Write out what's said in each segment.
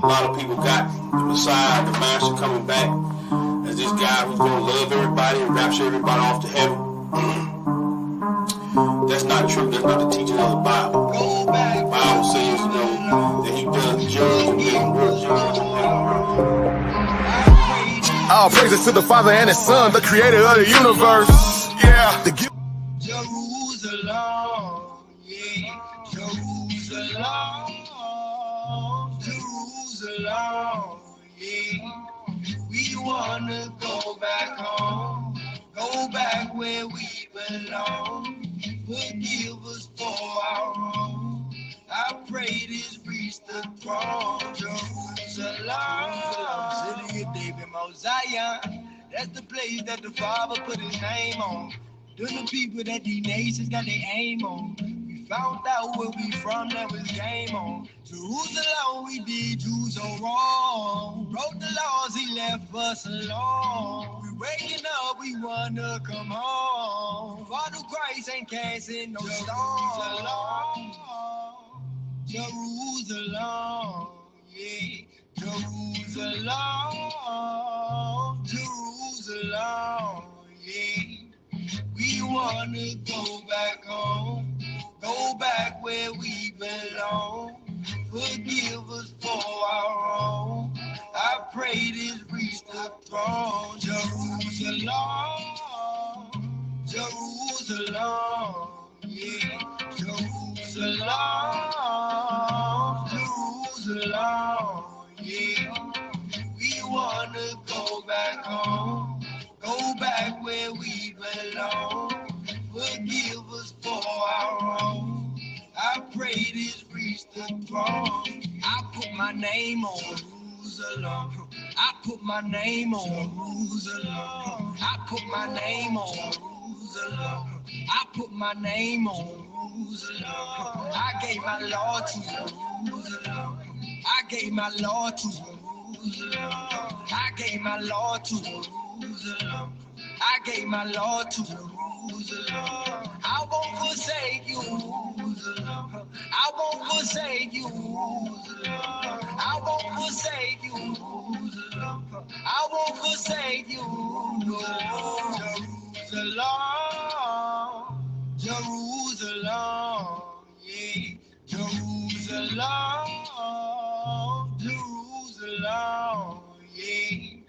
A lot of people got the Messiah, the Master coming back as this guy who's going to love everybody and rapture everybody off to heaven. That's not true. That's not the teaching of the Bible. The Bible says, that he does judge and make work. All praises to the Father and His Son, the creator of the universe. Yeah. Jerusalem, yeah. Jerusalem, Jerusalem, yeah. We wanna go back home, go back where we belong. Forgive us for our wrong. I pray this reach the throne. Jerusalem, city of David, Mount Zion. That's the place that the Father put his name on. Them the people that these nations got their aim on. We found out where we from, that was game on. Jerusalem, we did you so wrong. Broke the laws, he left us alone. We waking up, we wanna come home. Father Christ ain't casting no stone. Jerusalem, yeah. Jerusalem, Jerusalem, yeah. We wanna go back home, go back where we belong. Forgive us for our wrong. I pray this reach the throne. Jerusalem, Jerusalem, yeah. Jerusalem, Jerusalem, yeah. We wanna go back home, go back where we belong. Forgive us for our wrong. I pray this reach the throne. I put my name on Jerusalem. I put my name on Jerusalem. I put my name on Jerusalem. I put my name on Jerusalem. I gave my Lord to Jerusalem. I gave my Lord to Jerusalem. I gave my Lord to Jerusalem. I gave my Lord to Jerusalem. I won't forsake you, Jerusalem. I won't forsake you, Jerusalem. I won't forsake you, Jerusalem. I won't forsake you, no. Jerusalem, Jerusalem, yeah. Jerusalem, Jerusalem, yeah.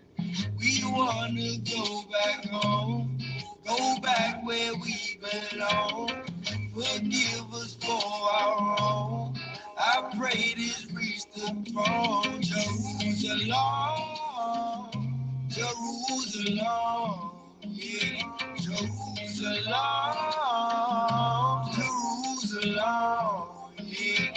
We wanna go back home, go back where we belong. Forgive us for our wrong. I pray this reach the throne. Jerusalem, Jerusalem, yeah. Jerusalem, Jerusalem, yeah.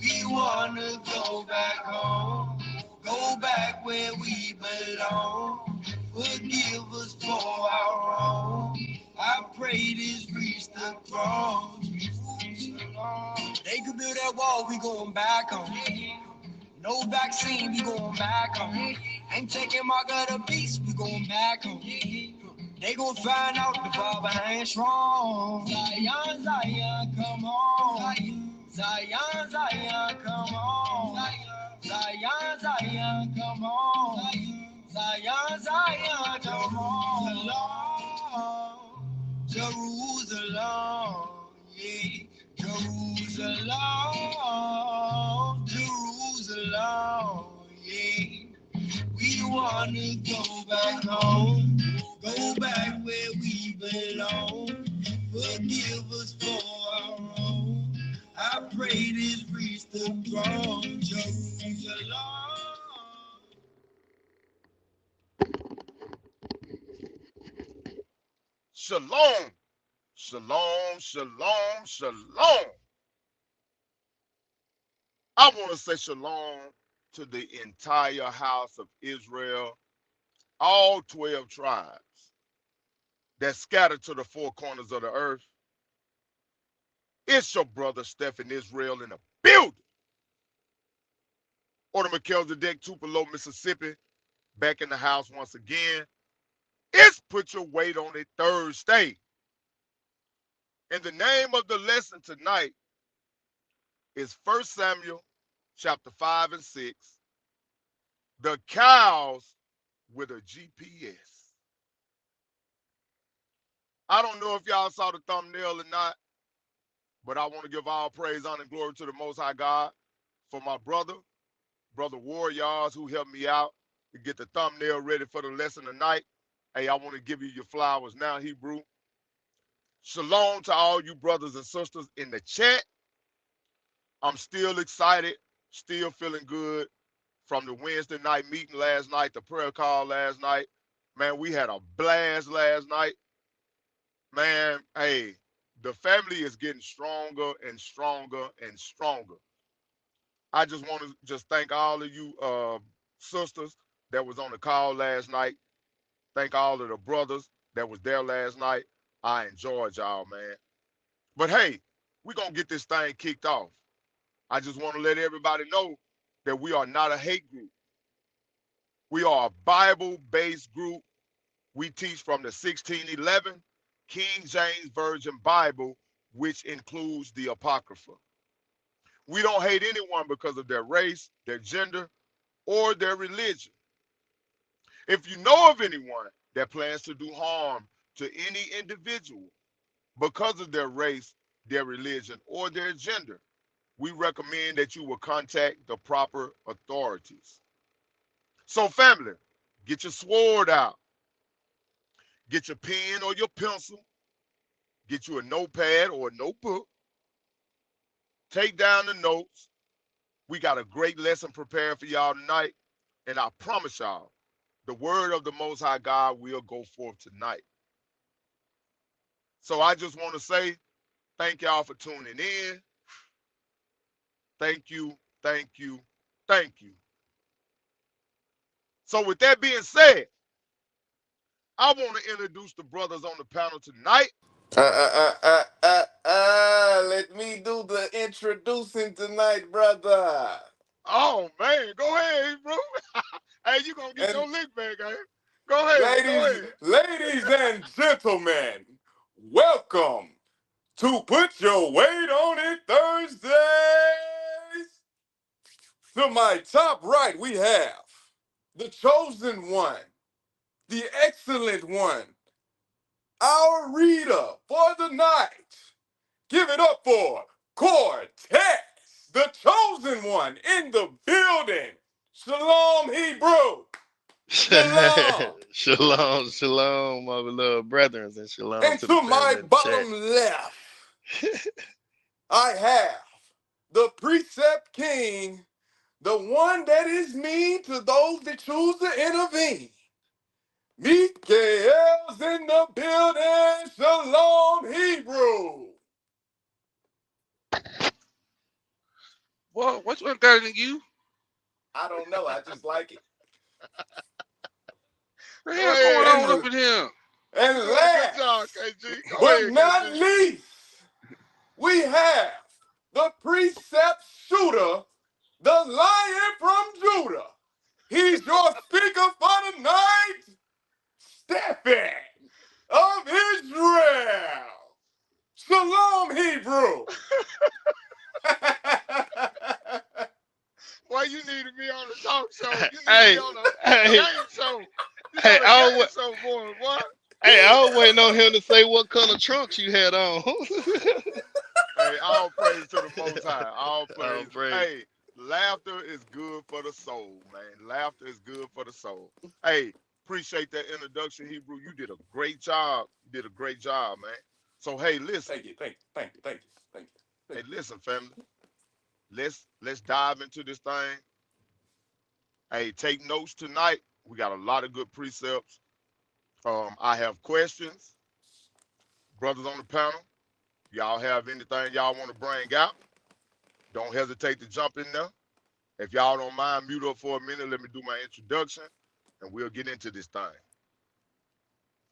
We wanna go back home, go back where we belong. Forgive us for our wrong. I pray this reach the throne. They could build that wall, we going back home. No vaccine, we going back home. Ain't taking mark of the beast, we going back home. They gon' find out the Father ain't strong. Zion, Zion, come on. Zion, Zion, come on. Zion, Zion, come on. Zion, Zion, come on. Jerusalem, yeah. Jerusalem, Jerusalem, yeah. We wanna go back home, go back where we belong. Forgive us for our wrong. I pray this reach the throne. Jerusalem. Shalom, shalom, shalom, shalom. I want to say shalom to the entire house of Israel, all 12 tribes that scattered to the four corners of the earth. It's your brother Stephen Israel in the building. Order Melchizedek, Tupelo, Mississippi, back in the house once again. It's Put Your Weight on It Thursday. And the name of the lesson tonight is 1 Samuel chapter 5 and 6, The cows with a GPS. I don't know if y'all saw the thumbnail or not, but I want to give all praise, honor, and glory to the Most High God for my brother YAH'S, who helped me out to get the thumbnail ready for the lesson tonight. Hey, I want to give you your flowers now, Hebrew. Shalom to all you brothers and sisters in the chat. I'm still excited, still feeling good from the Wednesday night meeting last night, the prayer call last night. Man, we had a blast last night. Man, hey, the family is getting stronger and stronger and stronger. I just want to just thank all of you sisters that was on the call last night. Thank all of the brothers that was there last night. I enjoyed y'all, man. But hey, we're going to get this thing kicked off. I just want to let everybody know that we are not a hate group. We are a Bible-based group. We teach from the 1611 King James Version Bible, which includes the Apocrypha. We don't hate anyone because of their race, their gender, or their religion. If you know of anyone that plans to do harm to any individual because of their race, their religion, or their gender, we recommend that you will contact the proper authorities. So family, get your sword out, get your pen or your pencil, get you a notepad or a notebook, take down the notes. We got a great lesson prepared for y'all tonight, and I promise y'all, the word of the Most High God will go forth tonight. So I just want to say thank y'all for tuning in. Thank you, thank you, thank you. So with that being said, I want to introduce the brothers on the panel tonight. Let me do the introducing tonight, brother. Oh man, go ahead, bro. Hey, you gonna get And your lick back, eh? Go ahead, go ahead. ladies and gentlemen, welcome to Put Your Weight on It Thursdays. To my top right, we have the chosen one, the excellent one, our reader for the night. Give it up for Cortez, the chosen one in the building. Shalom, Hebrew. Shalom. Shalom, shalom, my beloved brethren, and shalom And to the to family my in the chat. bottom left, I have the precept king, the one that is mean to those that choose to intervene. Mikael's in the building. Shalom, Hebrew. Well, what's better than you? I don't know. I just like it. What the Go hell going ahead, on And, up in here? and you doing a good job, last, KG. Go but ahead, not KG. least, we have the precept shooter, the Lion from Judah. He's your speaker for the night, Stephen of Israel. Shalom, Hebrew. Boy, you need to be on the talk show. You need to be Hey, on a hey, game show. You hey, got a I game was, show for us, boy. hey, I was waiting on him to say what color trunks you had on. Hey, all praise to the Most High. All Oh, praise. praise. Hey, laughter is good for the soul, man. Laughter is good for the soul. Hey, appreciate that introduction, Hebrew. You did a great job. You did a great job, man. So, hey, listen. Thank you, thank you, thank you, thank you, thank you. Hey, listen, family. Let's dive into this thing. Hey, take notes tonight. We got a lot of good precepts. I have questions, brothers on the panel. Y'all have anything y'all want to bring out? Don't hesitate to jump in there. If y'all don't mind, mute up for a minute. Let me do my introduction, and we'll get into this thing.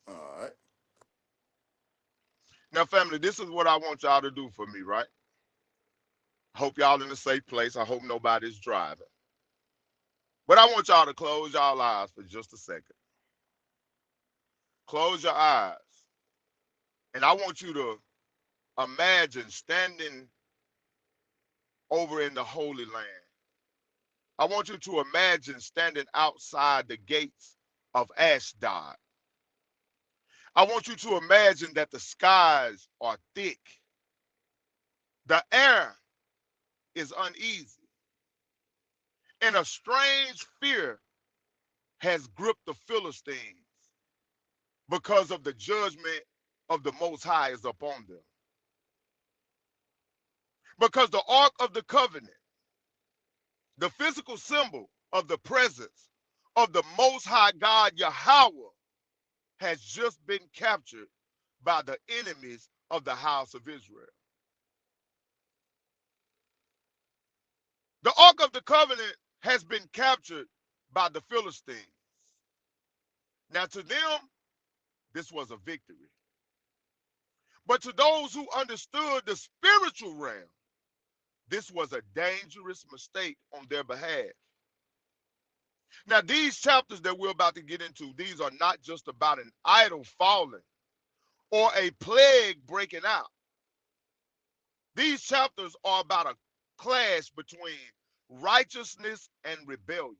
All right. Now, family, this is what I want y'all to do for me, right? Hope y'all in a safe place. I hope nobody's driving. But I want y'all to close y'all eyes for just a second. Close your eyes. And I want you to imagine standing over in the Holy Land, I want you to imagine standing outside the gates of Ashdod. I want you to imagine that the skies are thick. The air is uneasy. And a strange fear has gripped the Philistines because of the judgment of the Most High is upon them. Because the Ark of the Covenant, the physical symbol of the presence of the Most High God Yahweh, has just been captured by the enemies of the house of Israel. The Ark of the Covenant has been captured by the Philistines. Now, to them, this was a victory. But to those who understood the spiritual realm, this was a dangerous mistake on their behalf. Now, these chapters that we're about to get into, these are not just about an idol falling or a plague breaking out. These chapters are about a clash between righteousness and rebellion,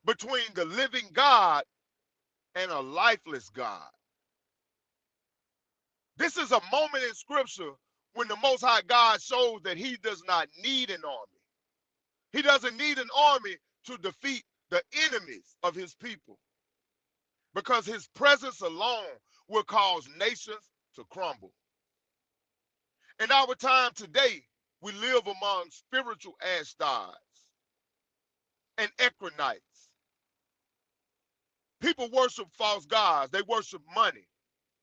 between the living God and a lifeless God. This is a moment in Scripture when the Most High God shows that he does not need an army. He doesn't need an army to defeat the enemies of his people, because his presence alone will cause nations to crumble. In our time today, we live among spiritual Ashdods and Ekronites. People worship false gods. They worship money.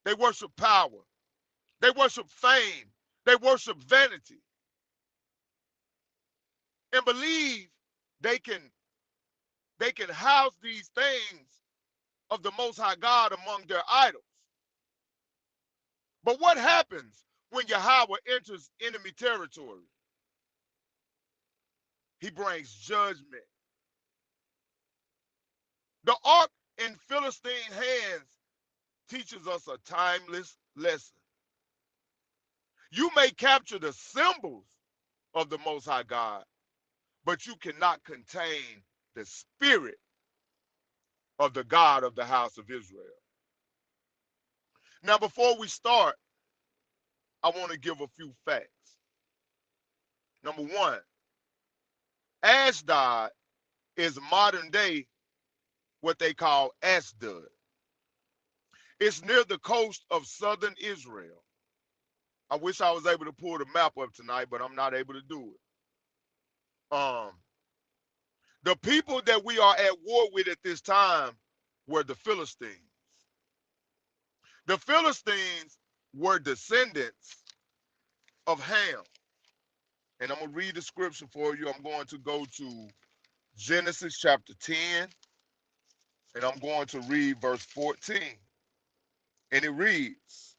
They worship power. They worship fame. They worship vanity. And believe they can house these things of the Most High God among their idols. But what happens when Yahweh enters enemy territory? He brings judgment. The ark in Philistine hands teaches us a timeless lesson. You may capture the symbols of the Most High God, but you cannot contain the spirit of the God of the house of Israel. Now, before we start, I want to give a few facts. Number one, Ashdod is modern day what they call Ashdod. It's near the coast of southern Israel. I wish I was able to pull the map up tonight, but I'm not able to do it. The people that we are at war with at this time were the Philistines. The Philistines were descendants of Ham. And I'm going to read the scripture for you. I'm going to go to Genesis chapter 10, and I'm going to read verse 14. And it reads,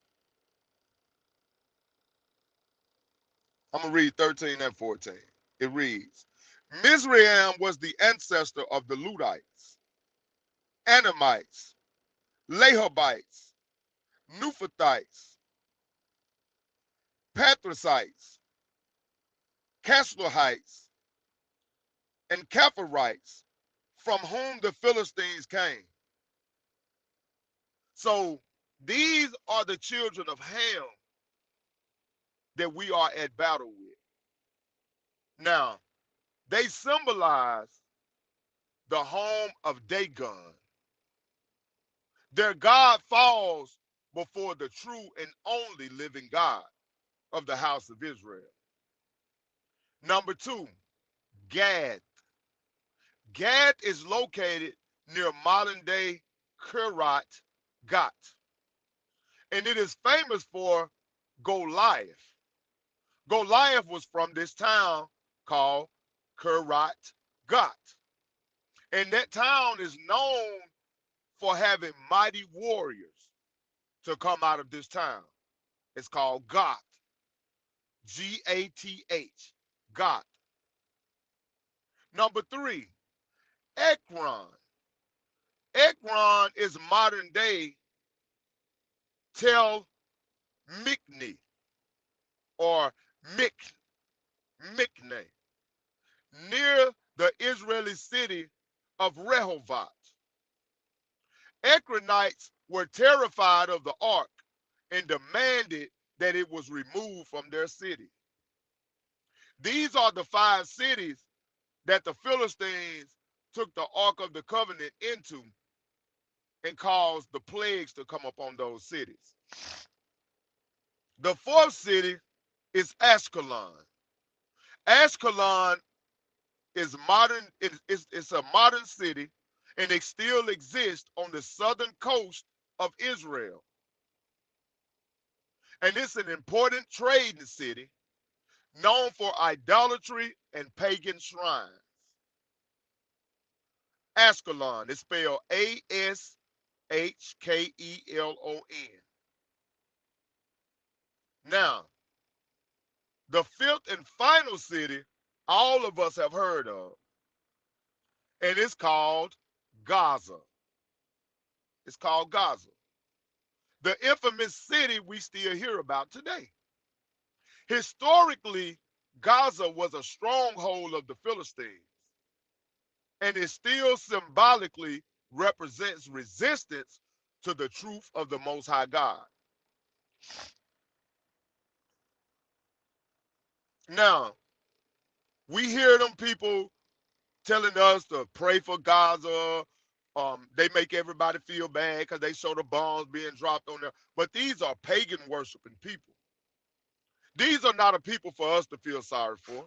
I'm going to read 13 and 14. It reads, Mizraim was the ancestor of the Ludites, Anamites, Lehabites, Nuphathites, Pathrusites, Casluhites, and Capharites, from whom the Philistines came. So these are the children of Ham that we are at battle with. Now, they symbolize the home of Dagon. Their God falls before the true and only living God of the house of Israel. Number two, Gad. Gad is located near modern-day Kiryat Gat, and it is famous for Goliath. Goliath was from this town called Kiryat Gat, and that town is known for having mighty warriors to come out of this town. It's called Gath, G-A-T-H, Gath. Number three, Ekron. Ekron is modern day Tel Mikne or Mikne, near the Israeli city of Rehovot. Ekronites were terrified of the ark and demanded that it was removed from their city. These are the 5 cities that the Philistines took the ark of the covenant into and caused the plagues to come upon those cities. The 4th city is Ashkelon. Ashkelon is modern. It's a modern city, and it still exists on the southern coast of Israel. And it's an important trading city known for idolatry and pagan shrines. Ashkelon is spelled Ashkelon. Now, the 5th and final city all of us have heard of, and it's called Gaza. It's called Gaza, the infamous city we still hear about today. Historically, Gaza was a stronghold of the Philistines, and it still symbolically represents resistance to the truth of the Most High God. Now, we hear them people telling us to pray for Gaza. They make everybody feel bad because they show the bombs being dropped on there. But these are pagan worshiping people. These are not a people for us to feel sorry for.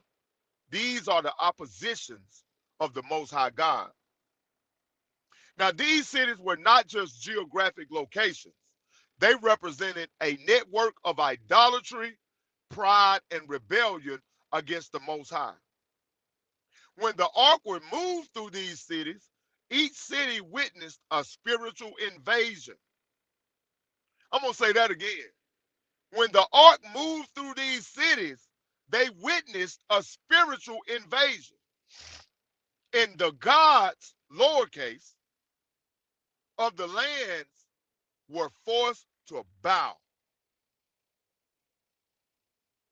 These are the oppositions of the Most High God. Now, these cities were not just geographic locations. They represented a network of idolatry, pride, and rebellion against the Most High. When the ark would move through these cities, each city witnessed a spiritual invasion. I'm going to say that again. When the ark moved through these cities, they witnessed a spiritual invasion. And the gods, lowercase, of the lands were forced to bow.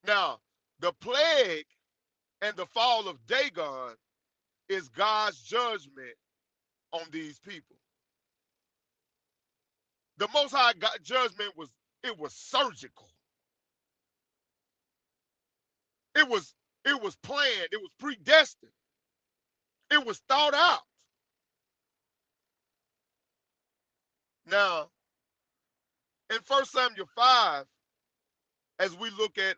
Now, the plague and the fall of Dagon is God's judgment on these people. The Most High God judgment was surgical. It was planned. It was predestined. It was thought out. Now, in 1 Samuel 5, as we look at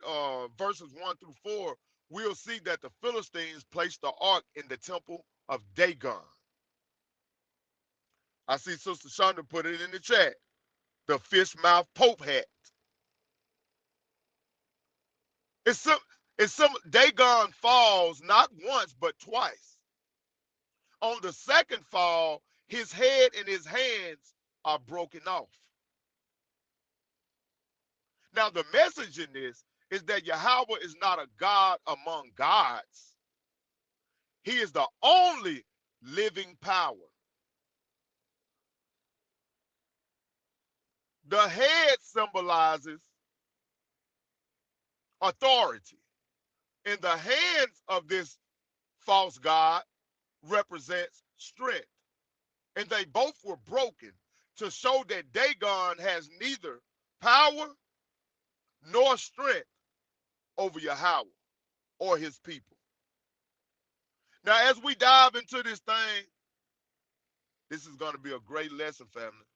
verses 1 through 4, we'll see that the Philistines placed the ark in the temple of Dagon. I see Sister Shonda put it in the chat. The fish mouth Pope hat. It's some Dagon falls not once but twice. On the second fall, his head and his hands are broken off. Now, the message in this is that Yahweh is not a God among gods. He is the only living power. The head symbolizes authority. In the hands of this false god represents strength. And they both were broken to show that Dagon has neither power nor strength over Yahweh or his people. Now, as we dive into this thing, this is going to be a great lesson, family.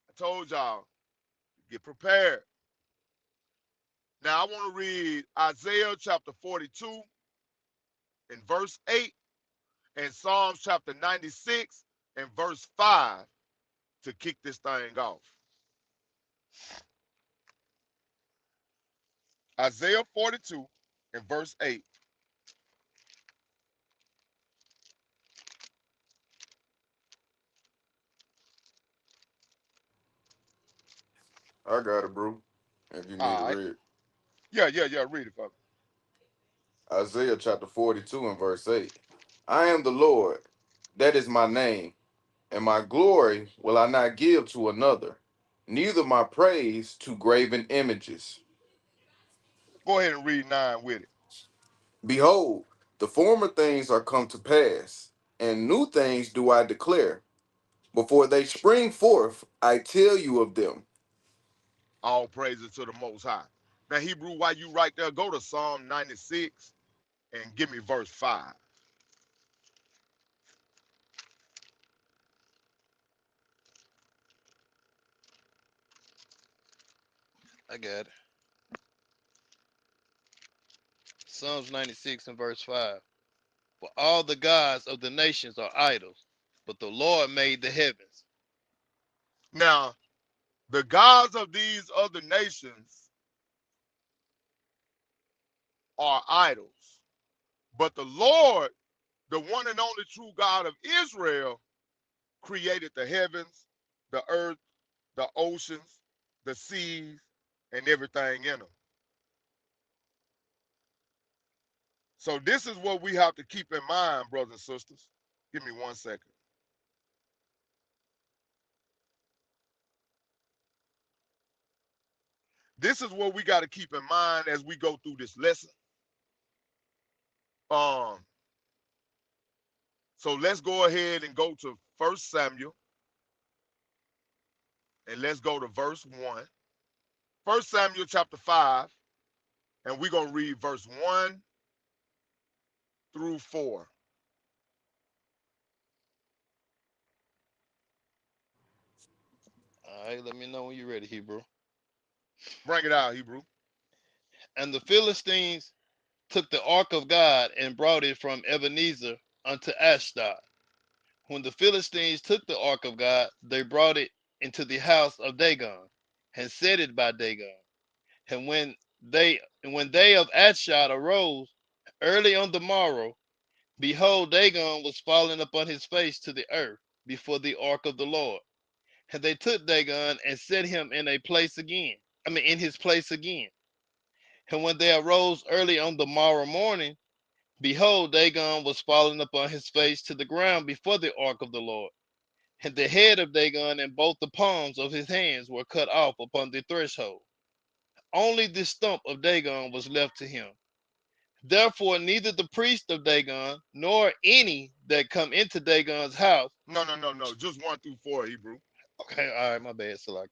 I told y'all, get prepared. Now, I want to read Isaiah chapter 42 and verse 8 and Psalms chapter 96 and verse 5 to kick this thing off. Isaiah 42 and verse 8. I got it, bro. If you need to All right. read Yeah. Read it for me. Isaiah chapter 42 and verse 8. I am the Lord, that is my name, and my glory will I not give to another, neither my praise to graven images. Go ahead and read 9 with it. Behold, The former things are come to pass, and new things do I declare. Before they spring forth, I tell you of them. All praises to the Most High. Now, Hebrew, while you right there, go to Psalm 96 and give me verse 5. I got it. Psalms 96 and verse 5. For all the gods of the nations are idols, but the Lord made the heavens. Now, the gods of these other nations are idols, but the Lord, the one and only true God of Israel, created the heavens, the earth, the oceans, the seas, and everything in them. So this is what we have to keep in mind, brothers and sisters. Give me 1 second. This is what we got to keep in mind as we go through this lesson. Um, so let's go ahead and go to 1 Samuel, and let's go to verse 1. 1 Samuel chapter 5, and we're going to read verse 1 through 4. All right, let me know when you're ready, Hebrew. Bring it out, Hebrew. And the Philistines took the ark of God and brought it from Ebenezer unto Ashdod. When the Philistines took the ark of God, they brought it into the house of Dagon and set it by Dagon. And when they of Ashdod arose early on the morrow, behold, Dagon was fallen upon his face to the earth before the ark of the Lord. And they took Dagon and set him in a place again. In his place again. And when they arose early on the morrow morning, behold, Dagon was fallen upon his face to the ground before the ark of the Lord. And the head of Dagon and both the palms of his hands were cut off upon the threshold. Only the stump of Dagon was left to him. Therefore, neither the priest of Dagon nor any that come into Dagon's house. No, no, no, no. Just 1 through 4, Hebrew. Okay, all right, my bad, Salaki.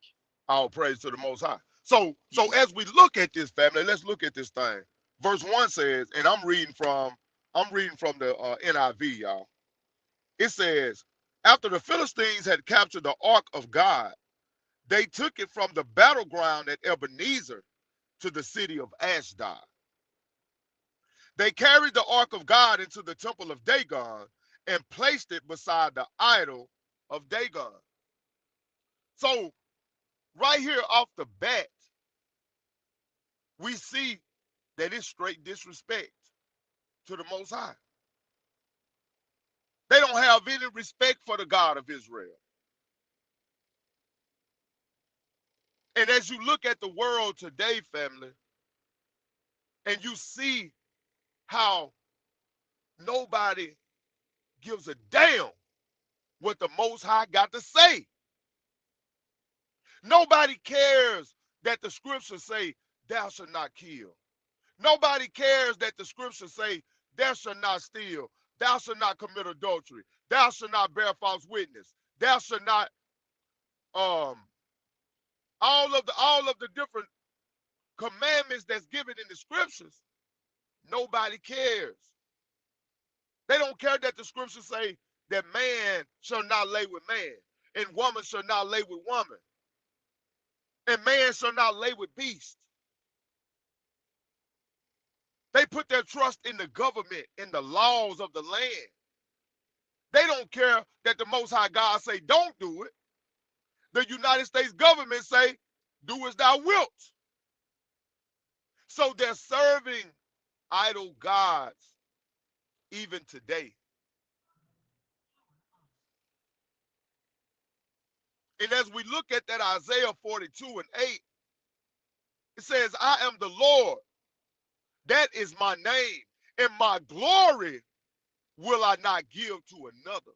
All praise to the Most High. So as we look at this, family, let's look at this thing. Verse 1 says, and I'm reading from the NIV, y'all. It says, after the Philistines had captured the ark of God, they took it from the battleground at Ebenezer to the city of Ashdod. They carried the ark of God into the temple of Dagon and placed it beside the idol of Dagon. So right here off the bat, we see that it's straight disrespect to the Most High. They don't have any respect for the God of Israel. And as you look at the world today, family, and you see how nobody gives a damn what the Most High got to say. Nobody cares that the scriptures say, thou shalt not kill. Nobody cares that the scriptures say, thou shalt not steal. Thou shalt not commit adultery. Thou shalt not bear false witness. Thou shalt not um all of the different commandments that's given in the scriptures. Nobody cares. They don't care that the scriptures say that man shall not lay with man, and woman shall not lay with woman, and man shall not lay with beast. They put their trust in the government, in the laws of the land. They don't care that the Most High God say don't do it. The United States government say do as thou wilt. So they're serving idol gods even today. And as we look at that Isaiah 42 and 8, it says, I am the Lord. That is my name. And my glory will I not give to another.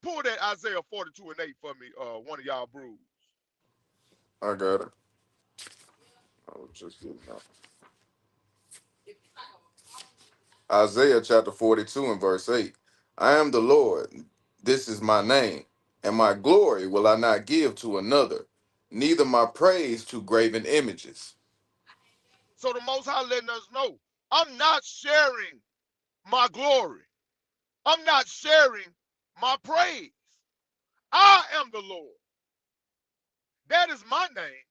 Pull that Isaiah 42 and 8 for me, one of y'all brews. I got it. I was just getting out. Isaiah chapter 42 and verse 8. I am the Lord, this is my name, and my glory will I not give to another, neither my praise to graven images. So the Most High letting us know, I'm not sharing my glory. I'm not sharing my praise. I am the Lord. That is my name.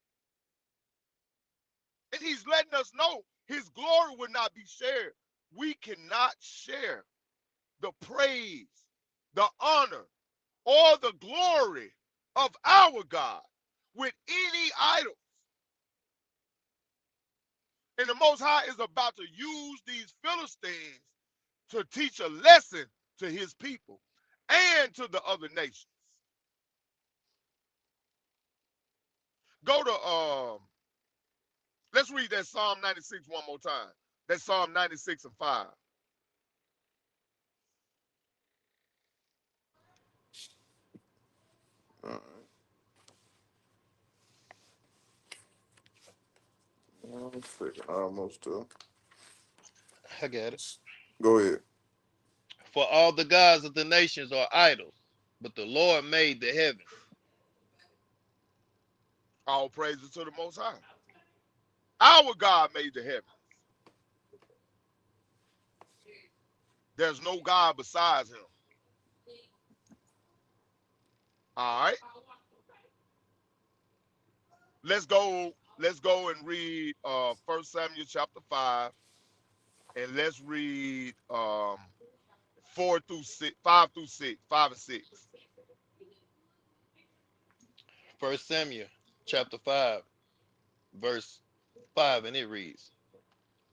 And he's letting us know his glory will not be shared. We cannot share the praise, the honor, or the glory of our God with any idol. And the Most High is about to use these Philistines to teach a lesson to his people and to the other nations. Go to let's read that Psalm 96 one more time. That's Psalm 96 and 5. All right. Almost. I got it. Go ahead. For all the gods of the nations are idols, but the Lord made the heavens. All praises to the Most High. Our God made the heavens. There's no God besides him. All right. Let's go and read 1 Samuel chapter 5, and let's read 4 through 6, 5 through 6, 5 and 6. 1 Samuel chapter 5, verse 5, and it reads,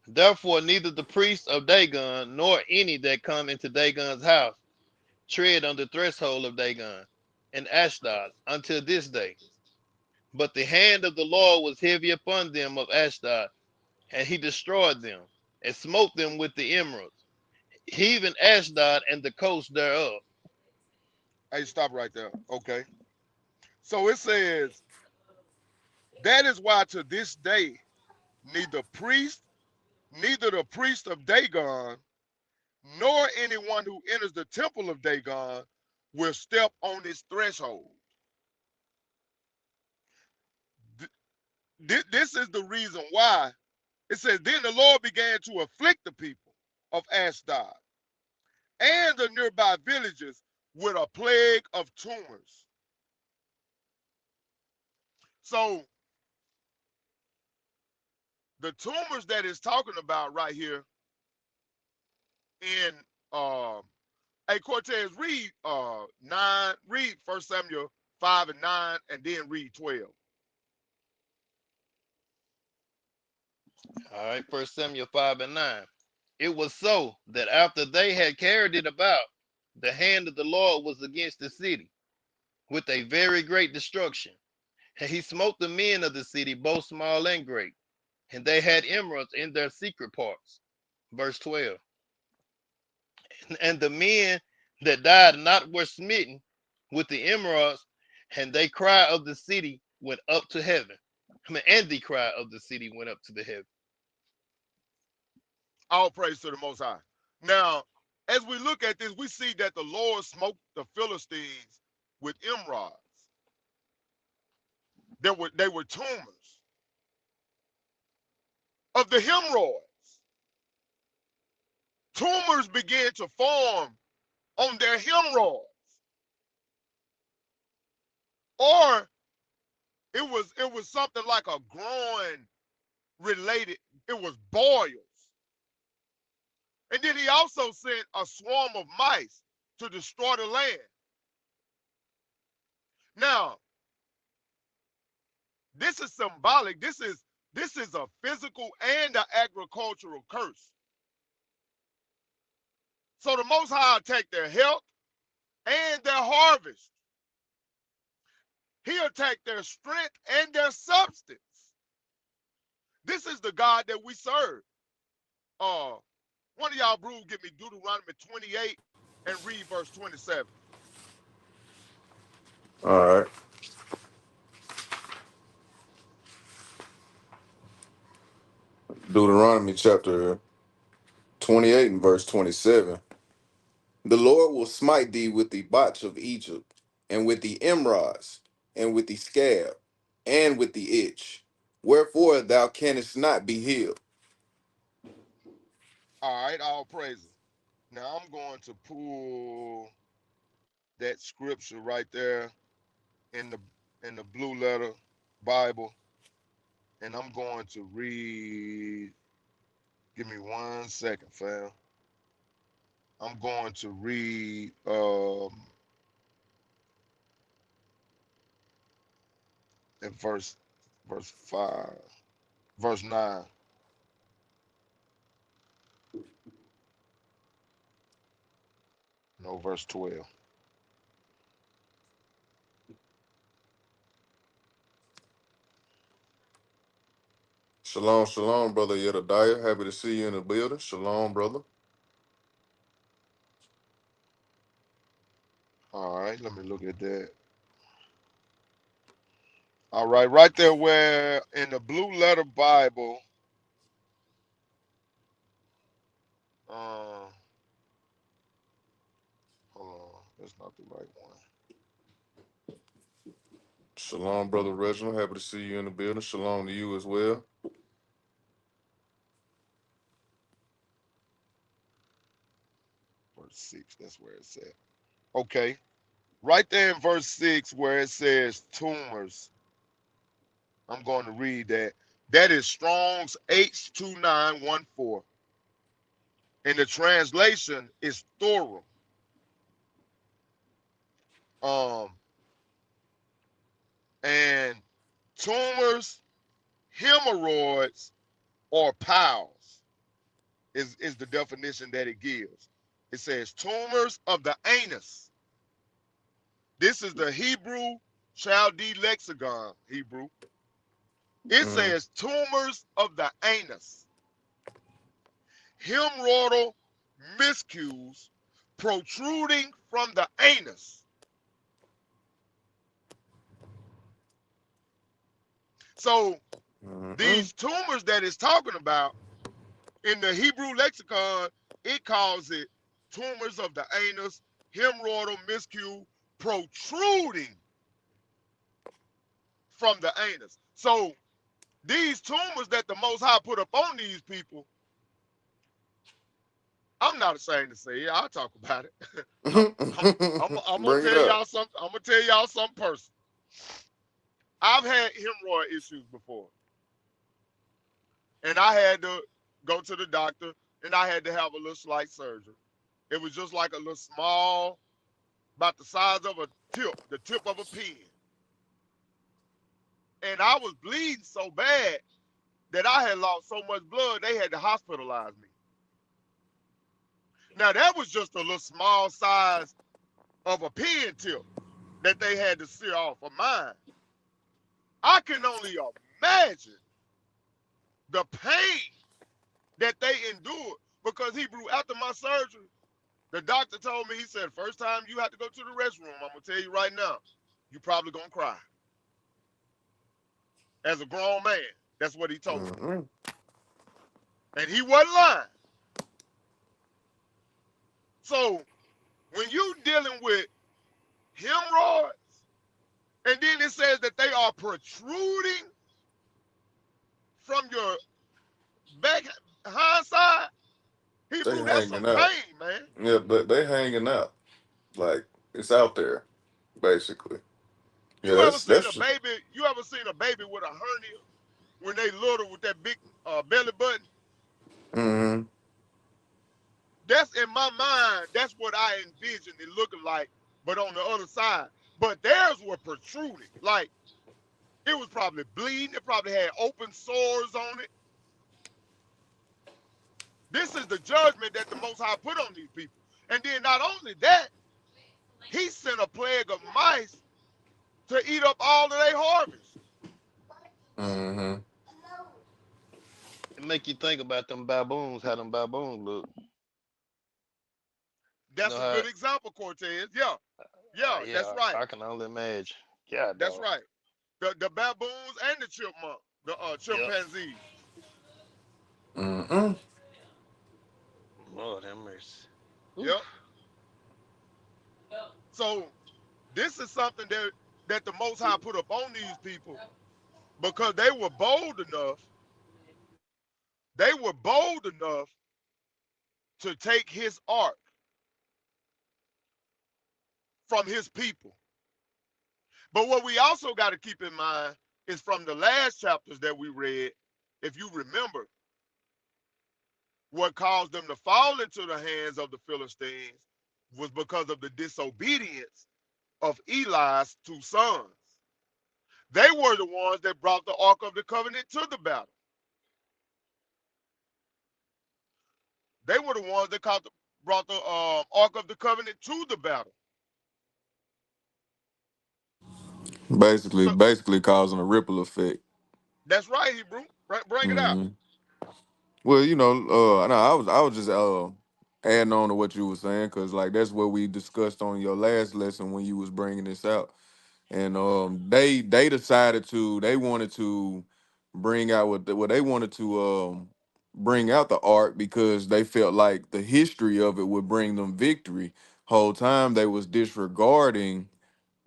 Therefore neither the priests of Dagon nor any that come into Dagon's house tread on the threshold of Dagon and Ashdod until this day. But the hand of the Lord was heavy upon them of Ashdod, and he destroyed them, and smote them with the emeralds, even Ashdod and the coast thereof. Hey, stop right there. Okay. So it says, that is why to this day, neither priest, neither the priest of Dagon, nor anyone who enters the temple of Dagon will step on its threshold. This is the reason why. It says, then the Lord began to afflict the people of Ashdod and the nearby villages with a plague of tumors. So the tumors that it's talking about right here in hey Cortez, read 9, read 1 Samuel 5 and 9, and then read 12. All right, 1 Samuel 5 and 9. It was so that after they had carried it about, the hand of the Lord was against the city with a very great destruction. And he smote the men of the city, both small and great, and they had emeralds in their secret parts. Verse 12. And the men that died not were smitten with the emeralds, and they cry of the city went up to heaven. And the cry of the city went up to the heaven. All praise to the Most High. Now, as we look at this, we see that the Lord smoked the Philistines with emeralds. They were tumors of the hemorrhoids. Tumors began to form on their hemorrhoids, or it was something like a groin related. It was boils, and then he also sent a swarm of mice to destroy the land. Now, this is symbolic. This is a physical and an agricultural curse. So the Most High will take their health and their harvest. He'll take their strength and their substance. This is the God that we serve. Uh, one of y'all brews give me Deuteronomy 28 and read verse 27. All right. Deuteronomy chapter 28 and verse 27. The Lord will smite thee with the botch of Egypt, and with the emerods, and with the scab, and with the itch. Wherefore thou canst not be healed. All right, all praises. Now I'm going to pull that scripture right there in the blue letter Bible, and I'm going to read. Give me 1 second, fam. I'm going to read at verse 5, verse 9. No, verse 12. Shalom, shalom, brother Yedidiah. Happy to see you in the building. Shalom, brother. All right, let me look at that. All right, right there where in the blue letter Bible, uh, hold on, that's not the right one. Shalom, brother Reginald. Happy to see you in the building. Shalom to you as well. Verse 6, that's where it's at. Okay, right there in verse 6 where it says tumors, I'm going to read that. That is Strong's H2914. And the translation is thorough. Um, and tumors, hemorrhoids, or piles is the definition that it gives. It says tumors of the anus. This is the Hebrew Chaldee lexicon, Hebrew. It Mm, says tumors of the anus, hemorrhoidal miscues protruding from the anus. So mm, these tumors that it's talking about in the Hebrew lexicon, it calls it tumors of the anus, hemorrhoidal miscue protruding from the anus. So these tumors that the Most High put up on these people, I'm not ashamed to say it. I'll talk about it. I'm, I'm gonna Bring it tell up. y'all something. I'm gonna tell y'all something personal. I've had hemorrhoid issues before, and I had to go to the doctor, and I had to have a little slight surgery. It was just like a little small, about the size of a tip, the tip of a pin. And I was bleeding so bad that I had lost so much blood, they had to hospitalize me. Now, that was just a little small size of a pin tip that they had to sear off of mine. I can only imagine the pain that they endured because Hebrew, after my surgery, the doctor told me, he said, first time you have to go to the restroom, I'm going to tell you right now, you probably going to cry. As a grown man, that's what he told me. Mm-mm. And he wasn't lying. So when you dealing with hemorrhoids, and then it says that they are protruding from your back hind side, They Hebrew, that's some hanging out. pain, man. Yeah, but they hanging out. Like it's out there, basically. Yeah, You ever seen a that's. baby? You ever seen a baby with a hernia when they little with that big belly button? Mm-hmm. That's in my mind. That's what I envisioned it looking like, but on the other side. But theirs were protruding. Like it was probably bleeding. It probably had open sores on it. This is the judgment that the Most High put on these people. And then not only that, he sent a plague of mice to eat up all of their harvest. Mm-hmm. It make you think about them baboons, how them baboons look. You That's know a how? good example, Cortez. Yeah, yeah, that's Yeah, right. I can only imagine. Yeah, That's dog. right. The baboons and the chipmunk, the Yep. chimpanzees. Mm-mm. Lord have mercy. Yep. Oof. So this is something that the Most High put up on these people because they were bold enough. They were bold enough to take his ark from his people. But what we also got to keep in mind is from the last chapters that we read, if you remember, what caused them to fall into the hands of the Philistines was because of the disobedience of Eli's two sons. They were the ones that brought the Ark of the Covenant to the battle. They were the ones that brought the Ark of the Covenant to the battle. Basically, So basically causing a ripple effect. that's right, Hebrew. Right, bring it out. Hmm. Well, no, I was just adding on to what you were saying, because like that's what we discussed on your last lesson when you was bringing this out. And they decided they wanted to bring out what they wanted to bring out the art because they felt like the history of it would bring them victory. Whole time they was disregarding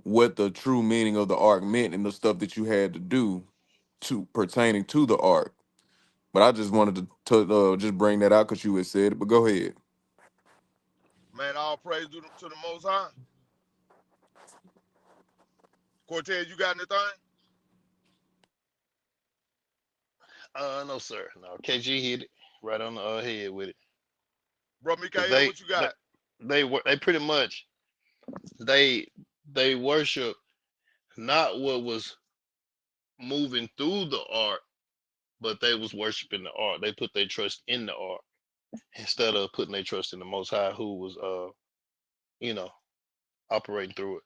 what the true meaning of the art meant and the stuff that you had to do to pertaining to the art. But I just wanted to just bring that out because you had said it. But go ahead. Man, all praise to the Most High. Cortez, you got anything? No, sir. No, KG hit it right on the head with it. Bro, Cause Mikael, what you they got? they pretty much they they worship not what was moving through the art, but they was worshiping the art. They put their trust in the art instead of putting their trust in the Most High, who was you know, operating through it.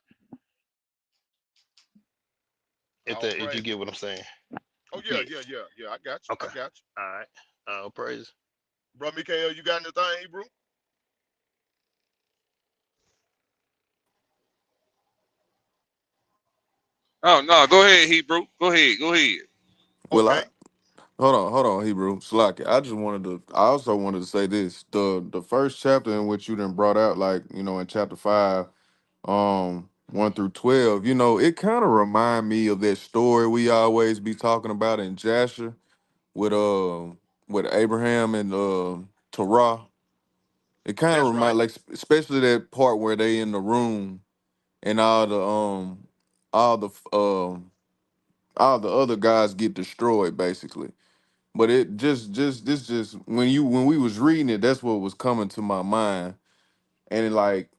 All If you praise. get what I'm saying. Oh yeah, Yeah. yeah. I got you. I Okay. got you. All right. Praise. Bro, Mikael, you got anything, Hebrew? Oh no, go ahead, Hebrew. Go ahead, go ahead. Well, Okay. I hold on, Hebrew Slack. I also wanted to say this: the first chapter in which you then brought out, like in chapter 5, 1 through 12. It kind of remind me of that story we always be talking about in Jasher with Abraham and Terah. It kind of That's right. remind, like, especially that part where they in the room and all the all the other guys get destroyed basically. But it just when we was reading it, that's what was coming to my mind. And like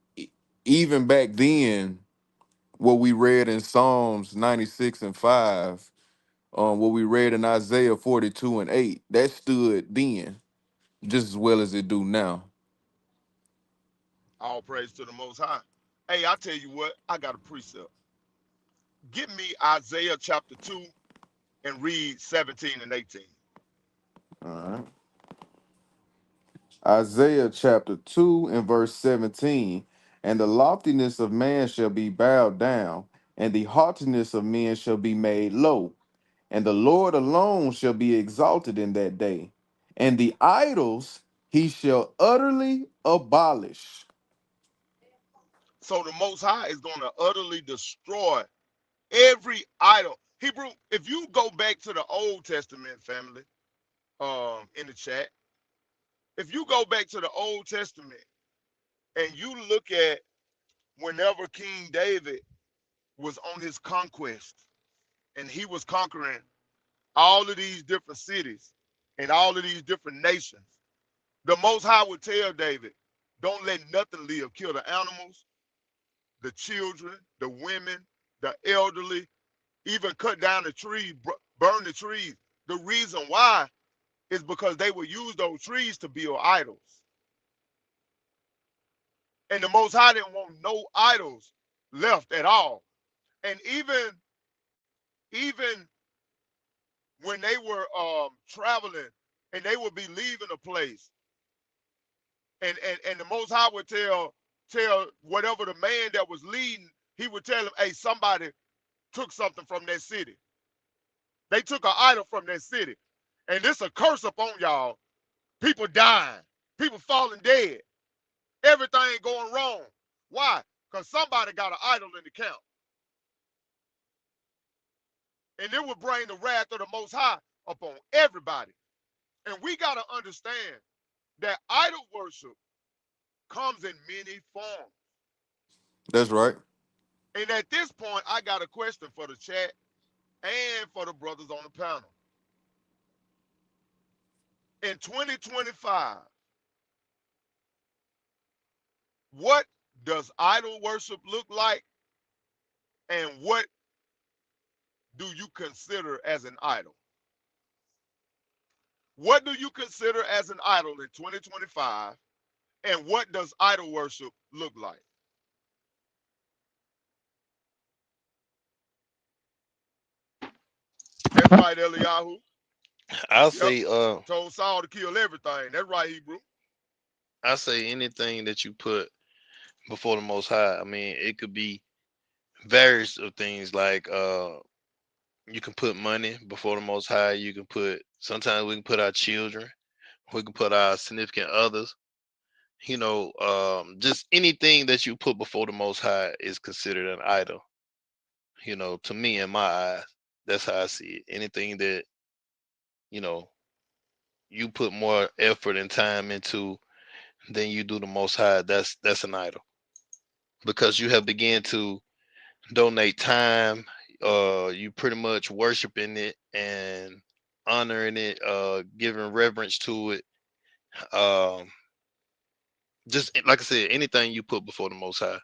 even back then, what we read in Psalms 96 and 5, what we read in Isaiah 42 and 8, that stood then just as well as it do now. All praise to the Most High. Hey, I tell you what, I got a precept. Give me Isaiah chapter 2 and read 17 and 18. All right. Isaiah chapter 2 and verse 17. And the loftiness of man shall be bowed down, and the haughtiness of men shall be made low, and the Lord alone shall be exalted in that day, and the idols he shall utterly abolish. So the Most High is going to utterly destroy every idol. Hebrew, if you go back to the Old Testament, family, in the chat, if you go back to the Old Testament and you look at whenever King David was on his conquest and he was conquering all of these different cities and all of these different nations, the Most High would tell David, don't let nothing live. Kill the animals, the children, the women, the elderly, even cut down the trees, burn the trees. The reason why is because they would use those trees to build idols. And the Most High didn't want no idols left at all. And even when they were traveling and they would be leaving a place, and the Most High would tell whatever the man that was leading, he would tell him, hey, somebody took something from that city. They took an idol from that city. And this a curse upon y'all. People dying. People falling dead. Everything going wrong. Why? Because somebody got an idol in the camp. And it will bring the wrath of the Most High upon everybody. And we got to understand that idol worship comes in many forms. That's right. And at this point, I got a question for the chat and for the brothers on the panel. In 2025, what does idol worship look like? And what do you consider as an idol? What do you consider as an idol in 2025? And what does idol worship look like? That's right, Eliyahu. I'll Yep. say Told Saul to kill everything. That's right, Hebrew. I say anything that you put before the Most High. I mean, it could be various of things like you can put money before the Most High. You can put, sometimes we can put our children, we can put our significant others. Just anything that you put before the Most High is considered an idol. To me, in my eyes, that's how I see it. Anything that you know you put more effort and time into than you do the Most High, that's an idol, because you have begun to donate time. You pretty much worshiping it and honoring it, giving reverence to it. Um, just like I said, anything you put before the Most High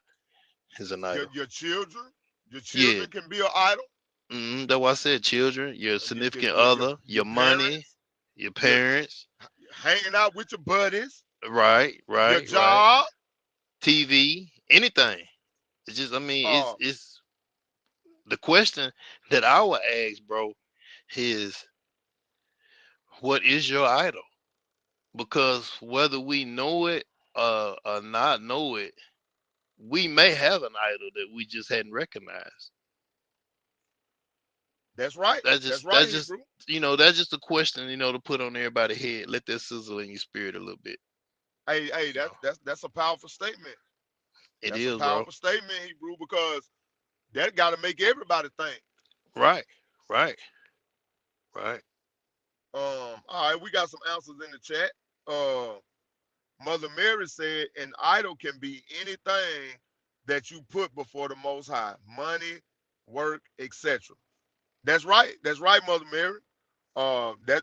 is an idol. Your children, your Yeah, children can be an idol. that's why I said children, your significant other, Your your money, parents, your your parents. hanging out with your buddies, Right, your right, right. job. TV, anything. It's just, I mean, Uh, it's the question that I would ask, bro, is what is your idol? Because whether we know it or not know it, we may have an idol that we just hadn't recognized. that's right. That's That's just right, that's just Hebrew. that's just a question, to put on everybody's head. Let that sizzle in your spirit a little bit. Hey, You know, that's a powerful statement. it That's a is, bro. powerful statement, Hebrew, because that got to make everybody think. Right, right, right. All right, we got some answers in the chat. Mother Mary said an idol can be anything that you put before the Most High, money, work, etc. That's right. That's right, Mother Mary.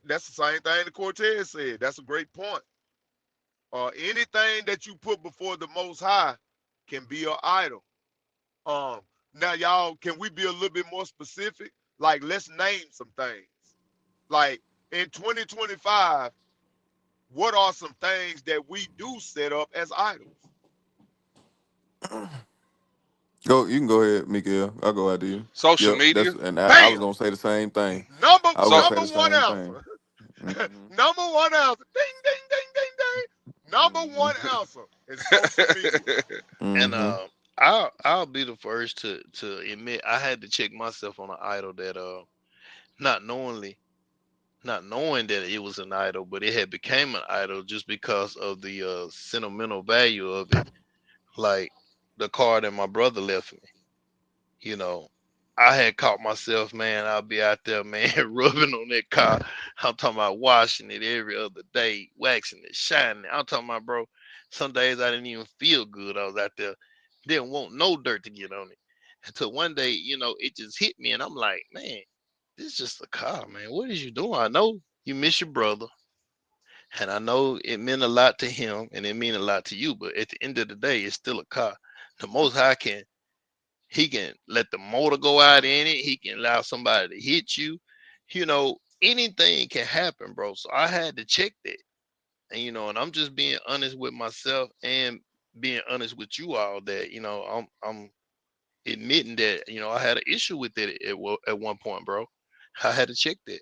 That's the same thing the Cortez said. That's a great point. Anything that you put before the Most High can be an idol. Um, Now, y'all, can we be a little bit more specific? Like, let's name some things. Like in 2025, what are some things that we do set up as idols? Go. You can go ahead, Mikael. I'll go after you. Social Yep. media. That's and I was Bam! gonna say the same thing. Number I was So gonna say number the one same thing. answer. Mm-hmm. Number one answer. Ding ding ding ding ding. Number one answer is social media. And Mm-hmm. I'll be the first to admit I had to check myself on an idol that not knowingly not knowing that it was an idol, but it had became an idol just because of the sentimental value of it, like the car that my brother left me. You know, I had caught myself, man. I'll be out there, man, rubbing on that car. I'm talking about washing it every other day, waxing it, shining it. I'm talking about, bro. Some days I didn't even feel good. I was out there, didn't want no dirt to get on it. Until one day, it just hit me, and I'm like, man, this is just a car, man. What is you doing? I know you miss your brother, and I know it meant a lot to him, and it mean a lot to you. But at the end of the day, it's still a car. The Most High he can let the motor go out in it. He can allow somebody to hit you. Anything can happen, bro. So I had to check that, and I'm just being honest with myself and being honest with you all that I'm admitting that I had an issue with it at one point, bro. I had to check that.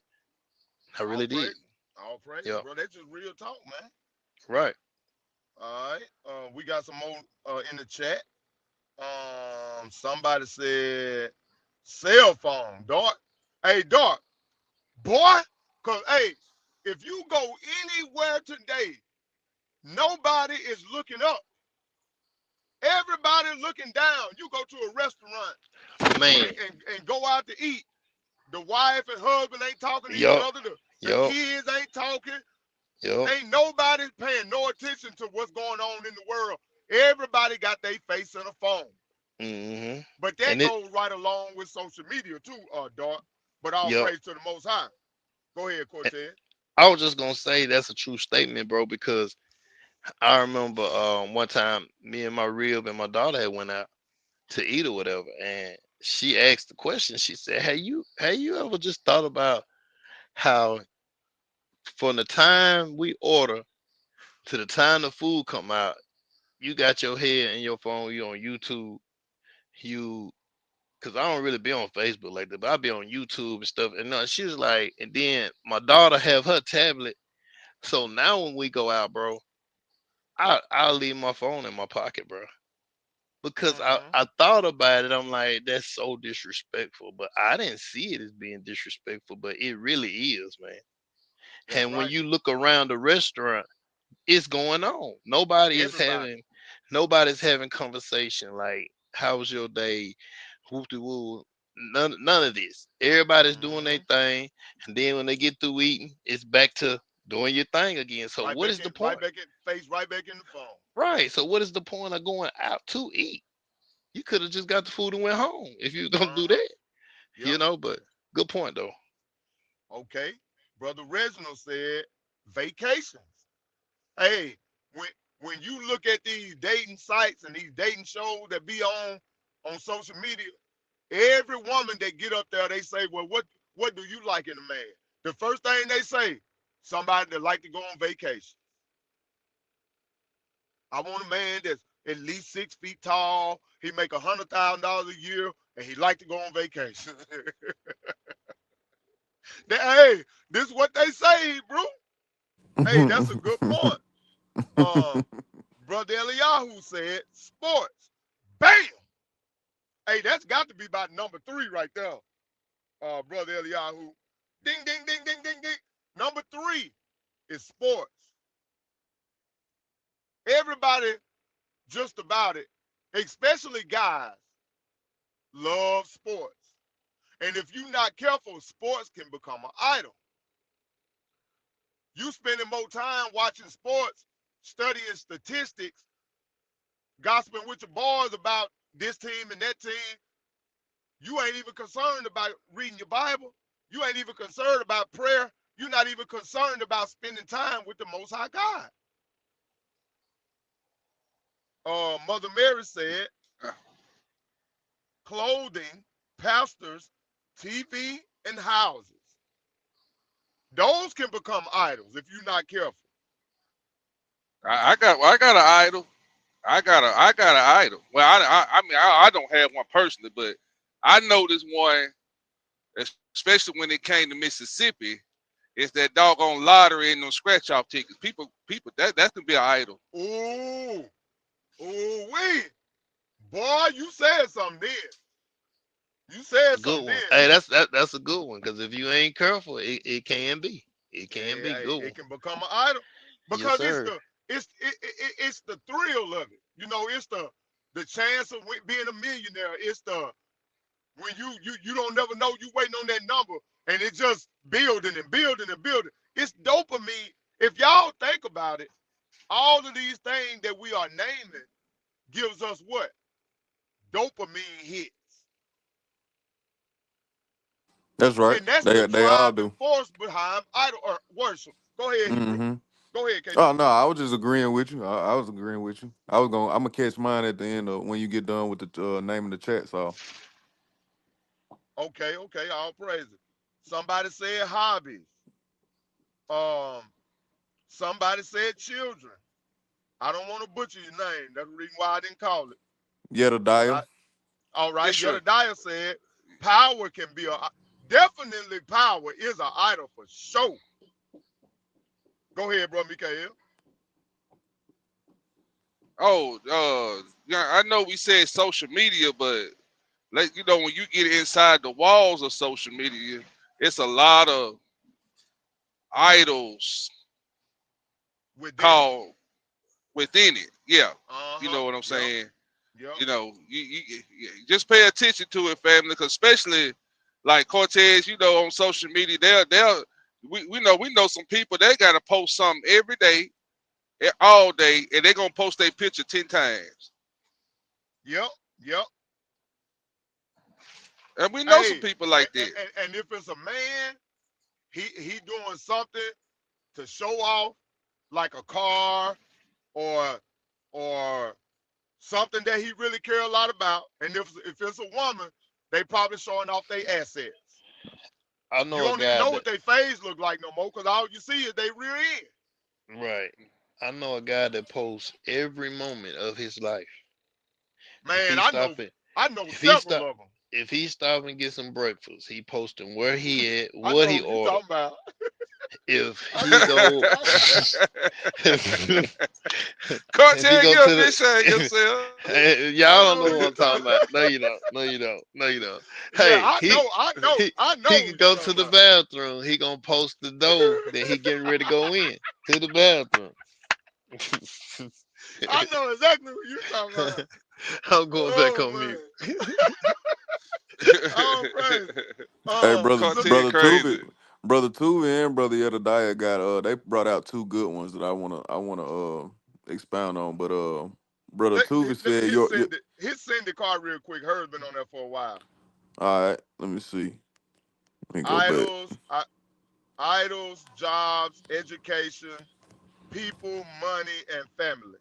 I All really did. praise. All praise, Yeah. bro. That's just real talk, man. Right. All right. We got some more in the chat. Somebody said cell phone, Dart. Hey, Dart, boy, cause hey, if you go anywhere today Nobody is looking up. Everybody looking down. You go to a restaurant Man, and go out to eat. The wife and husband ain't talking to each yup, other. The yup, kids ain't talking. yup. Ain't nobody paying no attention to what's going on in the world. Everybody got their face in a phone. Mm-hmm. But that And it, goes right along with social media too, Dart. But all yup. praise to the Most High. Go ahead, Cortez. I was just gonna say that's a true statement, bro, because I remember one time me and my rib and my daughter had went out to eat or whatever, and she asked the question. She said, "Have you ever just thought about how from the time we order to the time the food come out, you got your head in your phone, you on YouTube, you because I don't really be on Facebook like that, but I be on YouTube and stuff." And she was like, and then my daughter have her tablet, so now when we go out, bro, I'll leave my phone in my pocket, bro. Because Mm-hmm. I thought about it, I'm like, that's so disrespectful. But I didn't see it as being disrespectful, but it really is, man. That's And when right. you look around the restaurant, it's going on. Everybody. Nobody's having conversation like, how was your day? Whoop de woo. None of this. Everybody's doing their Mm-hmm. thing. And then when they get through eating, it's back to doing your thing again. So Right what back is in, the right point? back in, face right back in the phone. Right. So what is the point of going out to eat? You could have just got the food and went home if you was gonna do Uh-huh. that, Yep. but good point though. Okay. Brother Reginald said vacations. Hey, when you look at these dating sites and these dating shows that be on social media, every woman that get up there, they say, well, what do you like in a man? The first thing they say, somebody that like to go on vacation. I want a man that's at least 6 feet tall. He make $100,000 a year, and he like to go on vacation. Hey, this is what they say, bro. Hey, that's a good point. Um, Brother Eliyahu said sports. Bam. Hey, that's got to be about number 3 right there. Brother Eliyahu. Ding, ding, ding, ding, ding, ding. Number 3 is sports. Everybody just about it, especially guys, love sports. And if you're not careful, sports can become an idol. You spending more time watching sports, studying statistics, gossiping with your boys about this team and that team. You ain't even concerned about reading your Bible. You ain't even concerned about prayer. You're not even concerned about spending time with the Most High God. Mother Mary said, clothing, pastors, TV, and houses. Those can become idols if you're not careful. I got an idol. I got an idol. Well, I mean, I don't have one personally, but I know this one, especially when it came to Mississippi. It's that doggone lottery and those scratch off tickets. People, that could be an idol. Ooh, ooh, wee. Boy, you said something then. You said Good something one. then. Hey, that's a good one because if you ain't careful, it can be. It can be good one. It can become an idol Yes, because sir. it's the thrill of it. You know, it's the chance of being a millionaire. It's the when you don't never know you waiting on that number and it's just building and building and building. It's dopamine. If y'all think about it, all of these things that we are naming gives us what? Dopamine hits. That's right. And that's the They all driving do. force behind idol or worship. Go ahead, Hebrew. Hmm. Go ahead, Oh KG. no, I was just agreeing with you. I was agreeing with you. I'm gonna catch mine at the end of when you get done with the name in the chat. So Okay, okay, all praises. Somebody said hobbies. Um, somebody said children. I don't want to butcher your name. That's the reason why I didn't call it. But Jedediah. all right. Israel. Jedediah said power can be definitely power is an idol for sure. Go ahead, bro, Mikael. Oh, yeah, I know we said social media, but like when you get inside the walls of social media, it's a lot of idols Within it. called within it. Yeah, you Uh-huh. know what I'm Yep. saying. Yep. You know, you just pay attention to it, family, because especially like Cortez, you know, on social media, they'll we know some people they gotta post something every day, all day, and they're gonna post their picture 10 times. Yep. Yep. And we know some Hey, people like that. and if it's a man, he doing something to show off, like a car or or something that he really care a lot about. And if it's a woman, they probably showing off their assets. I You know a don't even guy know that what their face look like no more, because all you see is they rear end. right. I know a guy that posts every moment of his life. If Man, he stop it, I know if he several stop of them. if he stop and get some breakfast, he posting where he at, I what know he who you ordered. talking about. If I he know who you go talking about. if he Cortez, go you to a the bitch yourself. I y'all don't know know who what you I'm talking talking about. about. No, you don't. No, you don't. No, you don't. Yeah, Hey, he I know he who can you go to talking the about. bathroom. He gonna post the door that he getting ready to go in to the bathroom. I know exactly who you talking about. I'm going back Oh on mute. man. Oh praise. Hey, brother, Cortez brother Tuvi, crazy. brother Tuvi, and brother Jedediah got they brought out two good ones that I wanna expound on. But brother Tuvi said your His send the card real quick. Her's been on there for a while. all right. Let me see. Let me go back. Idols, idols, jobs, education, people, money, and family.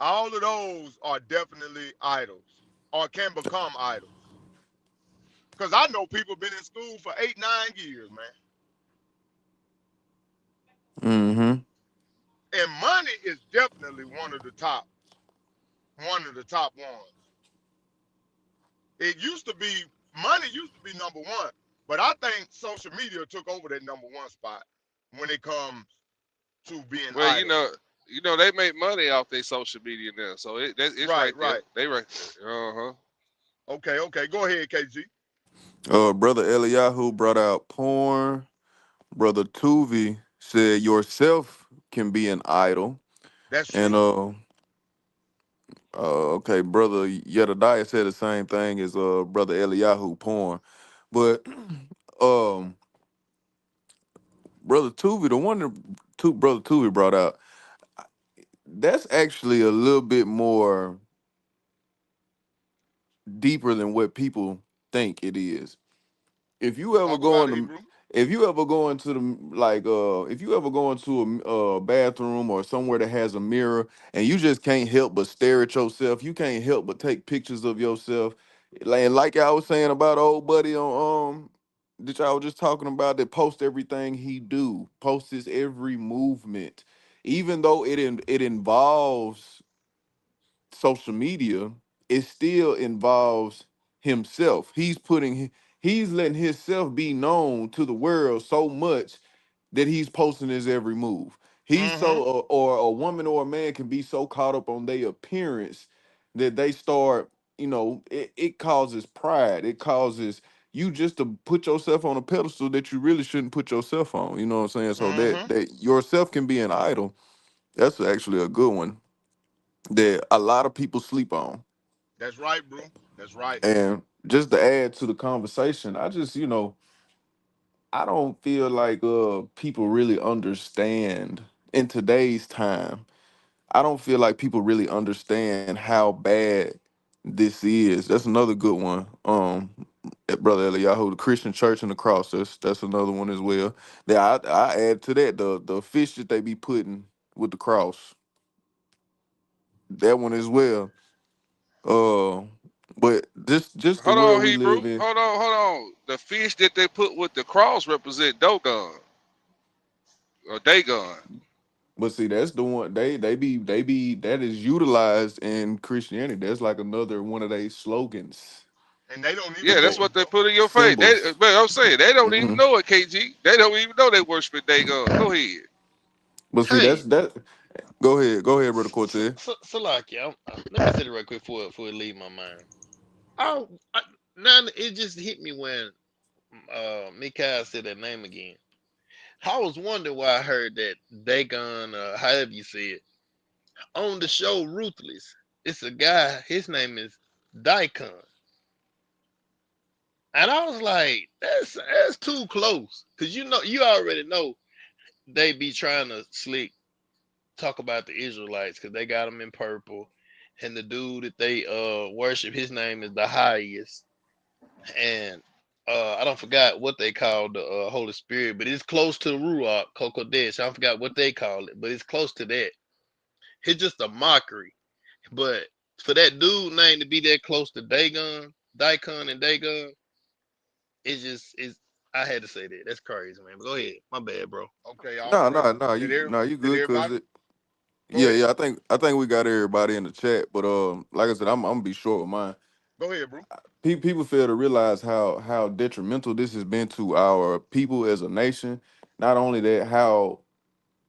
All of those are definitely idols or can become idols. Because I know people been in school for 8, 9 years, man. Mm-hmm. And money is definitely one of the top ones. It used to be money used to be number one, but I think social media took over that number one spot when it comes to being Well, idols. they make money off their social media now, so it's Right, right there. right. They right there. Uh-huh. Okay, okay. Go ahead, KG. Brother Eliyahu brought out porn. Brother Tuvi said yourself can be an idol, That's and true. okay, brother Jedediah said the same thing as brother Eliyahu porn, but um brother Tuvi, the one that brother Tuvi brought out, that's actually a little bit more deeper than what people think it is. If you ever Talk go about in it, the Hebrew. if you ever go into the if you ever go into a bathroom or somewhere that has a mirror and you just can't help but stare at yourself, you can't help but take pictures of yourself. Like I was saying about old buddy on that y'all was just talking about, that post everything he do, posts his every movement, even though it involves social media, it still involves himself. He's letting himself be known to the world so much that he's posting his every move. He's Mm-hmm. so or a woman or a man can be so caught up on their appearance that they start, it causes pride. It causes you just to put yourself on a pedestal that you really shouldn't put yourself on. You know what I'm saying? So that Mm-hmm. yourself can be an idol. That's actually a good one that a lot of people sleep on. That's right, bro. That's right. And just to add to the conversation, I don't feel like people really understand in today's time. I don't feel like people really understand how bad this is. That's another good one. Brother Eliyahu, the Christian church and the cross. That's another one as well. That I add to that the fish that they be putting with the cross. That one as well. Uh, but just the Hold world on, we Hebrew. live in. Hold on. The fish that they put with the cross represent Dogon or Dagon. But see, that's the one they be that is utilized in Christianity. That's like another one of their slogans And they don't even Yeah, that know that's they it what they though. put in your face. symbols. But I'm saying they don't even Hmm. know it, KG. They don't even know they worshiping Dagon. Go ahead. But see, that's Hey, that. Go ahead, brother Cortez. Salaki, let me say it right quick before it leave my mind. Oh, now it just hit me when Mikael said that name again. I was wondering why I heard that Dagon, however you say it, on the show Ruthless. It's a guy, his name is Daikon. And I was like, that's too close. Cause you already know they be trying to slick talk about the Israelites because they got them in purple. And the dude that they worship, his name is the highest. And I don't forgot what they call the Holy Spirit, but it's close to the Ruach Kokodesh. I forgot what they call it, but it's close to that. It's just a mockery. But for that dude name to be that close to Daikon and Dagon, it's just it's. I had to say that. That's crazy, man. But go ahead. My bad, bro. Okay, all No, praise. no, no, Did you every, no, you did good, cause everybody it. go Yeah, ahead? yeah. I think we got everybody in the chat, but like I said, I'm gonna be short with mine. Go ahead, bro. People fail to realize how detrimental this has been to our people as a nation. Not only that, how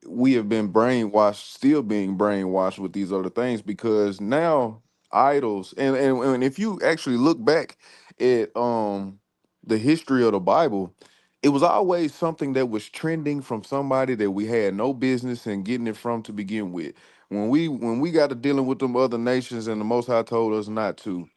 we have been brainwashed, still being brainwashed with these other things, because now idols, and if you actually look back at the history of the Bible, it was always something that was trending from somebody that we had no business in getting it from to begin with. When we got to dealing with them other nations and the Most High told us not to,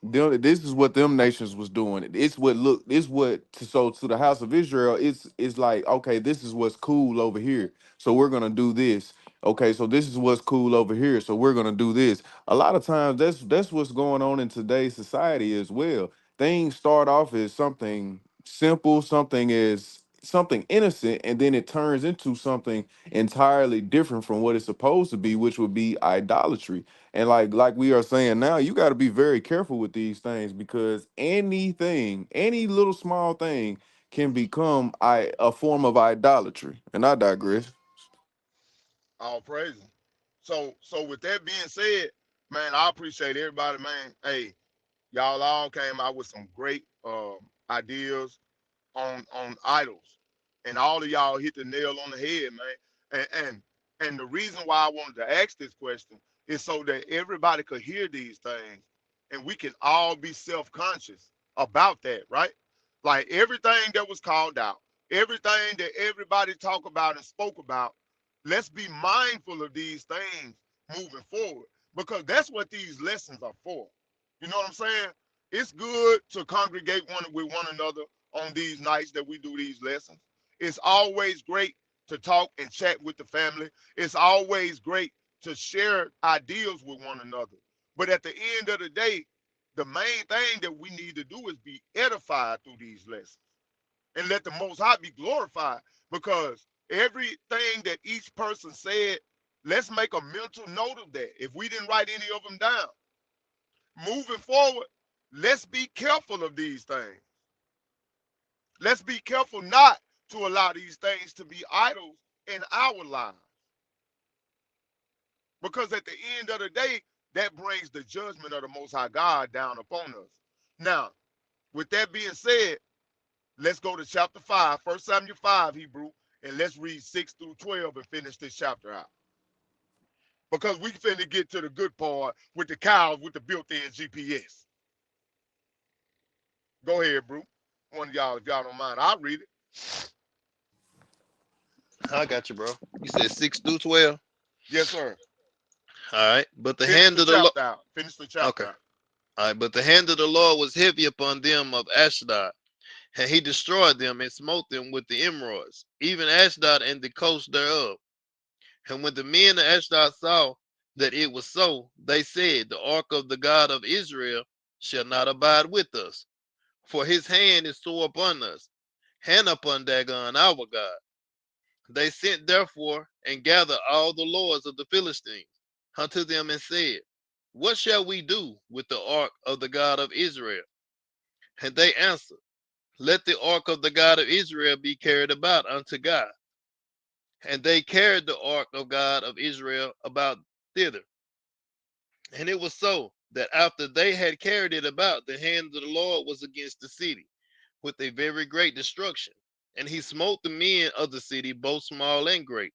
this is what them nations was doing. It's what look. It's what so to the house of Israel. It's like, okay, this is what's cool over here, so we're gonna do this. Okay, so this is what's cool over here, so we're gonna do this. A lot of times, that's what's going on in today's society as well. Things start off as something simple, something innocent, and then it turns into something entirely different from what it's supposed to be, which would be idolatry. And like we are saying now, you got to be very careful with these things, because anything, any little small thing can become a form of idolatry. And I digress. All praise. So with that being said, man, I appreciate everybody, man. Hey, y'all all came out with some great ideas on idols, and all of y'all hit the nail on the head, man. And the reason why I wanted to ask this question is so that everybody could hear these things, and we can all be self-conscious about that, right? Like everything that was called out, everything that everybody talked about and spoke about. Let's be mindful of these things moving forward, because that's what these lessons are for. You know what I'm saying? It's good to congregate with one another on these nights that we do these lessons. It's always great to talk and chat with the family. It's always great to share ideas with one another. But at the end of the day, the main thing that we need to do is be edified through these lessons and let the Most High be glorified, because everything that each person said, let's make a mental note of that. If we didn't write any of them down, moving forward, let's be careful of these things. Let's be careful not to allow these things to be idols in our lives. Because at the end of the day, that brings the judgment of the Most High God down upon us. Now, with that being said, let's go to chapter 5, 1 Samuel 5, Hebrew, and let's read 6 through 12 and finish this chapter out. Because we finna get to the good part with the cows with the built-in GPS. Go ahead, bro. One of y'all, if y'all don't mind, I'll read it. I got you, bro. You said 6 through 12. Yes, sir. All right. But the Finish hand the of the Lord. chapter out. Finish the chapter Okay. out. All right. But the hand of the Lord was heavy upon them of Ashdod, and he destroyed them and smote them with the emeralds, even Ashdod and the coast thereof. And when the men of Ashdod saw that it was so, they said, the ark of the God of Israel shall not abide with us, for his hand is sore upon us, and upon Dagon our God. They sent therefore and gathered all the lords of the Philistines unto them and said, what shall we do with the ark of the God of Israel? And they answered, let the ark of the God of Israel be carried about unto God. And they carried the ark of God of Israel about thither. And it was so that after they had carried it about, the hand of the Lord was against the city with a very great destruction. And he smote the men of the city, both small and great,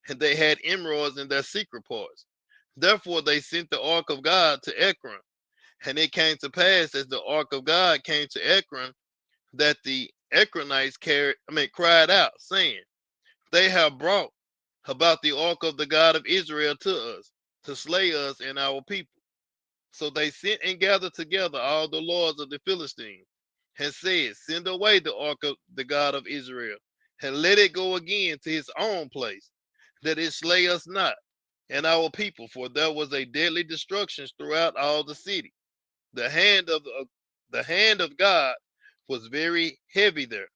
and they had emeralds in their secret parts. Therefore they sent the ark of God to Ekron. And it came to pass as the ark of God came to Ekron, that the Ekronites cried out, saying, They have brought about the ark of the God of Israel to us, to slay us and our people. So they sent and gathered together all the lords of the Philistines, and said, Send away the ark of the God of Israel, and let it go again to his own place, that it slay us not and our people, for there was a deadly destruction throughout all the city. The hand of God was very heavy there,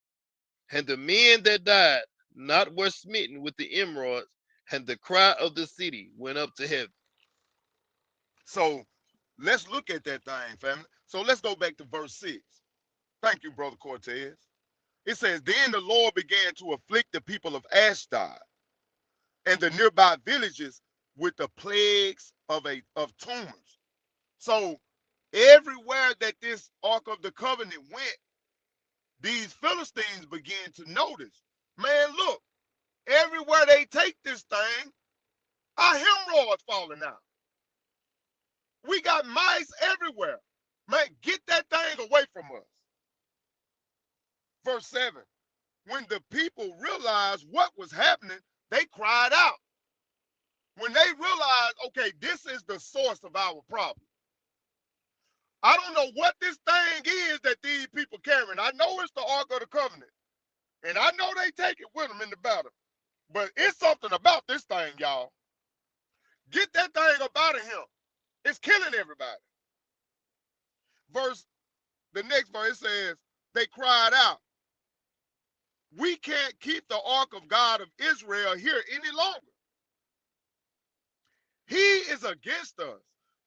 and the men that died not were smitten with the emeralds, and the cry of the city went up to heaven. So let's look at that thing, family. So let's go back to verse 6. Thank you, Brother Cortez. It says, Then the Lord began to afflict the people of Ashdod and the nearby villages with the plagues of tumors. So everywhere that this Ark of the Covenant went, these Philistines began to notice, man, look, everywhere they take this thing, our hemorrhoids falling out. We got mice everywhere. Man, get that thing away from us. Verse 7. When the people realized what was happening, they cried out. When they realized, okay, this is the source of our problem. I don't know what this thing is that these people carrying. I know it's the Ark of the Covenant. And I know they take it with them in the battle. But it's something about this thing, y'all. Get that thing up out of him. It's killing everybody. The next verse says, they cried out, we can't keep the Ark of God of Israel here any longer. He is against us.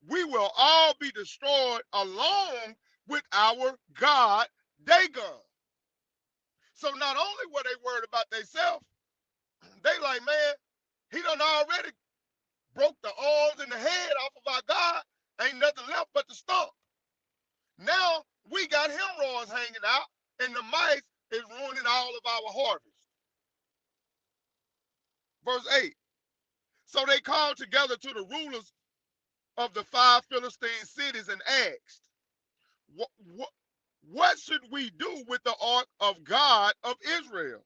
We will all be destroyed along with our God, Dagon. So not only were they worried about themselves, they like, man, he done already broke the arms and the head off of our God. Ain't nothing left but the stump. Now we got hemorrhoids hanging out, and the mice is ruining all of our harvest. Verse 8. So they called together to the rulers of the 5 Philistine cities and asked, what should we do with the ark of God of Israel,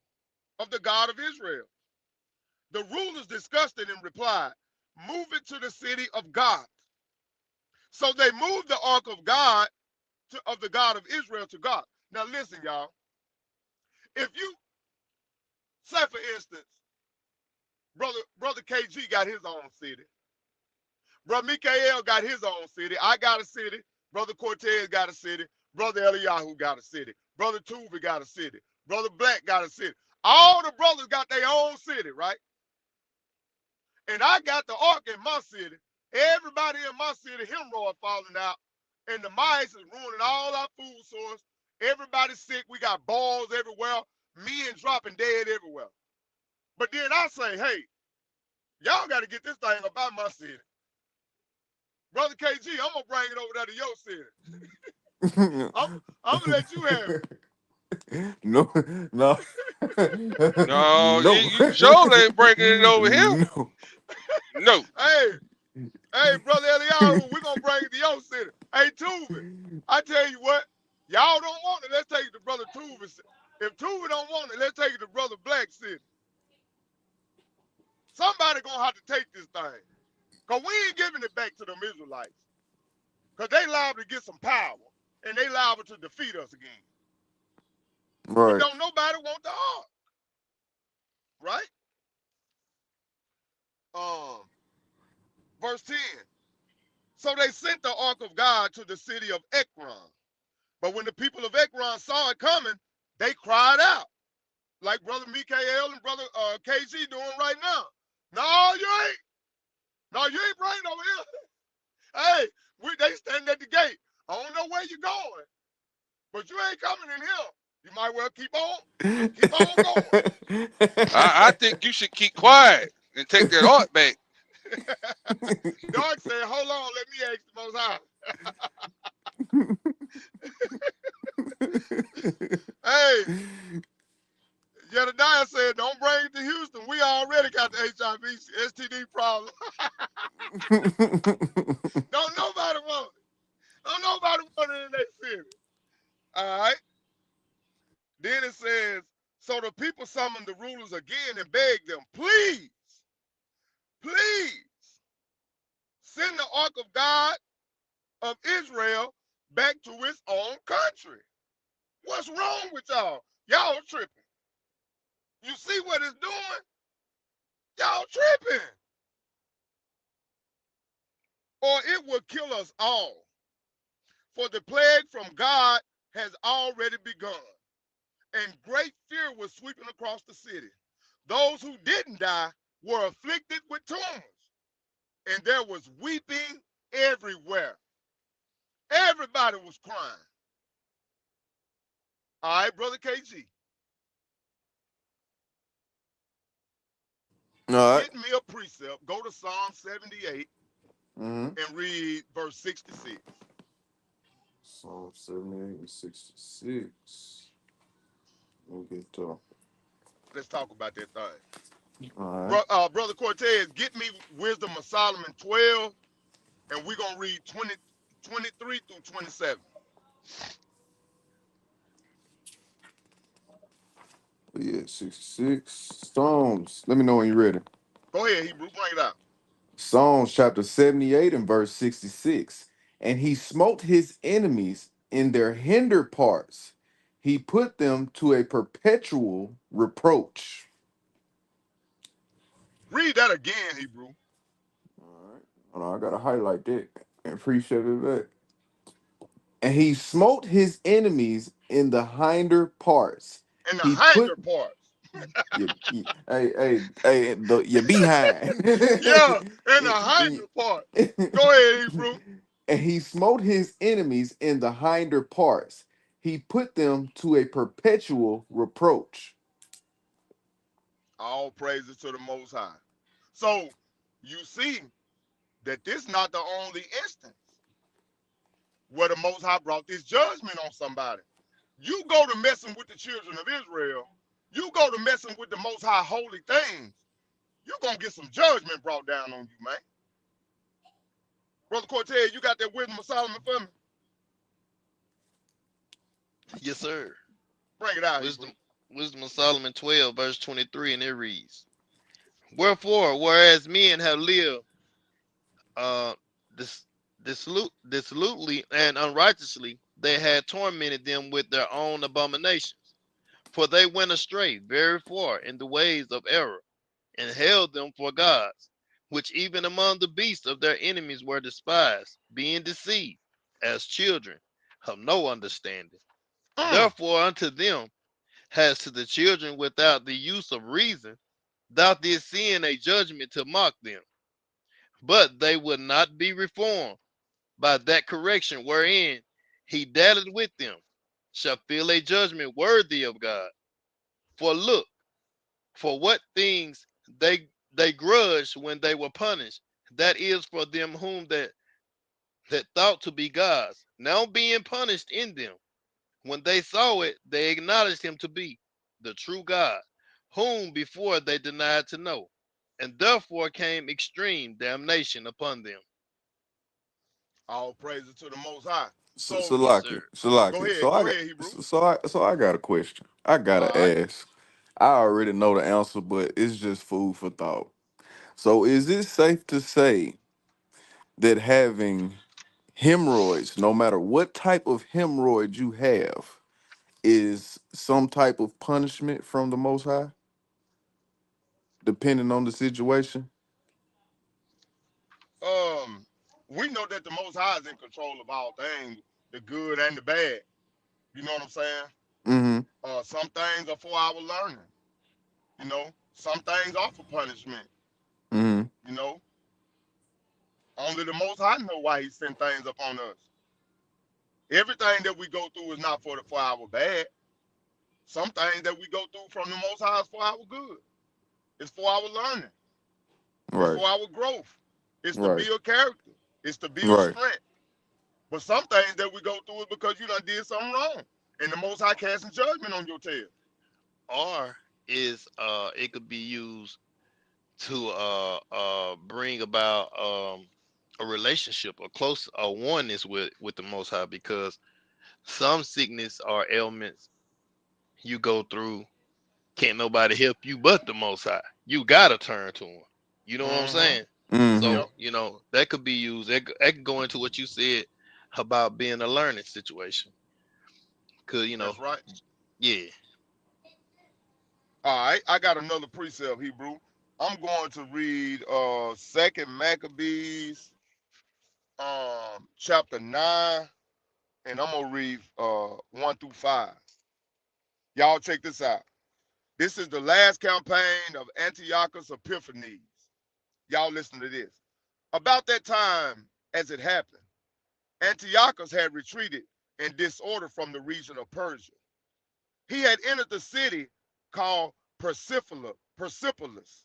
of the God of Israel? The rulers discussed it and replied, move it to the city of God. So they moved the ark of God of the God of Israel to God. Now listen, y'all. If you say, for instance, brother KG got his own city. Brother Mikael got his own city. I got a city. Brother Cortez got a city. Brother Eliyahu got a city. Brother Tuva got a city. Brother Black got a city. All the brothers got their own city, right? And I got the ark in my city. Everybody in my city, hemorrhoid falling out. And the mice is ruining all our food source. Everybody's sick. We got balls everywhere. Men dropping dead everywhere. But then I say, hey, y'all got to get this thing about my city. Brother KG, I'm going to bring it over there to your city. I'm going to let you have it. No, no, No, no, you sure ain't bringing it over here. no. No. Hey, Brother Eliyahu, we're going to bring it to your city. Hey, Tuva, I tell you what, y'all don't want it, let's take it to Brother Tuva. If Tuva don't want it, let's take it to Brother Black City. Somebody going to have to take this thing. Because we ain't giving it back to them Israelites. Because they liable to get some power. And they liable to defeat us again. But Right. don't nobody want the ark. Right? Verse 10. So they sent the ark of God to the city of Ekron. But when the people of Ekron saw it coming, they cried out. Like Brother Mikael and Brother KG doing right now. No, you ain't. No, you ain't bringing over here. Hey, they standing at the gate. I don't know where you're going, but you ain't coming in here. You might well keep on going. I think you should keep quiet and take that art back. Dark said, hold on, let me ask the Most High. Hey, Jedediah said, don't bring it to Houston. We already got the HIV STD problem. Don't nobody want it. Don't nobody want it in their city. All right. Then it says, so the people people summoned the rulers again and begged them, please, please, send the ark of God of Israel back to its own country. What's wrong with y'all? Y'all tripping. You see what it's doing? Y'all tripping. Or it will kill us all. For the plague from God has already begun. And great fear was sweeping across the city. Those who didn't die were afflicted with tumors, and there was weeping everywhere. Everybody was crying. All right, Brother KG, All right. get me a precept. Go to Psalm 78 Mm-hmm. and read verse 66. Psalm 78 and 66. We'll get to. Let's talk about that thing. All right. Brother Cortez, get me Wisdom of Solomon 12, and we're going to read 23 through 27. Yeah, 66. Psalms. Let me know when you're ready. Go ahead, Hebrew, bring it out. Psalms chapter 78 and verse 66. And he smote his enemies in their hinder parts. He put them to a perpetual reproach. Read that again, Hebrew. All right. Hold on, I gotta highlight that and appreciate that. And he smote his enemies in the hinder parts. And the He put hinder parts. your behind. Yeah, and the hinder part. Go ahead, Hebrew. And he smote his enemies in the hinder parts. He put them to a perpetual reproach. All praises to the Most High. So you see that this not the only instance where the Most High brought this judgment on somebody. You go to messing with the children of Israel, you go to messing with the Most High holy things, you're going to get some judgment brought down on you, man. Brother Cortez, you got that wisdom of Solomon for me? Yes, sir. Bring it out, Hebrew. Wisdom of Solomon 12, verse 23, and it reads, wherefore, whereas men have lived uh dis, dissolutely and unrighteously, they had tormented them with their own abominations. For they went astray very far in the ways of error, and held them for gods, which even among the beasts of their enemies were despised, being deceived, as children of no understanding. Mm. Therefore unto them, as to the children without the use of reason, thou didst send a judgment to mock them. But they would not be reformed by that correction wherein he dallied with them, shall feel a judgment worthy of God. For look, for what things they grudged when they were punished, that is for them whom that thought to be gods, now being punished in them. When they saw it, they acknowledged him to be the true God, whom before they denied to know, and therefore came extreme damnation upon them. All praises to the Most High. So So, Yes, sir. Salaki, Salaki. go ahead, Hebrew. So I got a question. I gotta All right. ask. I already know the answer, but it's just food for thought. So is it safe to say that having hemorrhoids, no matter what type of hemorrhoid you have, is some type of punishment from the Most High, depending on the situation? Um, we know that the Most High is in control of all things, the good and the bad. You know what I'm saying? Mm-hmm. Some things are for our learning. Some things are for punishment. Mm-hmm. You know, only the Most High know why He sent things upon us. Everything that we go through is not for our bad. Some things that we go through from the Most High is for our good. It's for our learning. It's Right. for our growth. It's to Right. build character. It's to build Right. strength. But some things that we go through is because you done did something wrong. And the Most High casting judgment on your tail. Or is it could be used to bring about a relationship, a close a oneness with the Most High, because some sickness or ailments you go through Can't nobody help you but the Most High. You gotta turn to him. You know what I'm Mm-hmm. saying? Mm-hmm. Yep. So, that could be used. That could go into what you said about being a learning situation. Cause That's right. yeah. All right. I got another precept, Hebrew. I'm going to read Second Maccabees chapter 9, and I'm gonna read 1 through 5. Y'all check this out. This is the last campaign of Antiochus Epiphanes. Y'all listen to this. About that time, as it happened, Antiochus had retreated in disorder from the region of Persia. He had entered the city called Persepolis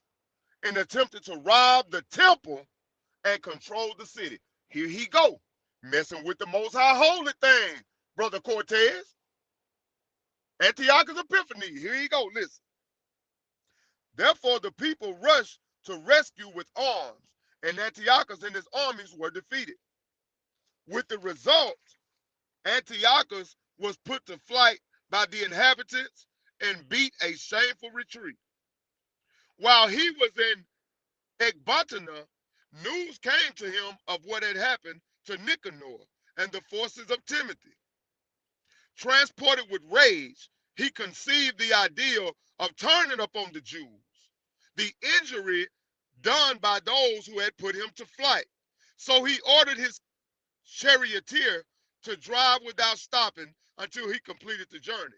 and attempted to rob the temple and control the city. Here he go, messing with the most high holy thing, brother Cortez. Antiochus Epiphanes. Here he go. Listen. Therefore, the people rushed to rescue with arms, and Antiochus and his armies were defeated. With the result, Antiochus was put to flight by the inhabitants and beat a shameful retreat. While he was in Ecbatana, news came to him of what had happened to Nicanor and the forces of Timothy. Transported with rage, he conceived the idea of turning upon the Jews, the injury done by those who had put him to flight. So he ordered his charioteer to drive without stopping until he completed the journey.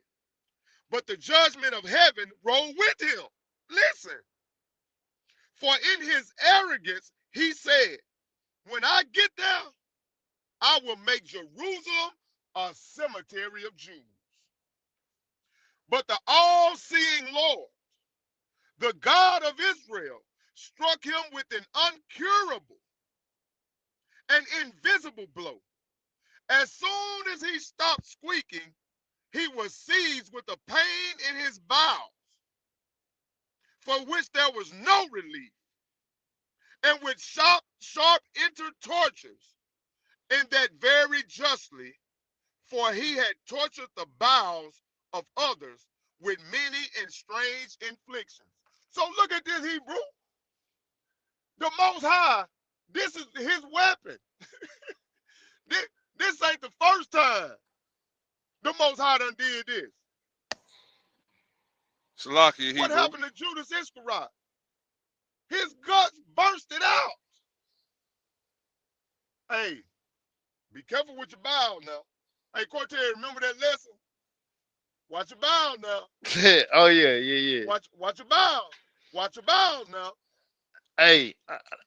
But the judgment of heaven rode with him. Listen, for in his arrogance, he said, when I get there, I will make Jerusalem a cemetery of Jews. But the all seeing Lord, the God of Israel, struck him with an uncurable and invisible blow. As soon as he stopped squeaking, he was seized with a pain in his bowels, for which there was no relief, and with sharp entered tortures, and that very justly, for he had tortured the bowels of others with many and strange inflictions. So look at this, Hebrew. The Most High, this is his weapon. This, this ain't the first time the Most High done did this. Salakia What Hebrew. happened to Judas Iscariot? His guts bursted out. Hey, be careful with your bowels now. Hey, Cortez, remember that lesson? Watch your bowels now. Oh yeah, yeah, yeah. Watch your bowels. Watch your bowels now. Hey,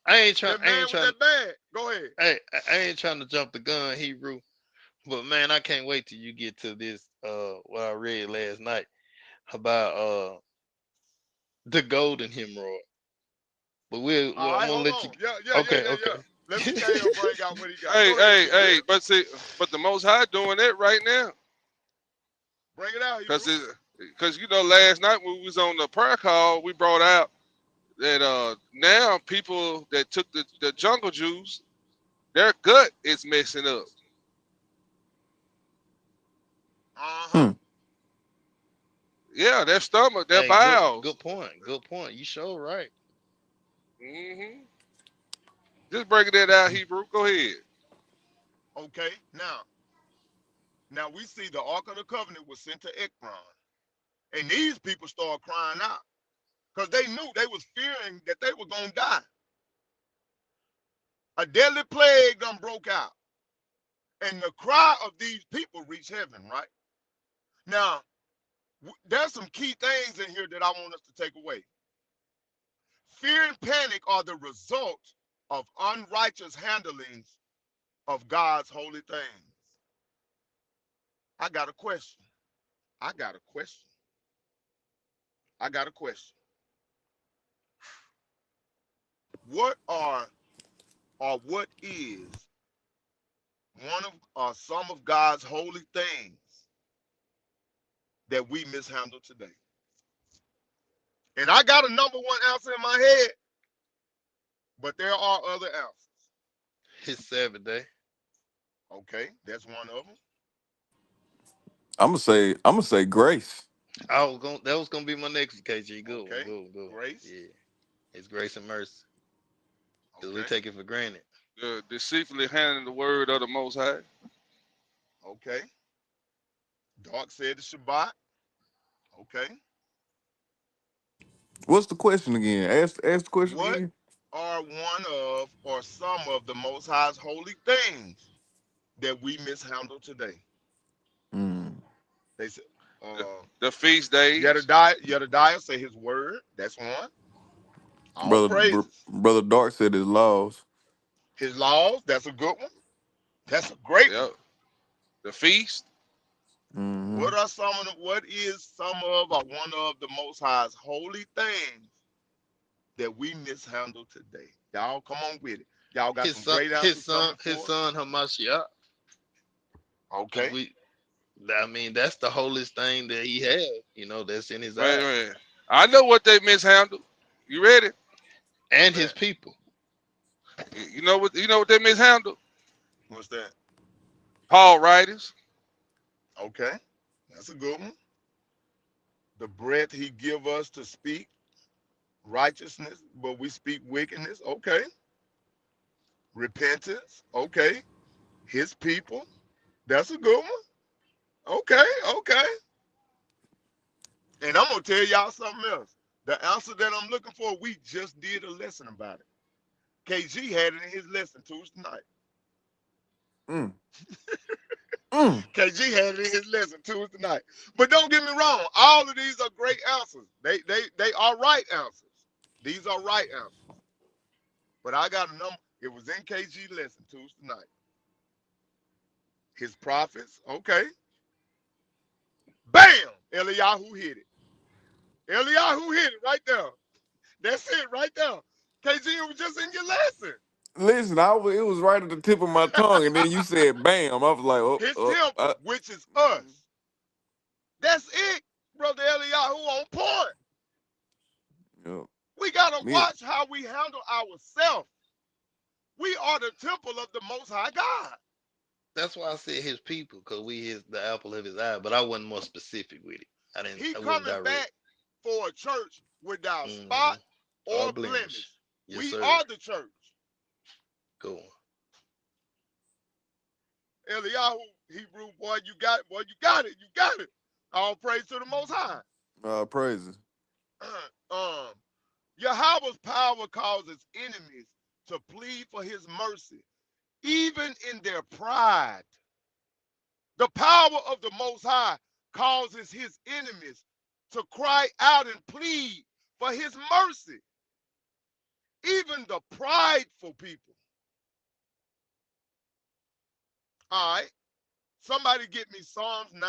I ain't trying. That man with that bag. Go ahead. I ain't trying to jump the gun, Hebrew. But man, I can't wait till you get to this. What I read last night about the golden hemorrhoid. But All I'm right, gonna hold let you. on. Yeah. Okay. Let Mikhail bring out what he got. Hey, Go ahead, hey, Mikhail. hey, but see, but the Most High doing that right now, Bring it out, cause Hebrew. last night when we was on the prayer call, we brought out that now people that took the jungle juice, their gut is messing up. Uh-huh. Hmm. Yeah, their stomach, their Hey, good bowels. good point. Good point. You sure right. Just breaking that out, Hebrew. Go ahead. Okay. Now we see the Ark of the Covenant was sent to Ekron. And these people started crying out. Because they knew they was fearing that they were gonna die. A deadly plague done broke out. And the cry of these people reached heaven, right? Now, there's some key things in here that I want us to take away. Fear and panic are the result of unrighteous handlings of God's holy things. I got a question. I got a question. I got a question. What are or what is one of some of God's holy things that we mishandle today? And I got a number one answer in my head, but there are other answers. His Sabbath day. Okay, that's one of them. I'm gonna say grace. That was gonna be my next one, KG. Good one, Okay. good one, good one. Grace. Yeah. His grace and mercy. Because we Okay. take it for granted. Deceitfully handling the word of the Most High. Okay. Dark said the Shabbat. Okay. What's the question again? Ask the question What again. are one of or some of the Most High's holy things that we mishandle today? Mm. They said, The, uh, the feast days. Yedidiah say his word. That's one. All praises. Brother Dark said his laws. His laws. That's a good one. That's a great one. Yep. The feast. Hmm. What is some of or one of the Most High's holy things that we mishandle today? Y'all come on with it. Y'all got His some son, great his answers son, coming his for us. son Hamashiach. Because Okay. I mean, that's the holiest thing that he has. That's in his Wait, eyes, wait. I know what they mishandled. You ready? and Man, his people. You know what they mishandled? what's that? Paul writings. Okay. That's a good one. The breath he give us to speak righteousness, but we speak wickedness. Okay. Repentance. Okay. His people. That's a good one. Okay. Okay. And I'm gonna tell y'all something else. The answer that I'm looking for, we just did a lesson about it. KG had it in his lesson Tuesday night. Mm. Mm. KG had it in his lesson Tuesday night. But don't get me wrong, all of these are great answers. They are right answers. These are right answers. But I got a number. It was in KG lesson Tuesday night. His prophets, okay. Bam! Eliyahu hit it. Eliyahu hit it right there. That's it right there. KG, it was just in your lesson. Listen, it was right at the tip of my tongue, and then you said "bam." I was like, "Oh, His temple, which is us. That's it, brother Eliyahu on point. yeah, We gotta me, watch how we handle ourselves. We are the temple of the Most High God. That's why I said his people, because we is the apple of his eye. But I wasn't more specific with it. He I wasn't coming direct. back for a church without Mm-hmm. spot Or or blemish. blemish. Yes, We sir. are the church. Go on. Eliyahu, Hebrew boy, you got it, boy, you got it, you got it. All praise to the Most High. praises. um, Yahweh's power causes enemies to plead for His mercy, even in their pride. The power of the Most High causes His enemies to cry out and plead for His mercy, even the prideful people. All right, somebody get me Psalms 9,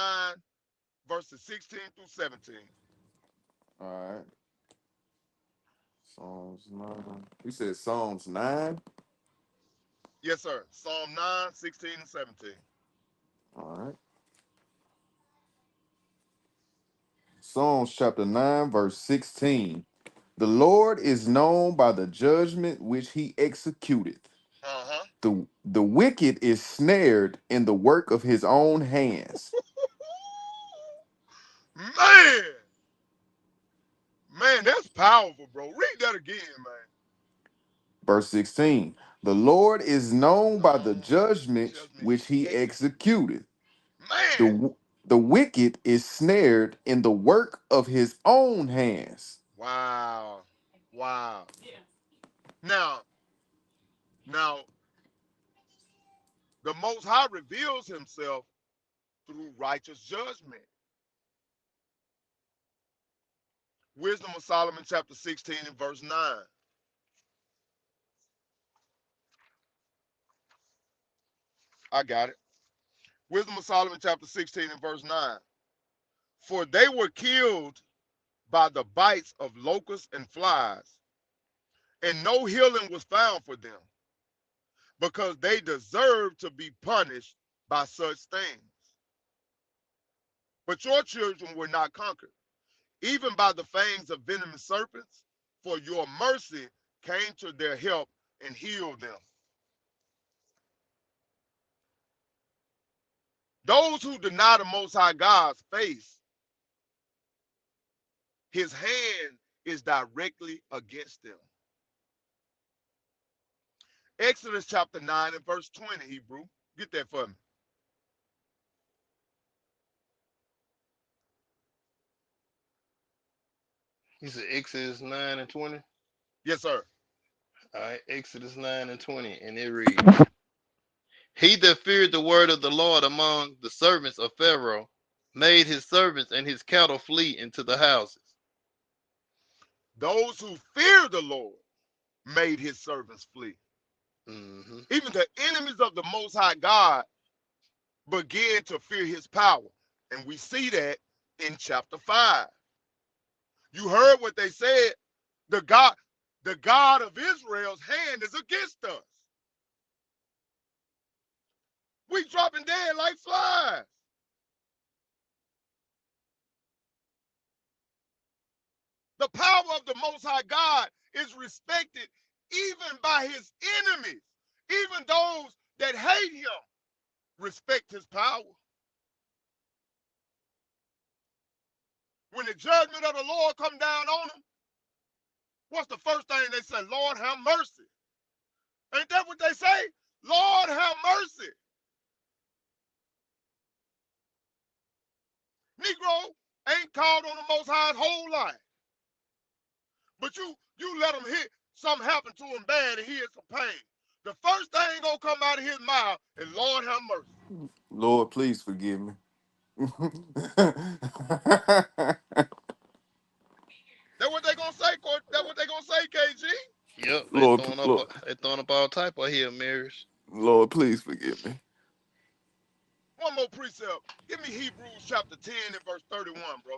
verses 16 through 17. All right, Psalms 9. You said Psalms 9. Yes, sir. Psalm 9, 16, and 17. All right, Psalms chapter 9, verse 16. The Lord is known by the judgment which He executeth. Uh-huh. The wicked is snared in the work of his own hands. Man, man, that's powerful, bro. Read that again, man. Verse 16. The Lord is known by the Known by the judgments judgment which he he executes. executed. Man, The wicked is snared in the work of his own hands. wow. Wow. Now, now, the Most High reveals himself through righteous judgment. Wisdom of Solomon, chapter 16 and verse 9. I got it. Wisdom of Solomon, chapter 16 and verse 9. For they were killed by the bites of locusts and flies, and no healing was found for them, because they deserve to be punished by such things. But your children were not conquered, even by the fangs of venomous serpents, for your mercy came to their help and healed them. Those who deny the Most High God's face his hand is directly against them. Exodus chapter 9 and verse 20, Hebrew. Get that for me. He said Exodus 9 and 20. Yes, sir. All right, Exodus 9 and 20. And it reads, he that feared the word of the Lord among the servants of Pharaoh made his servants and his cattle flee into the houses. Those who fear the Lord made his servants flee. Mm-hmm. Even the enemies of the Most High God began to fear his power. And we see that in chapter 5. You heard what they said. The God of Israel's hand is against us. We dropping dead like flies. The power of the Most High God is respected even by his enemies. Even those that hate him respect his power. When the judgment of the Lord come down on them, what's the first thing they say? Lord, have mercy. Ain't that what they say? Lord, have mercy. Negro ain't called on the Most High's whole life. But you let him hit something happen to him bad and he had some pain. The first thing gonna come out of his mouth is Lord have mercy. Lord, please forgive me. That's what they gonna say, Court. That's what they gonna say, KG. Yep, Lord, Lord, they throwing up all type of Hail Marys. Lord, please forgive me. One more precept. Give me Hebrews chapter 10 and verse 31, bro.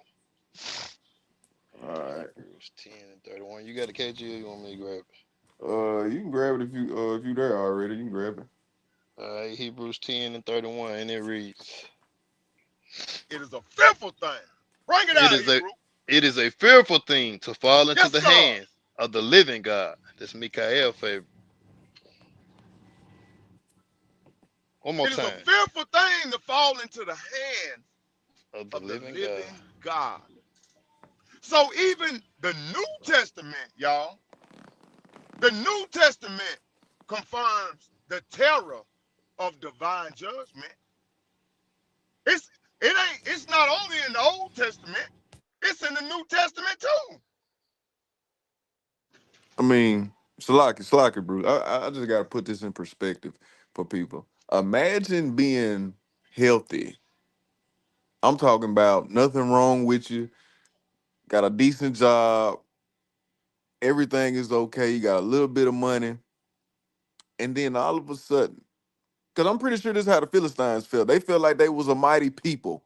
All right. Hebrews 10 and 31. You got a KG or you want me to grab it? You can grab it if you there already. You can grab it. All right, Hebrews 10 and 31, and it reads, It is a fearful thing. Bring it It out, is a Hebrew. it is a fearful thing to fall into Yes, the sir. hands of the living God. That's Mikael favorite. One more It is a time. fearful thing to fall into the hands Of the of the living God. living God. So even the New Testament, y'all, the New Testament confirms the terror of divine judgment. It's not only in the Old Testament, it's in the New Testament too. I mean, Salaki, bro. I just gotta put this in perspective for people. Imagine being healthy. I'm talking about nothing wrong with you. Got a decent job. Everything is okay. You got a little bit of money, and then all of a sudden, because I'm pretty sure this is how the Philistines felt. They felt like they was a mighty people.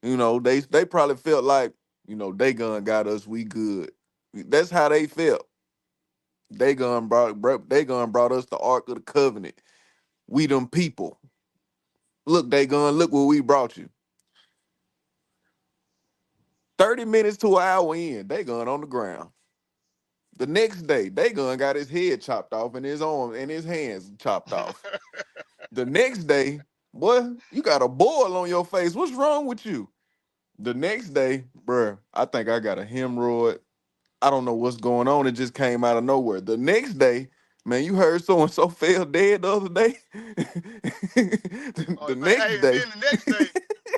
You know, they probably felt like, Dagon got us, we good. That's how they felt. Dagon brought us the Ark of the Covenant. We them people. Look, Dagon, look what we brought you. 30 minutes to an hour in, Dagon on the ground. The next day, Dagon got his head chopped off and his arm and his hands chopped off. The next day, boy, you got a boil on your face. What's wrong with you? The next day, bruh, I think I got a hemorrhoid. I don't know what's going on. It just came out of nowhere. The next day, man, you heard so and so fell dead the other day. Oh the man, next hey, and day, then the next day,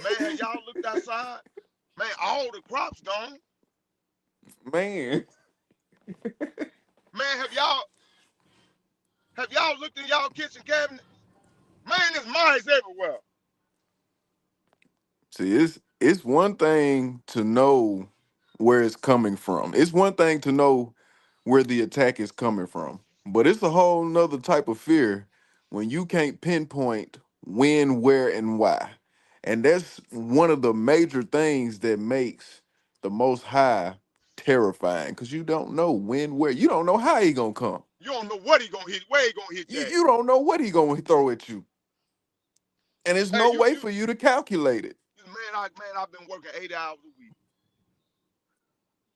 man, have y'all looked outside? Man, all the crops gone. man, Man, have y'all looked in y'all kitchen cabinet? Man, there's mice everywhere. see, it's one thing to know where it's coming from. It's one thing to know where the attack is coming from, but it's a whole nother type of fear when you can't pinpoint when, where, and why. And that's one of the major things that makes the Most High terrifying, because you don't know when, where. You don't know how he gonna come. You don't know what he gonna hit, where he gonna hit You, you at. you don't know what he gonna throw at you, and there's Hey, no you way you for you to calculate it. I've been working 8 hours a week.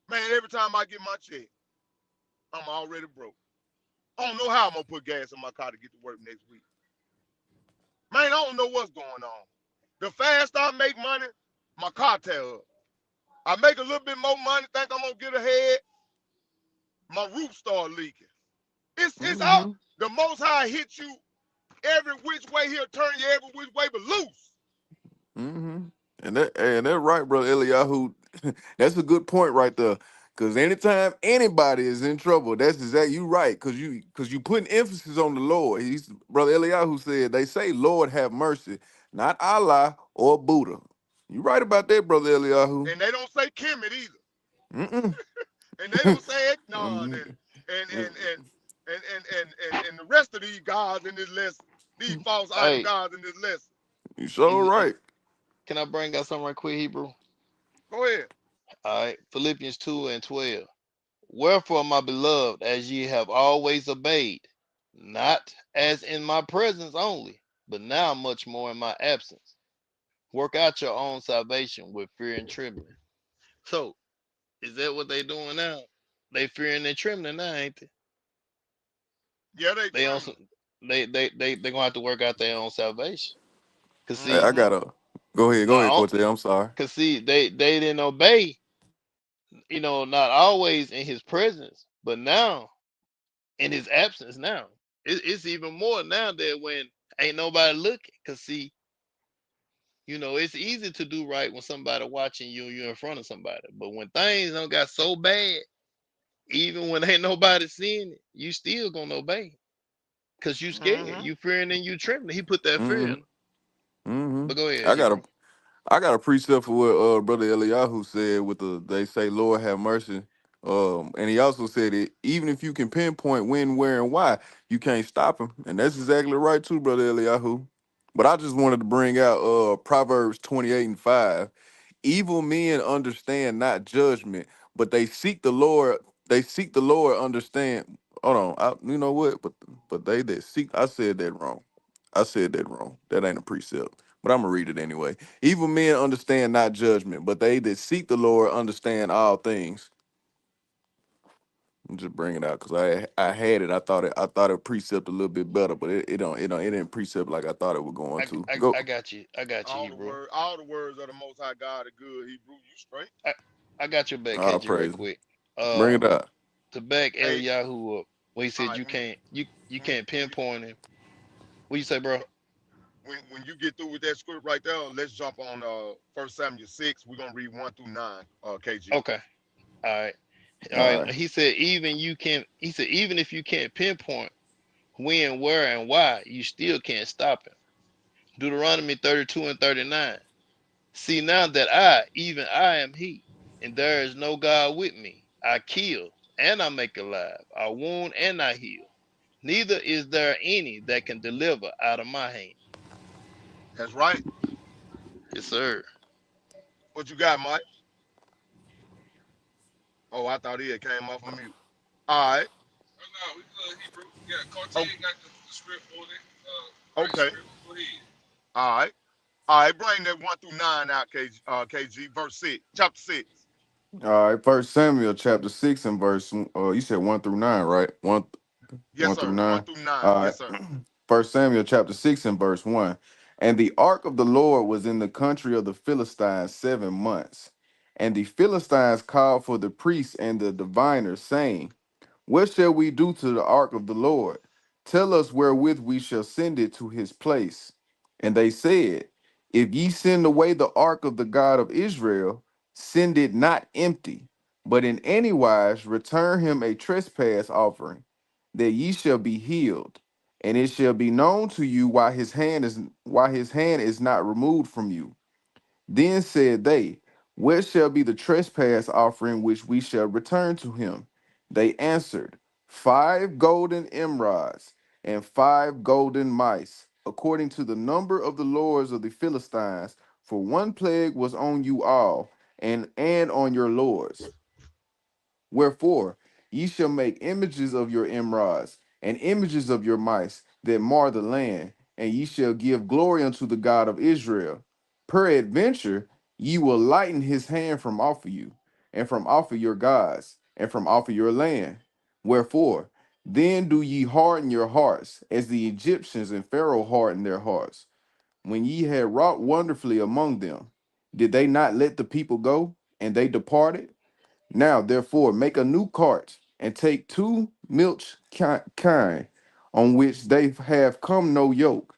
Man, every time I get my check, I'm already broke. I don't know how I'm gonna put gas in my car to get to work next week. Man, I don't know what's going on. The faster I make money, my car tear up. I make a little bit more money, think I'm gonna get ahead. My roof start leaking. It's out. Mm-hmm. The Most High hit you every which way. He'll turn you every which way, but loose. Mm-hmm. And that's right, brother Eliyahu. That's a good point right there. Cause anytime anybody is in trouble, that's exactly you right. Cause you putting emphasis on the Lord. He's brother Eliyahu said they say, Lord have mercy, not Allah or Buddha. You right about that, brother Eliyahu. And they don't say Kemet either. Mm-mm. And they don't say Eknon Mm, and the rest of these gods in this list, these false idol Hey, gods in this list. you so right. can I bring out something right quick, Hebrew? Go ahead. All right, Philippians 2:12. Wherefore, my beloved, as ye have always obeyed, not as in my presence only, but now much more in my absence, work out your own salvation with fear and trembling. So, is that what they doing now? They fearing and trembling now, ain't they? Yeah, they They trembling. also they gonna have to work out their own salvation. Cause Hey, see, I Mm-hmm. gotta go ahead, uh, Cortez. I'm sorry. cause see, they didn't obey, not always in his presence, but now in his absence. Now it's even more now that when ain't nobody looking. Cause see, it's easy to do right when somebody watching you and you're in front of somebody, but when things don't got so bad, even when ain't nobody seeing it, you still gonna obey. Cause you scared, Mm-hmm. you fearing and you trembling. He put that fear Mm-hmm. in. Mm-hmm. But go ahead, I got a Hebrew. I got a precept for what brother Eliyahu said with they say Lord have mercy. And he also said it even if you can pinpoint when, where, and why, you can't stop him. And that's exactly right too, brother Eliyahu. But I just wanted to bring out Proverbs 28:5. Evil men understand not judgment, but they seek the Lord. They seek the Lord understand. Hold on, you know what? But they that seek. I said that wrong. I said that wrong. That ain't a precept. But I'm gonna read it anyway. Evil men understand not judgment, but they that seek the Lord understand all things. I'm just bringing it out because I had it. I thought it precept a little bit better, but it didn't precept like I thought it was going I, to. I, Go. I got you. I got you, Hebrew. All the words of the Most High God are good. Hebrew, you straight. I, I got your back, All KG, right praise. quick. Bring Uh, it out. to back Hey, Eliyahu up, where he all said right. you When can't when you pinpoint him. What you say, bro? when you get through with that script right there, let's jump on First Samuel 6. We're gonna read 1 through 9. KG. Okay, all right, all All right. right. He said even you can. He said even if you can't pinpoint when, where, and why, you still can't stop him. Deuteronomy 32:39. See now that even I am he, and there is no God with me. I kill and I make alive. I wound and I heal. Neither is there any that can deliver out of my hand. That's right. Yes, sir. What you got, Mike? Oh, I thought he had came off of mute. All right. Oh, no, we good, Hebrew. Yeah, Oh, Cortez got the script for it. Great okay. script. Go ahead. All right. All right. Bring that 1 through 9 out, KG. Verse 6, chapter 6. All right. First Samuel chapter 6 and verse. You said 1 through 9, right? Yes, One through sir. One nine. through nine. All Yes, right. sir. First Samuel chapter 6 and verse 1. And the ark of the Lord was in the country of the Philistines 7 months. And the Philistines called for the priests and the diviners, saying, what shall we do to the ark of the Lord? Tell us wherewith we shall send it to his place. And they said, if ye send away the ark of the God of Israel, send it not empty, but in any wise return him a trespass offering, that ye shall be healed. And it shall be known to you why his hand is not removed from you. Then said they, what shall be the trespass offering which we shall return to him? They answered, 5 golden emerods and 5 golden mice, according to the number of the lords of the Philistines, for one plague was on you all, and on your lords. Wherefore, ye shall make images of your emerods and images of your mice that mar the land, and ye shall give glory unto the God of Israel. Peradventure, ye will lighten his hand from off of you, and from off of your gods, and from off of your land. Wherefore, then do ye harden your hearts, as the Egyptians and Pharaoh hardened their hearts. When ye had wrought wonderfully among them, did they not let the people go? And they departed. Now, therefore, make a new cart, and take two milch kine, on which they have come no yoke,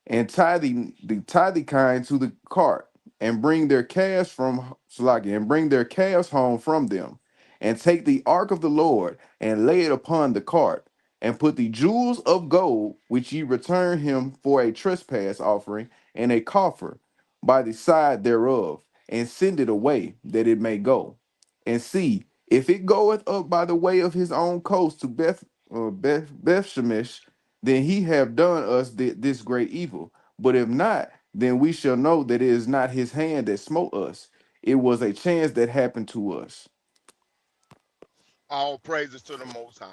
and tie the kine to the cart, and bring their calves from Salaki, and bring their calves home from them, and take the ark of the Lord, and lay it upon the cart, and put the jewels of gold which ye return him for a trespass offering, in a coffer by the side thereof, and send it away, that it may go. And see, if it goeth up by the way of his own coast to Beth Shemesh, then he have done us this great evil. But if not, then we shall know that it is not his hand that smote us. It was a chance that happened to us. All praises to the Most High.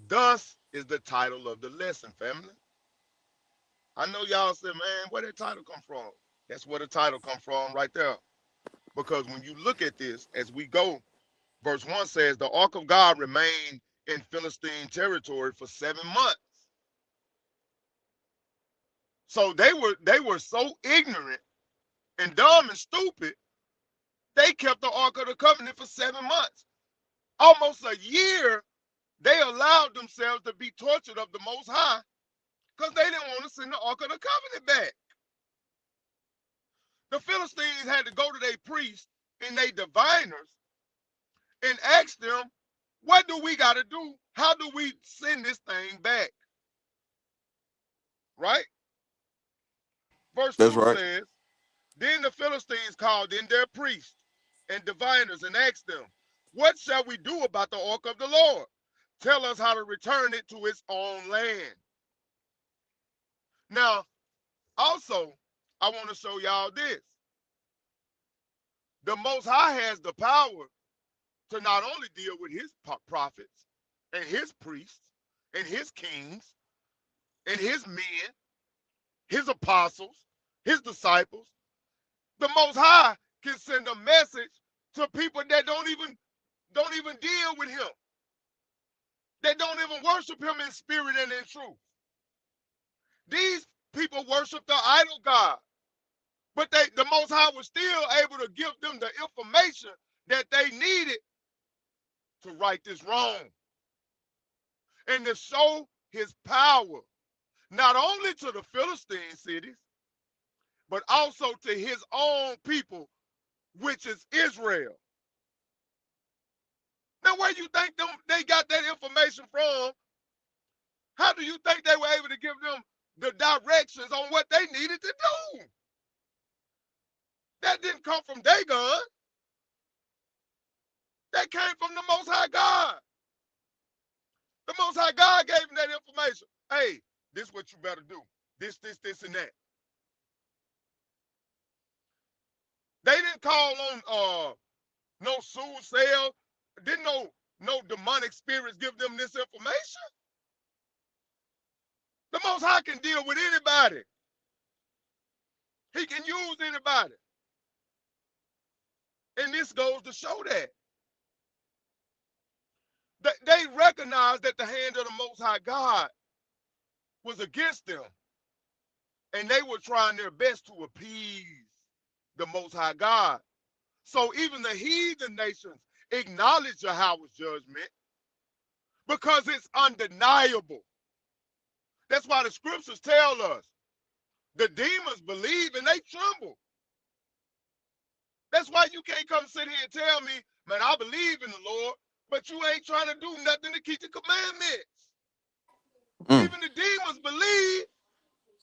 Thus is the title of the lesson, family. I know y'all said, man, where did title come from? That's where the title come from right there. Because when you look at this, as we go, verse 1 says, the ark of God remained in Philistine territory for 7 months. So they were so ignorant and dumb and stupid, they kept the ark of the covenant for 7 months. Almost a year, they allowed themselves to be tortured of the Most High because they didn't want to send the ark of the covenant back. The Philistines had to go to their priests and their diviners and ask them, what do we got to do? How do we send this thing back? Right? Verse That's 2 right. says, then the Philistines called in their priests and diviners and asked them, what shall we do about the ark of the Lord? Tell us how to return it to its own land. Now, also, I want to show y'all this. The Most High has the power to not only deal with his prophets and his priests and his kings and his men, his apostles, his disciples. The Most High can send a message to people that don't even deal with him. They don't even worship him in spirit and in truth. These people worship the idol god, but the Most High was still able to give them the information that they needed to right this wrong and to show his power, not only to the Philistine cities, but also to his own people, which is Israel. Now, where you think they got that information from? How do you think they were able to give them the directions on what they needed to do? That didn't come from Dagon. That came from the Most High God. The Most High God gave them that information. Hey, this is what you better do. This, and that. They didn't call on no soothsayer. Didn't no demonic spirits give them this information. The Most High can deal with anybody. He can use anybody. And this goes to show that. They recognized that the hand of the Most High God was against them. And they were trying their best to appease the Most High God. So even the heathen nations acknowledge Yahweh's judgment because it's undeniable. That's why the scriptures tell us the demons believe and they tremble. That's why you can't come sit here and tell me, man, I believe in the Lord, but you ain't trying to do nothing to keep the commandments. Mm. Even the demons believe.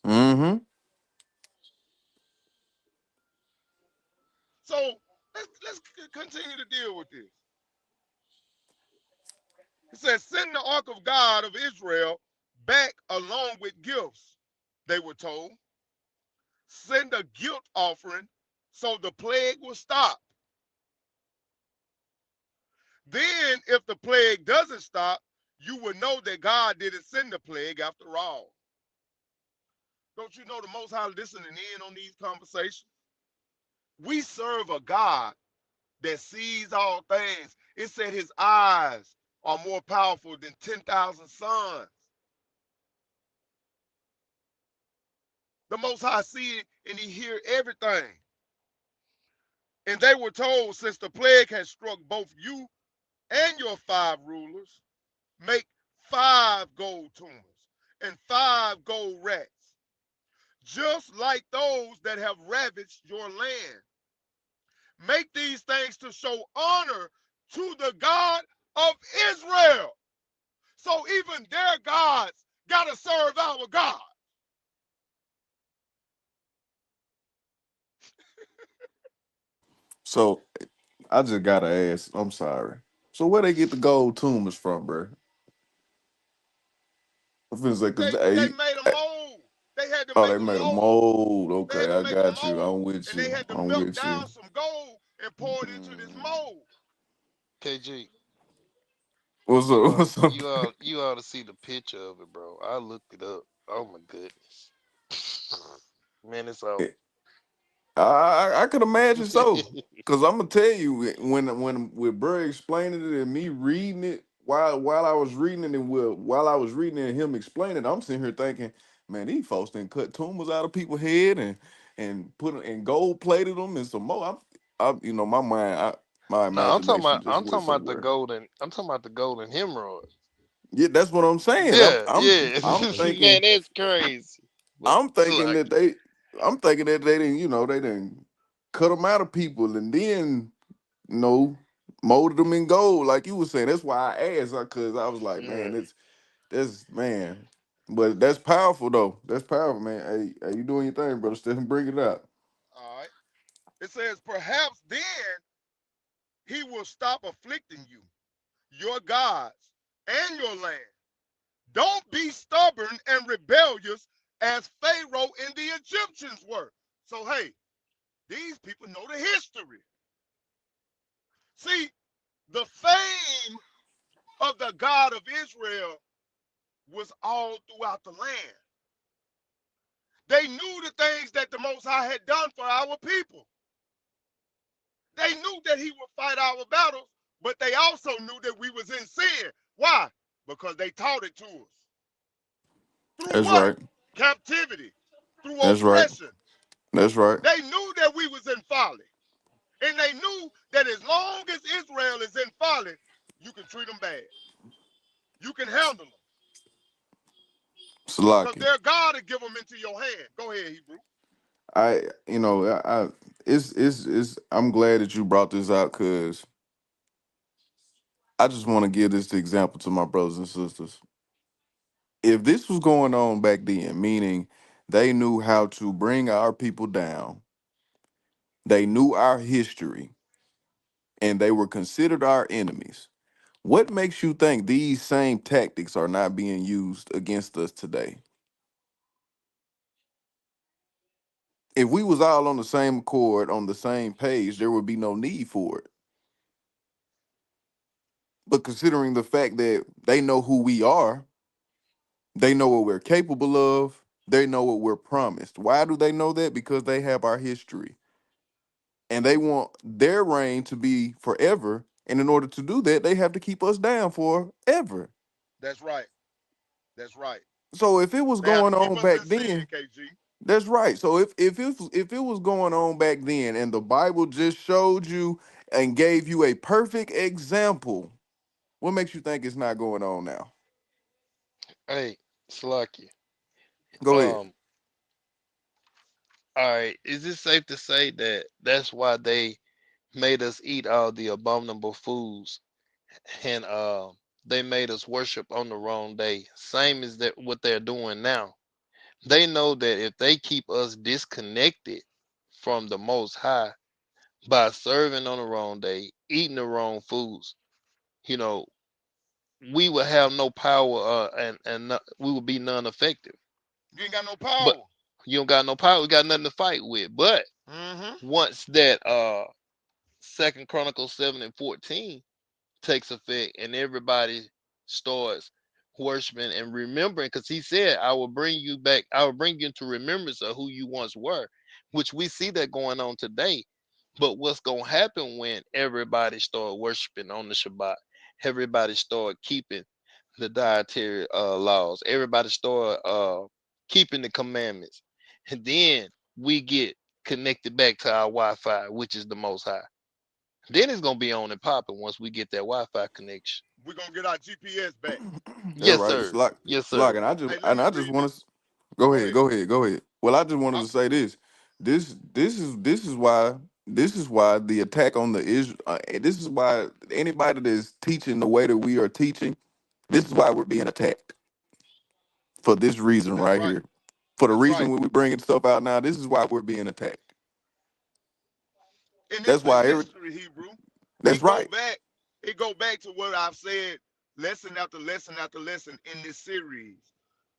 Mm-hmm. So let's continue to deal with this. It says, send the ark of God of Israel back along with gifts, they were told. Send a guilt offering so the plague will stop. Then, if the plague doesn't stop, you will know that God didn't send the plague after all. Don't you know the Most High listening in on these conversations? We serve a God that sees all things. It said his eyes are more powerful than 10,000 suns. The Most High see it and he hear everything. And they were told, since the plague has struck both you and your 5 rulers, make 5 gold tumors and 5 gold rats, just like those that have ravaged your land. Make these things to show honor to the God of Israel. So even their gods got to serve our God. So I just gotta ask. I'm sorry. So where they get the gold tumors from, bro? I'm finna say, cause They made a mold. They had to oh, make they a made a mold. mold. They had Okay, to I make a got you. mold. I'm with And they you. had to I'm melt with down you. some gold and pour it into this Mm. mold. KG, What's up? What's up? you ought to see the picture of it, bro. I looked it up. Oh my goodness. Man, it's out. I could imagine so. Cause I'm gonna tell you when with Bro explaining it and me reading it while I was reading it and while I was reading it and him explaining it, I'm sitting here thinking, man, these folks done cut tumors out of people's head and put 'em- and gold plated them and some more. You know, my No, imagination just I'm went talking about somewhere. I'm talking about the golden hemorrhoid. Yeah, that's what I'm saying. Yeah, yeah. I'm Man, thinking that's crazy. But I'm it's thinking like, that they I'm thinking that they didn't, they didn't cut them out of people and then know, molded them in gold, like you were saying. That's why I asked, because I was like, yeah. man, that's man. But that's powerful though. That's powerful, man. Hey, you doing your thing, brother. Stephen, bring it up. All right. It says, perhaps then he will stop afflicting you, your gods, and your land. Don't be stubborn and rebellious as Pharaoh and the Egyptians were. So, hey, these people know the history. See, the fame of the God of Israel was all throughout the land. They knew the things that the Most High had done for our people. They knew that he would fight our battles, but they also knew that we was in sin. Why? Because they taught it to us. Through That's what? right. Captivity. Through That's right. oppression. That's right. They knew that we was in folly. And they knew that as long as Israel is in folly, you can treat them bad. You can handle them. Because Salaki. their God will give them into your hand. Go ahead, Hebrew. I it's I'm glad that you brought this out because I just want to give this example to my brothers and sisters. If this was going on back then, meaning they knew how to bring our people down, they knew our history, and they were considered our enemies, what makes you think these same tactics are not being used against us today? If we was all on the same accord, on the same page, there would be no need for it. But considering the fact that they know who we are, they know what we're capable of, they know what we're promised. Why do they know that? Because they have our history. And they want their reign to be forever. And in order to do that, they have to keep us down forever. That's right. That's right. So if it was They have to going keep on us back in sin, then, KG. that's right. So if it was going on back then and the Bible just showed you and gave you a perfect example, what makes you think it's not going on now? Hey, Slacky. Go ahead. Um, all right. Is it safe to say that that's why they made us eat all the abominable foods and they made us worship on the wrong day? Same as that what they're doing now. They know that if they keep us disconnected from the Most High by serving on the wrong day, eating the wrong foods, you know, we will have no power we will be non-effective. You ain't got no But power. you don't got no power, we got nothing to fight with. But Mm-hmm. once that Second Chronicles 7 and 14 takes effect and everybody starts worshiping and remembering, because he said, I will bring you back, I will bring you into remembrance of who you once were, which we see that going on today. But what's going to happen when everybody start worshiping on the Shabbat? Everybody start keeping the dietary laws. Everybody start keeping the commandments. And then we get connect it back to our Wi-Fi, which is the Most High. Then it's gonna be on and popping once we get that Wi-Fi connection. We're gonna get our GPS back. That's Yes, right. sir. Yes, Slock, sir. Hey, let and me I just read want this. to go Go ahead, ahead. go ahead. Well, I just wanted I, to say this. This is why the attack on the Israel. This is why anybody that's teaching the way that we are teaching. This is why we're being attacked for this reason that's right right. here. For the That's right. reason when we bringing stuff out now, this is why we're being attacked. And it's That's the why every. history, Hebrew. That's right. It go back to what I've said lesson after lesson after lesson in this series.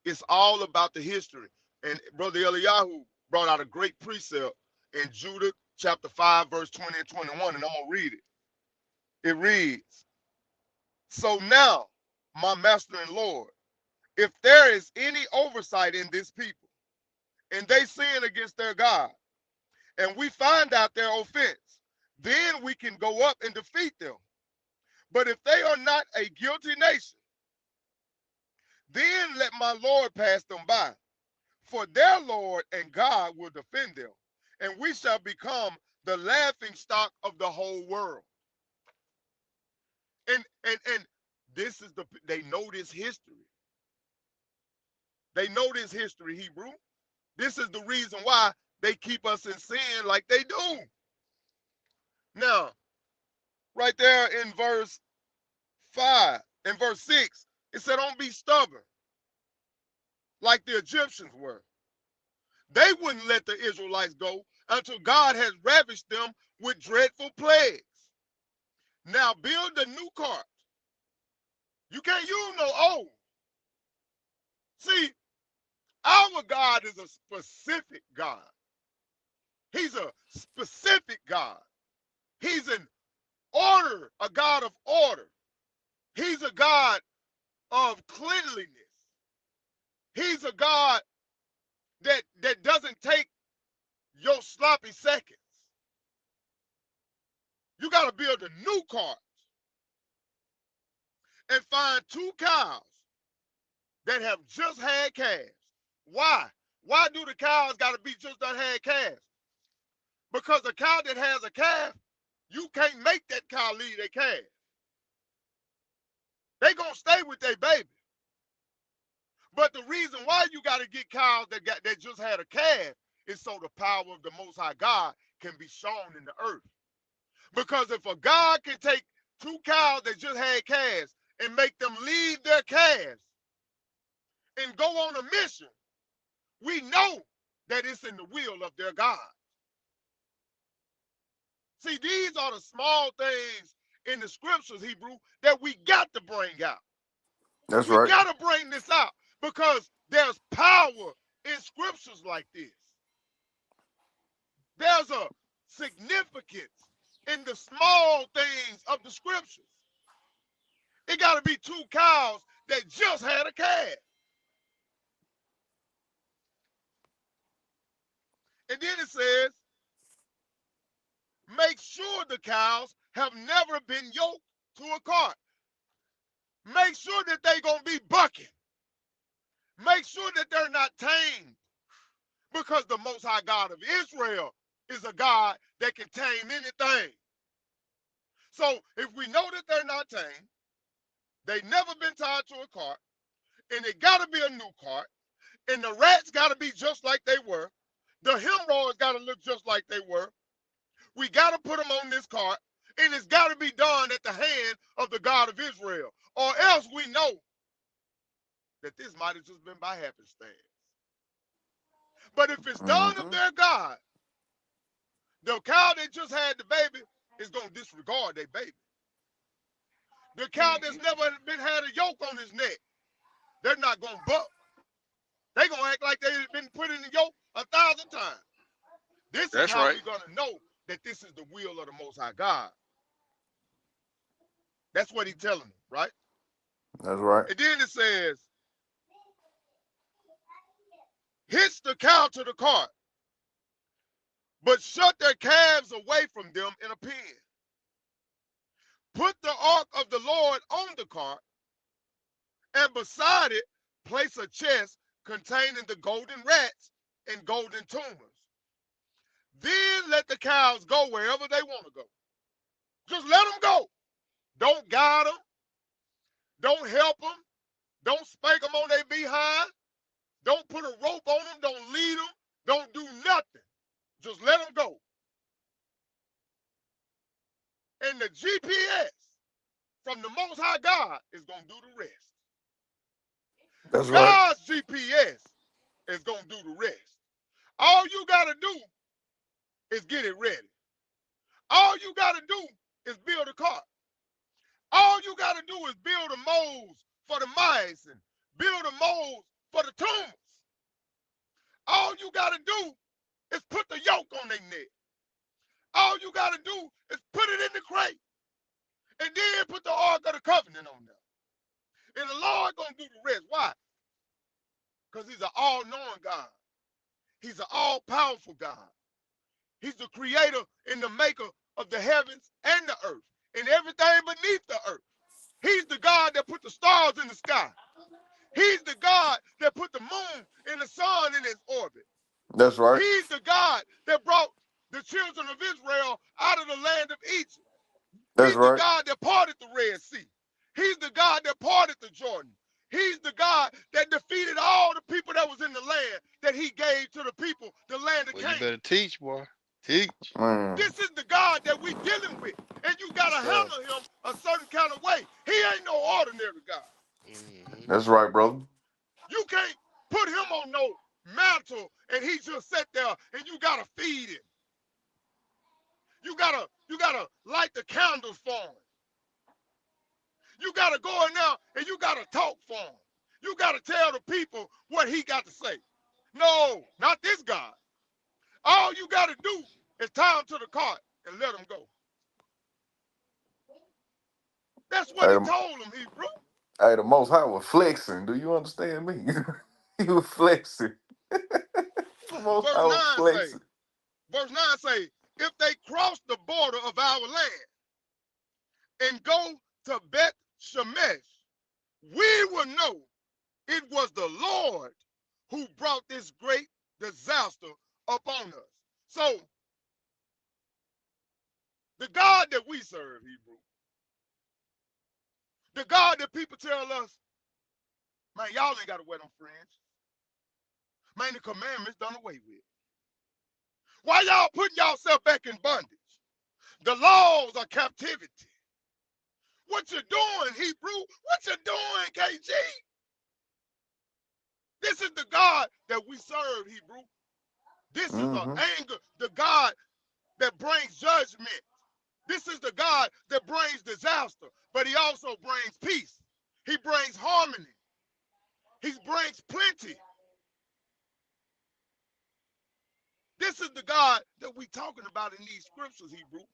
It's all about the history. And Brother Eliyahu brought out a great precept in Judah chapter 5, verse 20 and 21, and I'm gonna read it. It reads, so now, my master and Lord, if there is any oversight in this people, and they sin against their God, and we find out their offense, then we can go up and defeat them. But if they are not a guilty nation, then let my Lord pass them by. For their Lord and God will defend them, and we shall become the laughing stock of the whole world. And this is they know this history. They know this history, Hebrew. This is the reason why they keep us in sin like they do. Now, right there in verse 5, in verse 6, it said, don't be stubborn like the Egyptians were. They wouldn't let the Israelites go until God has ravished them with dreadful plagues. Now build a new cart. You can't use no old. See, our God is a specific God. He's a specific God. He's an order, a God of order. He's a God of cleanliness. He's a God that doesn't take your sloppy seconds. You got to build a new cart and find 2 cows that have just had calves. Why? Why do the cows got to be just done had calves? Because a cow that has a calf, you can't make that cow leave their calf. They gonna stay with their baby. But the reason why you got to get cows that just had a calf is so the power of the Most High God can be shown in the earth. Because if a God can take 2 cows that just had calves and make them leave their calves and go on a mission, we know that it's in the will of their God. See, these are the small things in the scriptures, Hebrew, that we got to bring out. That's We right. got to bring this out because there's power in scriptures like this. There's a significance in the small things of the scriptures. It got to be 2 cows that just had a calf. And then it says, make sure the cows have never been yoked to a cart. Make sure that they're going to be bucking. Make sure that they're not tamed. Because the Most High God of Israel is a God that can tame anything. So if we know that they're not tamed, they've never been tied to a cart, and it got to be a new cart, and the rats got to be just like they were, the hemorrhoids got to look just like they were, we got to put them on this cart, and it's got to be done at the hand of the God of Israel, or else we know that this might have just been by happenstance. But if it's done of Mm-hmm. their God, the cow that just had the baby is going to disregard their baby. The cow that's never been had a yoke on his neck, they're not going to buck. They're going to act like they've been put in the yoke 1,000 times. This is That's how right. we're going to know that this is the will of the Most High God. That's what he's telling them, right? That's right. And then it says, hitch the cow to the cart, but shut their calves away from them in a pen. Put the ark of the Lord on the cart, and beside it, place a chest containing the golden rats and golden tumors. Then let the cows go wherever they want to go. Just let them go. Don't guide them. Don't help them. Don't spank them on their behind. Don't put a rope on them. Don't lead them. Don't do nothing. Just let them go. And the GPS from the Most High God is going to do the rest. That's right. God's GPS is going to do the rest. All you got to do is get it ready. All you got to do is build a cart. All you got to do is build a molds for the mice and build a molds for the tumors. All you got to do is put the yoke on their neck. All you got to do is put it in the crate and then put the Ark of the Covenant on there. And the Lord going to do the rest. Why? Because he's an all-knowing God. He's an all-powerful God. He's the creator and the maker of the heavens and the earth and everything beneath the earth. He's the God that put the stars in the sky. He's the God that put the moon and the sun in its orbit. That's right. He's the God that brought the children of Israel out of the land of Egypt. That's He's the right. God that parted the Red Sea. He's the God that parted the Jordan. He's the God that defeated all the people that was in the land that he gave to the people, the land of Well, you Canaan. better teach, boy. Teach. Man. This is the God that we dealing with. And you got to Yes, sir. handle him a certain kind of way. He ain't no ordinary God. Mm-hmm. That's right, brother. You can't put him on no mantle and he just sit there and you got to feed him. You gotta light the candles for him. You gotta go in there and you gotta talk for him. You gotta tell the people what he got to say. No, not this God. All you gotta do is tie him to the cart and let him go. That's what Hey, he the, told him, Hebrew. hey, the Most High was flexing. Do you understand me? He was flexing. The Most Verse High was 9 say, flexing. verse 9 say, if they cross the border of our land and go to Beth Shemesh, we will know it was the Lord who brought this great disaster upon us. So, the God that we serve, Hebrew, the God that people tell us, man, y'all ain't got to wear them fringe. Man, the commandments done away with. Why y'all putting yourself back in bondage? The laws are captivity. What you doing, Hebrew? What you doing, KG? This is the God that we serve, Hebrew. This is the Mm-hmm. anger, the God that brings judgment. This is the God that brings disaster, but he also brings peace. He brings harmony. He brings plenty. This is the God that we talking about in these scriptures, Hebrew.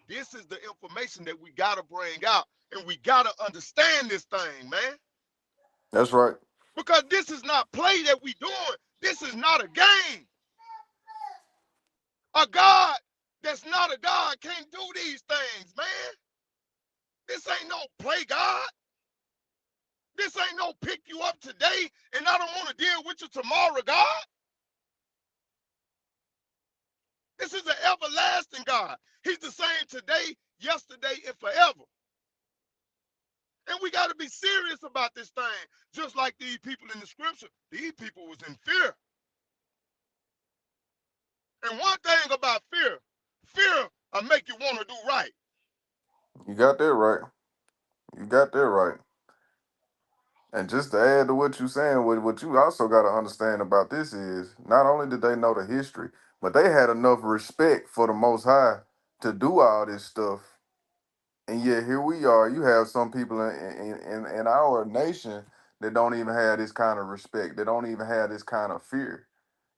This is the information that we got to bring out, and we got to understand this thing, man. That's right. Because this is not play that we doing. This is not a game. A God that's not a God can't do these things, man. This ain't no play God. This ain't no pick you up today and I don't want to deal with you tomorrow, God. This is an everlasting God. He's the same today, yesterday, and forever. And we got to be serious about this thing. Just like these people in the scripture, these people was in fear. And one thing about fear, fear will make you want to do right. You got that right. You got that right. And just to add to what you're saying, what you also got to understand about this is not only did they know the history, but they had enough respect for the Most High to do all this stuff. And yet here we are. You have some people in our nation that don't even have this kind of respect. They don't even have this kind of fear.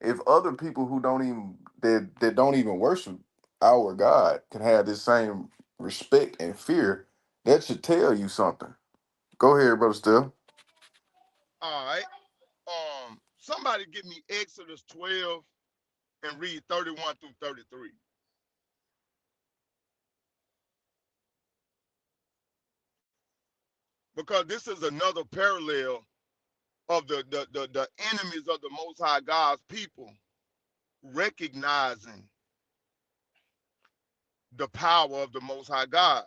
If other people who don't even that don't even worship our God can have this same respect and fear, that should tell you something. Go ahead, brother. Still. All right. Somebody give me Exodus 12 and read 31 through 33. Because this is another parallel of the enemies of the Most High God's people recognizing the power of the Most High God.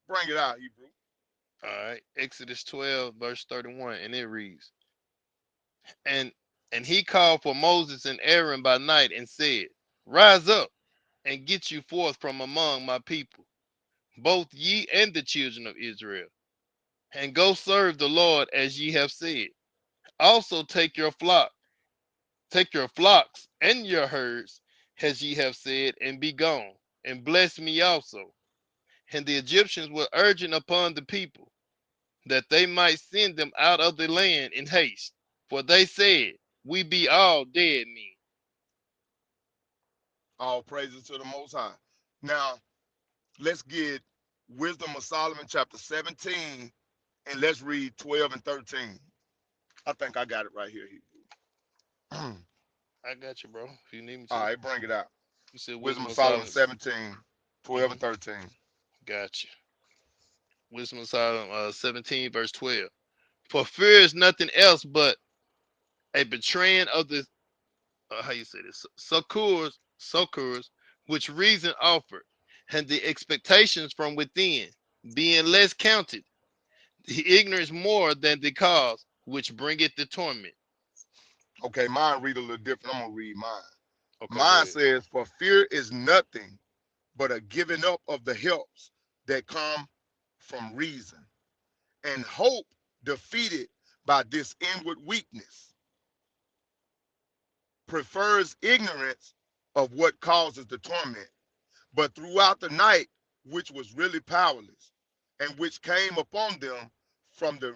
Bring it out, Hebrew. All right. Exodus 12, verse 31, and it reads, and and he called for Moses and Aaron by night and said, rise up and get you forth from among my people, both ye and the children of Israel, and go serve the Lord as ye have said. Also take your flocks and your herds, as ye have said, and be gone, and bless me also. And the Egyptians were urging upon the people that they might send them out of the land in haste, for they said, we be all dead men. All praises to the Most High. Now, let's get Wisdom of Solomon, chapter 17, and let's read 12 and 13. I think I got it right here, Hebrew. I got you, bro. If you need me All to. right, bring it out. You said Wisdom Wisdom of of Solomon Solomon. 17, 12 and 13. Got you. Wisdom of Solomon 17, verse 12. For fear is nothing else but a betraying of the how you say this succors which reason offered, and the expectations from within being less counted, the ignorance more than the cause which bringeth the torment. Okay, mine read a little different. I'm going to read mine. Okay, go Mine ahead. says, for fear is nothing but a giving up of the helps that come from reason, and hope defeated by this inward weakness, prefers ignorance of what causes the torment, but throughout the night, which was really powerless, and which came upon them from the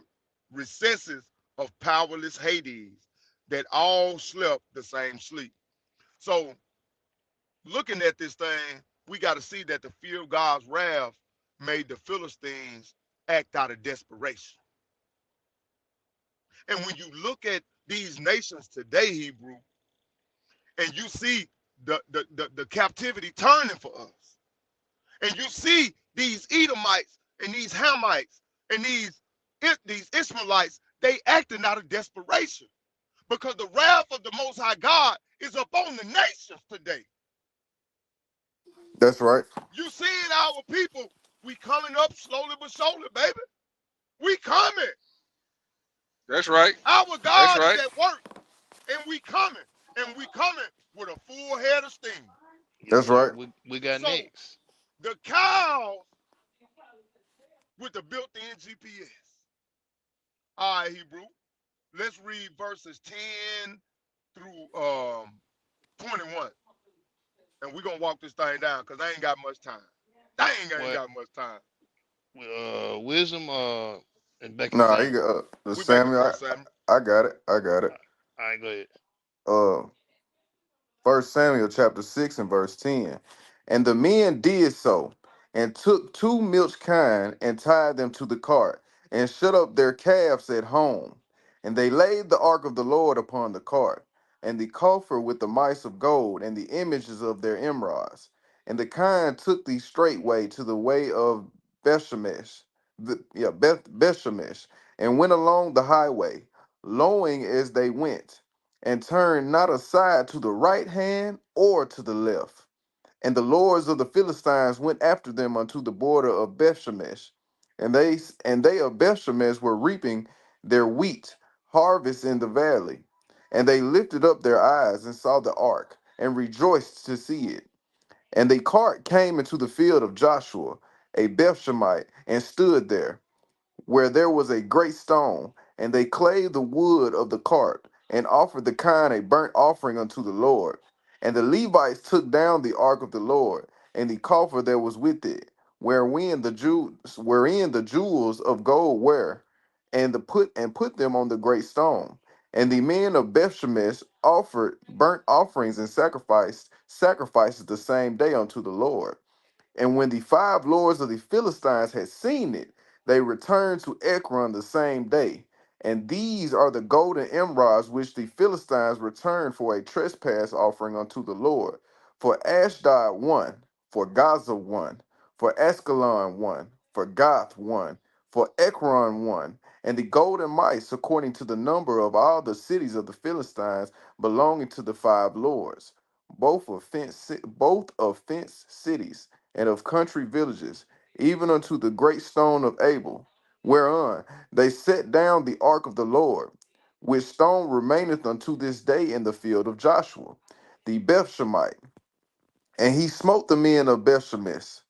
recesses of powerless Hades, that all slept the same sleep. So, looking at this thing, we got to see that the fear of God's wrath made the Philistines act out of desperation. And when you look at these nations today, Hebrew, and you see the captivity turning for us, and you see these Edomites and these Hamites and these Ishmaelites, they acting out of desperation because the wrath of the Most High God is upon the nations today. That's right. You seeing our people, we coming up slowly but surely, baby. We coming. That's right. Our That's God is right. at work, and we coming, and we coming with a full head of steam. Yes, That's sir. right. We got So next. the cows with the built-in GPS. All right, Hebrew. Let's read verses 10 through 21. And we're gonna walk this thing down because I ain't got much time. I ain't What got much time. wisdom and back in Nah, you Samuel. got the We back in Samuel. First Samuel. I got it. I got it. All right, go ahead. Uh, First Samuel chapter 6 and verse 10. And the men did so, and took two milch kine, and tied them to the cart, and shut up their calves at home. And they laid the ark of the Lord upon the cart, and the coffer with the mice of gold, and the images of their emerods. And the kine took thee straightway to the way of Bethshemesh, Bethshemesh, and went along the highway, lowing as they went, and turned not aside to the right hand or to the left. And the lords of the Philistines went after them unto the border of Bethshemesh, and they of Bethshemesh were reaping their wheat harvest in the valley. And they lifted up their eyes and saw the ark, and rejoiced to see it. And the cart came into the field of Joshua, a Bethshemite, and stood there where there was a great stone, and they clave the wood of the cart, and offered the kine a burnt offering unto the Lord. And the Levites took down the ark of the Lord, and the coffer that was with it, wherein the jewels of gold were, and put them on the great stone. And the men of Bethshemesh offered burnt offerings and sacrifices the same day unto the Lord. And when the five lords of the Philistines had seen it, they returned to Ekron the same day. And these are the golden emerods which the Philistines returned for a trespass offering unto the Lord. For Ashdod one, for Gaza one, for Askelon one, for Gath one, for Ekron one, and the golden mice according to the number of all the cities of the Philistines belonging to the five lords. both of fenced cities and of country villages, even unto the great stone of Abel, whereon they set down the ark of the Lord, which stone remaineth unto this day in the field of Joshua, the Bethshemite. And he smote the men of Bethshemesh,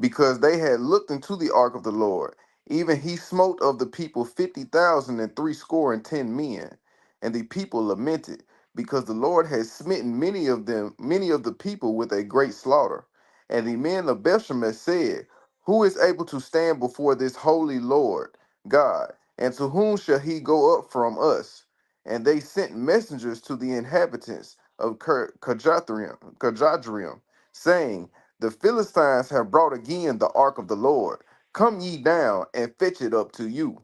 because they had looked into the ark of the Lord. Even he smote of the people 50,000 and threescore and 10 men. And the people lamented, because the Lord had smitten many of the people with a great slaughter. And the men of Bethshemesh said, who is able to stand before this holy Lord God? And to whom shall he go up from us? And they sent messengers to the inhabitants of Kajadrim, saying, the Philistines have brought again the ark of the Lord. Come ye down and fetch it up to you.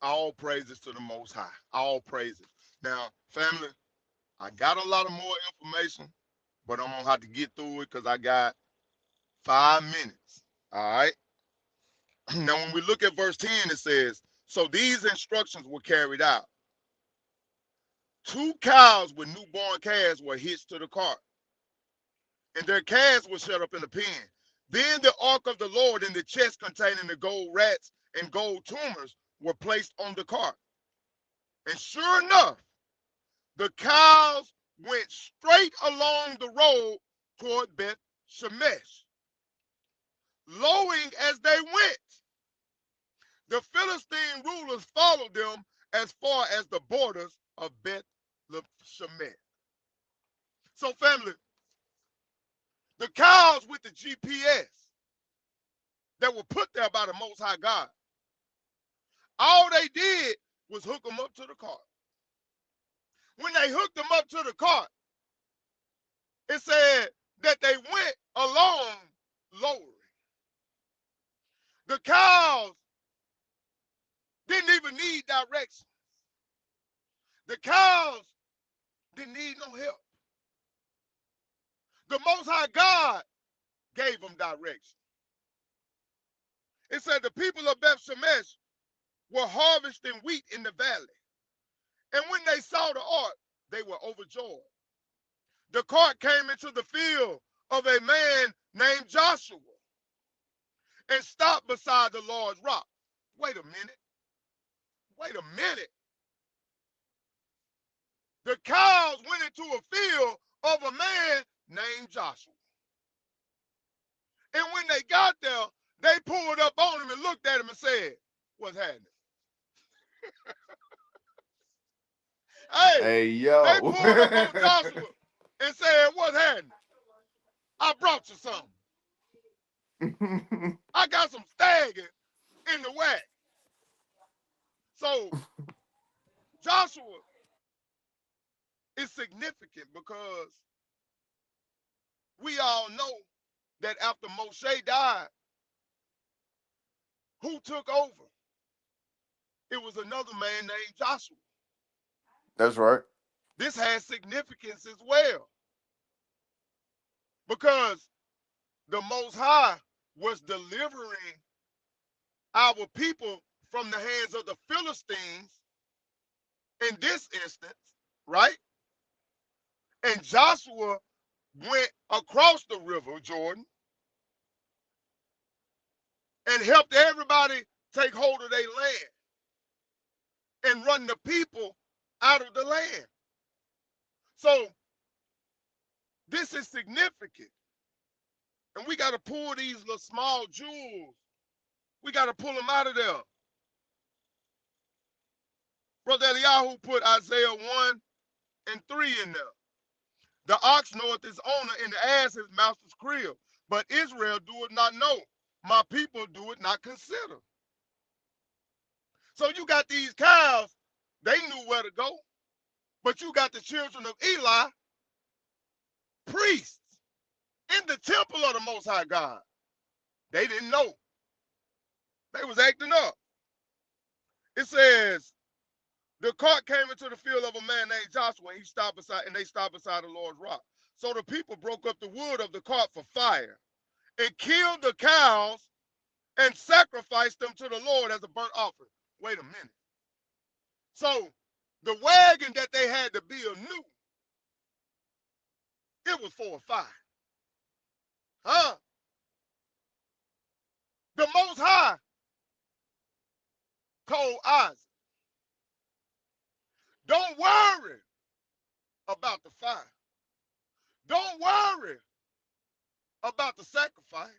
All praises to the Most High. All praises. Now, family, I got a lot of more information, but I'm gonna have to get through it because I got 5 minutes. All right. Now, when we look at verse 10, it says, so these instructions were carried out. 2 cows with newborn calves were hitched to the cart, and their calves were shut up in the pen. Then the ark of the Lord and the chest containing the gold rats and gold tumors were placed on the cart. And sure enough, the cows went straight along the road toward Beth Shemesh, lowing as they went. The Philistine rulers followed them as far as the borders of Beth Shemesh. So, family, the cows with the GPS that were put there by the Most High God, all they did was hook them up to the cart. When they hooked them up to the cart, it said that they went along lowering. The cows didn't even need direction. The cows didn't need no help. The Most High God gave them direction. It said the people of Beth Shemesh were harvesting wheat in the valley. And when they saw the ark, they were overjoyed. The cart came into the field of a man named Joshua and stopped beside the Lord's rock. Wait a minute. Wait a minute. The cows went into a field of a man named Joshua. And when they got there, they pulled up on him and looked at him and said, what's happening? Hey, Hey, they yo. pulled up on Joshua and said, what's happening? I brought you something. I got some stagging in the way. So Joshua is significant because we all know that after Moshe died, who took over? It was another man named Joshua. That's right. This has significance as well because the Most High was delivering our people from the hands of the Philistines in this instance, right? And Joshua went across the river Jordan and helped everybody take hold of their land and run the people out of the land. So this is significant. And we got to pull these little small jewels. We got to pull them out of there. Brother Eliyahu put Isaiah 1 and 3 in there. The ox knoweth his owner, and the ass his master's crib. But Israel doeth not know. My people do it not consider. So you got these cows, they knew where to go. But you got the children of Eli, priests, in the temple of the Most High God. They didn't know. They was acting up. It says, the cart came into the field of a man named Joshua, and they stopped beside the Lord's rock. So the people broke up the wood of the cart for fire and killed the cows and sacrificed them to the Lord as a burnt offering. Wait a minute. So The wagon that they had to build new, it was for a fire. Huh? The Most High told Isaac, don't worry about the fire. Don't worry about the sacrifice.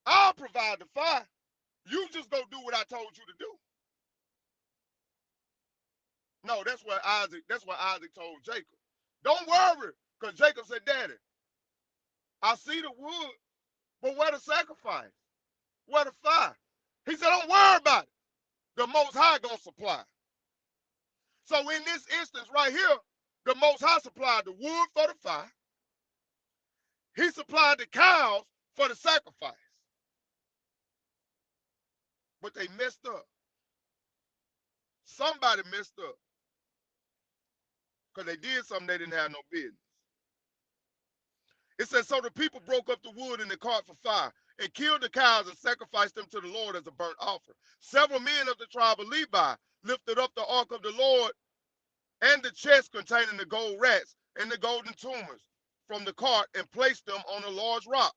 I'll provide the fire. You just go do what I told you to do. No, that's what Isaac told Jacob. Don't worry, because Jacob said, Daddy, I see the wood, but where the sacrifice? Where the fire? He said, don't worry about it. The Most High gonna supply. So in this instance right here, the Most High supplied the wood for the fire. He supplied the cows for the sacrifice. But they messed up. Somebody messed up because they did something they didn't have no business. It says, so the people broke up the wood in the cart for fire and killed the cows and sacrificed them to the Lord as a burnt offering. Several men of the tribe of Levi lifted up the ark of the Lord and the chest containing the gold rats and the golden tumors from the cart and placed them on a large rock.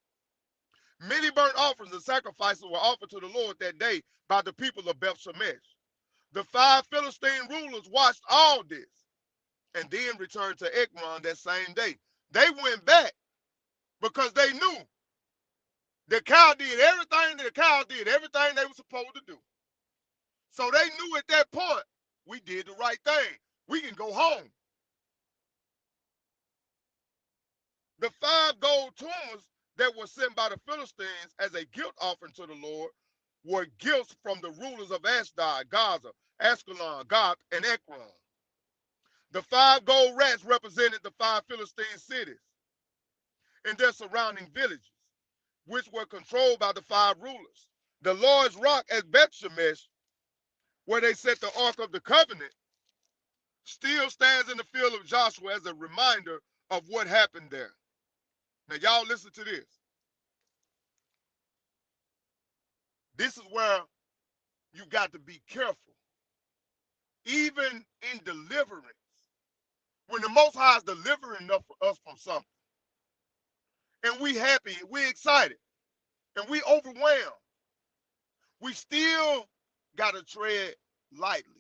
Many burnt offerings and sacrifices were offered to the Lord that day by the people of Beth Shemesh. The 5 Philistine rulers watched all this and then returned to Ekron that same day. They went back because they knew the cows did everything they were supposed to do. So they knew at that point, we did the right thing. We can go home. The 5 gold tumors that were sent by the Philistines as a guilt offering to the Lord were gifts from the rulers of Ashdod, Gaza, Askelon, Gath, and Ekron. The 5 gold rats represented the 5 Philistine cities and their surrounding villages, which were controlled by the 5 rulers. The Lord's rock at Beth Shemesh, where they set the Ark of the Covenant, still stands in the field of Joshua as a reminder of what happened there. Now, y'all listen to this. This is where you got to be careful. Even in deliverance, when the Most High is delivering us from something, and we happy, we excited, and we overwhelmed, we still got to tread lightly.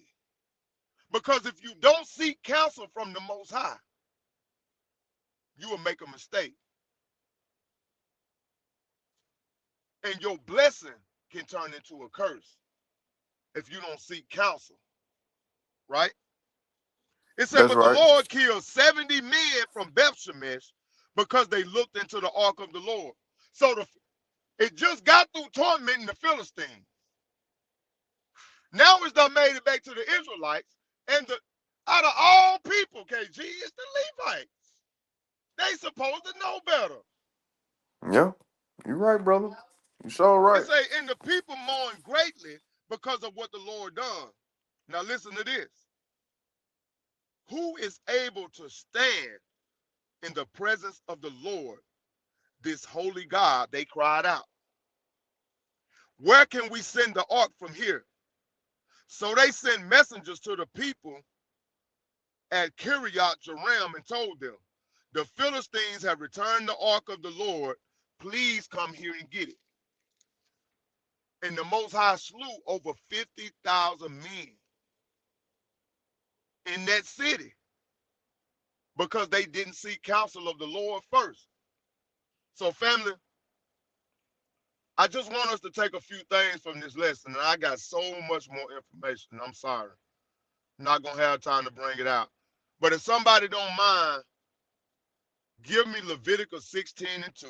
Because if you don't seek counsel from the Most High, you will make a mistake. And your blessing can turn into a curse if you don't seek counsel, right? It said, That's but the right. Lord killed 70 men from Beth Shemesh because they looked into the ark of the Lord. So it just got through tormenting the Philistines. Now it's done made it back to the Israelites, and out of all people, KG, it's the Levites. They supposed to know better. Yeah, you're right, brother. You sure It right. say, and the people mourn greatly because of what the Lord done. Now listen to this. Who is able to stand in the presence of the Lord, this holy God? They cried out. Where can we send the ark from here? So they sent messengers to the people at Kiriath Jearim and told them, the Philistines have returned the ark of the Lord. Please come here and get it. And the Most High slew over 50,000 men in that city because they didn't seek counsel of the Lord first. So, family, I just want us to take a few things from this lesson, and I got so much more information. I'm sorry. I'm not going to have time to bring it out. But if somebody don't mind, give me Leviticus 16 and 2,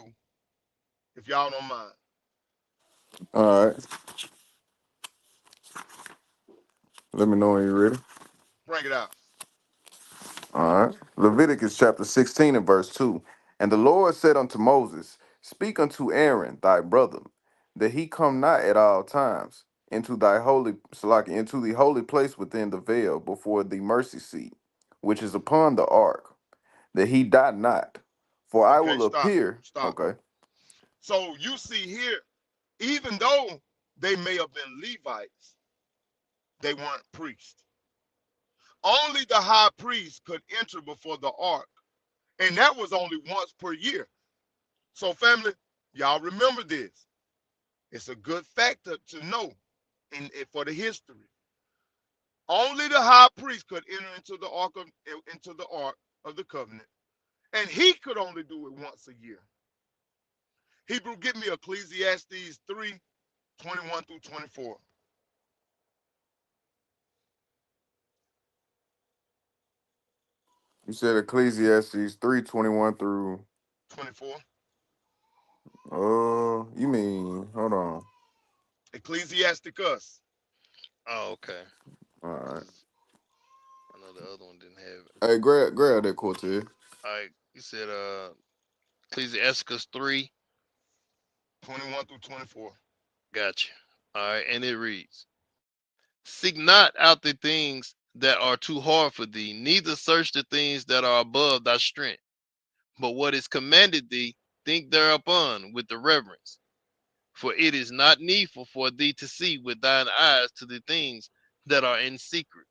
if y'all don't mind. All right. Let me know when you're ready. Bring it out. All right. Leviticus chapter 16 and verse 2. And the Lord said unto Moses, speak unto Aaron thy brother, that he come not at all times into into the holy place within the veil before the mercy seat, which is upon the ark, that he die not. For I Okay, will stop. appear. Stop. Okay. So you see here, even though they may have been Levites, They weren't priests. Only the high priest could enter before the ark, and that was only once per year. So, family, y'all remember this. It's a good factor to know for the history. Only the high priest could enter into the ark of the covenant, and he could only do it once a year. Hebrew, give me Ecclesiastes 3:21 through 24. You said Ecclesiastes 3:21 through 24. you mean hold on. Ecclesiasticus. Oh, okay. All right. 'Cause I know the other one didn't have it. Hey, grab that Cortez. All right, you said Ecclesiasticus 3. 21 through 24. Gotcha. All right, and it reads: Seek not out the things that are too hard for thee, neither search the things that are above thy strength. But what is commanded thee, think thereupon with the reverence. For it is not needful for thee to see with thine eyes to the things that are in secret.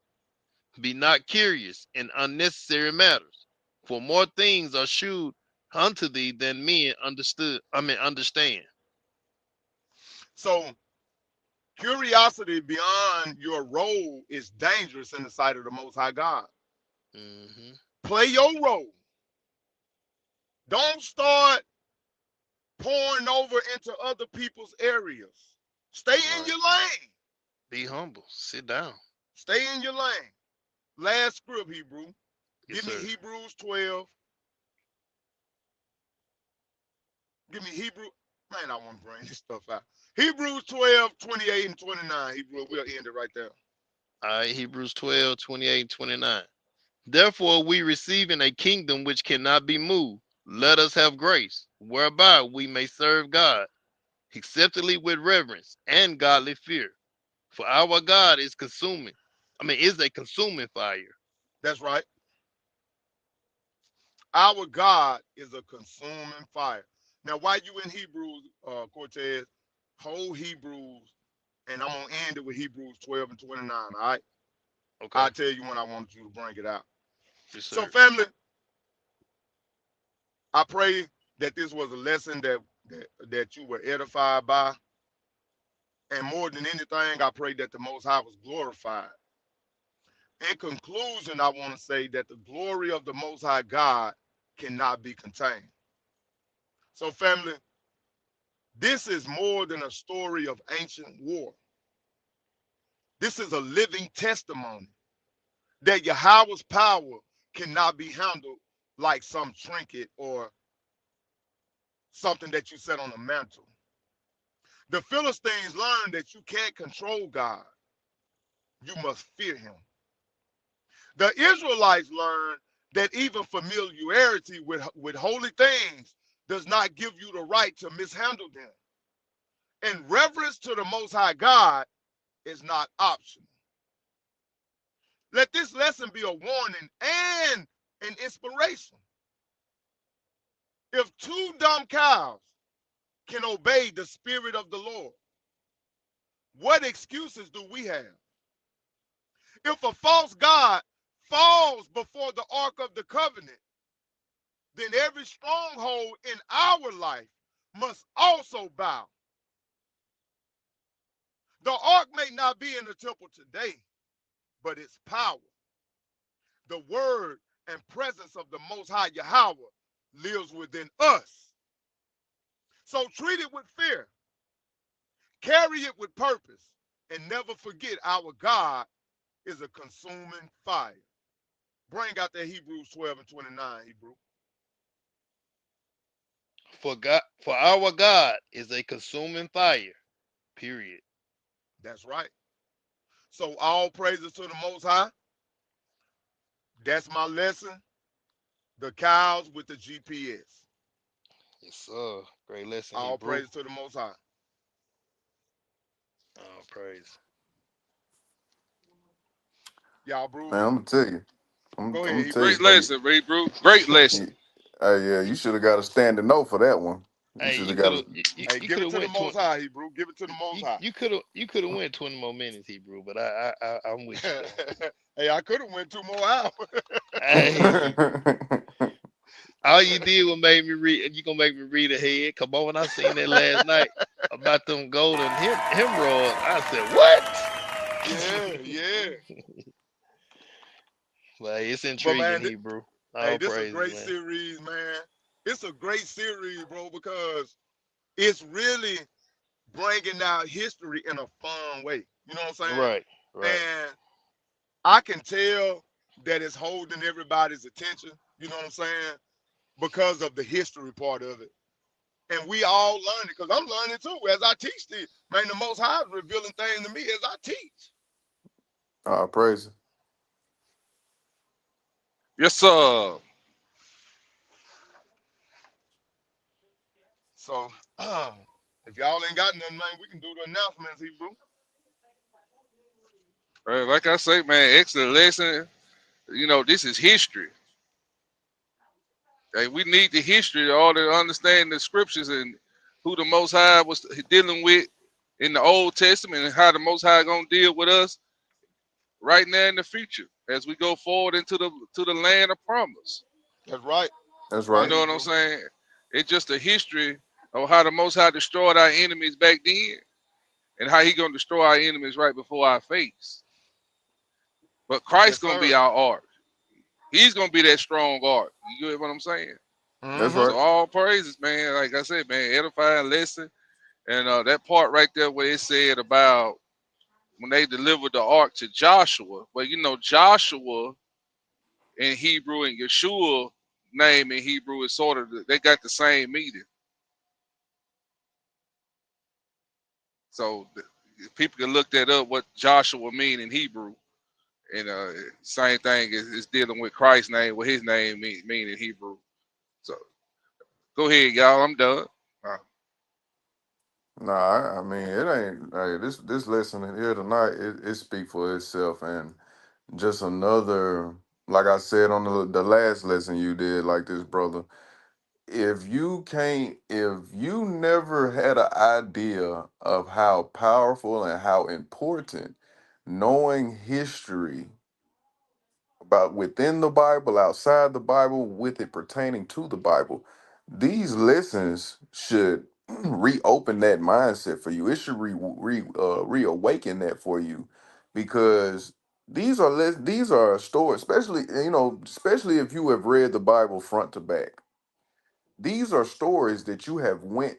Be not curious in unnecessary matters, for more things are shewed unto thee than men understand. So, curiosity beyond your role is dangerous in the sight of the Most High God. Mm-hmm. Play your role. Don't start pouring over into other people's areas. Stay in Right. your lane. Be humble. Sit down. Stay in your lane. Last script, Hebrew. Yes, Give me sir. Hebrews 12. Give me Hebrew. Man, I want to bring this stuff out. Hebrews 12, 28 and 29. Hebrew, we'll end it right there. All right, Hebrews 12, 28, 29. Therefore, we receiving a kingdom which cannot be moved. Let us have grace, whereby we may serve God acceptably with reverence and godly fear. For our God is is a consuming fire. That's right. Our God is a consuming fire. Now, while you in Hebrews, Cortez, hold Hebrews, and I'm gonna end it with Hebrews 12 and 29. All right. Okay. I'll tell you when I want you to bring it out. Yes, So, sir. family, I pray that this was a lesson that you were edified by. And more than anything, I pray that the Most High was glorified. In conclusion, I want to say that the glory of the Most High God cannot be contained. So, family, this is more than a story of ancient war. This is a living testimony that Yahweh's power cannot be handled like some trinket or something that you set on a mantle. The Philistines learned that you can't control God, you must fear him. The Israelites learned that even familiarity with holy things does not give you the right to mishandle them. And reverence to the Most High God is not optional. Let this lesson be a warning and an inspiration. If two dumb cows can obey the Spirit of the Lord, what excuses do we have? If a false God falls before the Ark of the Covenant, then every stronghold in our life must also bow. The ark may not be in the temple today, but its power, the word and presence of the Most High Yahweh lives within us. So treat it with fear, carry it with purpose, and never forget our God is a consuming fire. Bring out that Hebrews 12 and 29, Hebrew. For our God is a consuming fire. Period. That's right. So all praises to the Most High. That's my lesson. The cows with the GPS. Yes, sir. Great lesson, All Hebrew. praise to the Most High. Oh, praise. Y'all, brew. Man, I'm gonna tell you. Go I'm ahead, gonna tell Hebrew. you, Great bro. lesson, Ray, bro. Great lesson. You, hey, yeah, you should have got a standing no for that one. Hey, should you have could got. have Hey, you give could it have to the went Most 20. High, Hebrew. Give it to the Most High. You could have went 20 more minutes, Hebrew. But I'm with you though. Hey, I could have went 2 more hours. Hey, all you did was make me read. You gonna make me read ahead? Come on, when I seen that last night about them golden hemorrhoids, I said what? Yeah, yeah. Like it's But intriguing, man, Hebrew. hey, All this a praises, great man. series, man. It's a great series, bro, because it's really bringing out history in a fun way. You know what I'm saying? Right, right. And I can tell that it's holding everybody's attention. You know what I'm saying? Because of the history part of it. And we all learn it, because I'm learning too as I teach this. Man, the Most High is revealing things to me as I teach. Praise. Yes, sir. So, if y'all ain't got nothing, man, we can do the announcements, Hebrew. Like I say, man, excellent lesson. You know, this is history. Hey, we need the history to all to understand the scriptures and who the Most High was dealing with in the Old Testament and how the Most High gonna deal with us right now in the future as we go forward into the land of promise. That's right. That's That's You right, right. know what I'm Hebrew. saying? It's just a history of how the Most High destroyed our enemies back then and how He gonna destroy our enemies right before our face. But Yes, Christ gonna be sir. our ark. He's gonna be that strong ark. You get what I'm saying? That's Mm-hmm. right. So all praises, man. Like I said, man, edifying lesson. And that part right there where it said about when they delivered the ark to Joshua. But you know, Joshua in Hebrew and Yeshua name in Hebrew is sort of they got the same meaning. So people can look that up what Joshua mean in Hebrew. And same thing is dealing with Christ's name, what his name mean in Hebrew. So go ahead, y'all. I'm done. Uh, Nah, I mean it ain't. Hey, this lesson here tonight, it speak for itself, and just another. Like I said on the last lesson you did, like this, brother. If you never had an idea of how powerful and how important knowing history about within the Bible, outside the Bible, with it pertaining to the Bible, these lessons should reopen that mindset for you. It should reawaken that for you, because these are stories, especially especially if you have read the Bible front to back. These are stories that you have went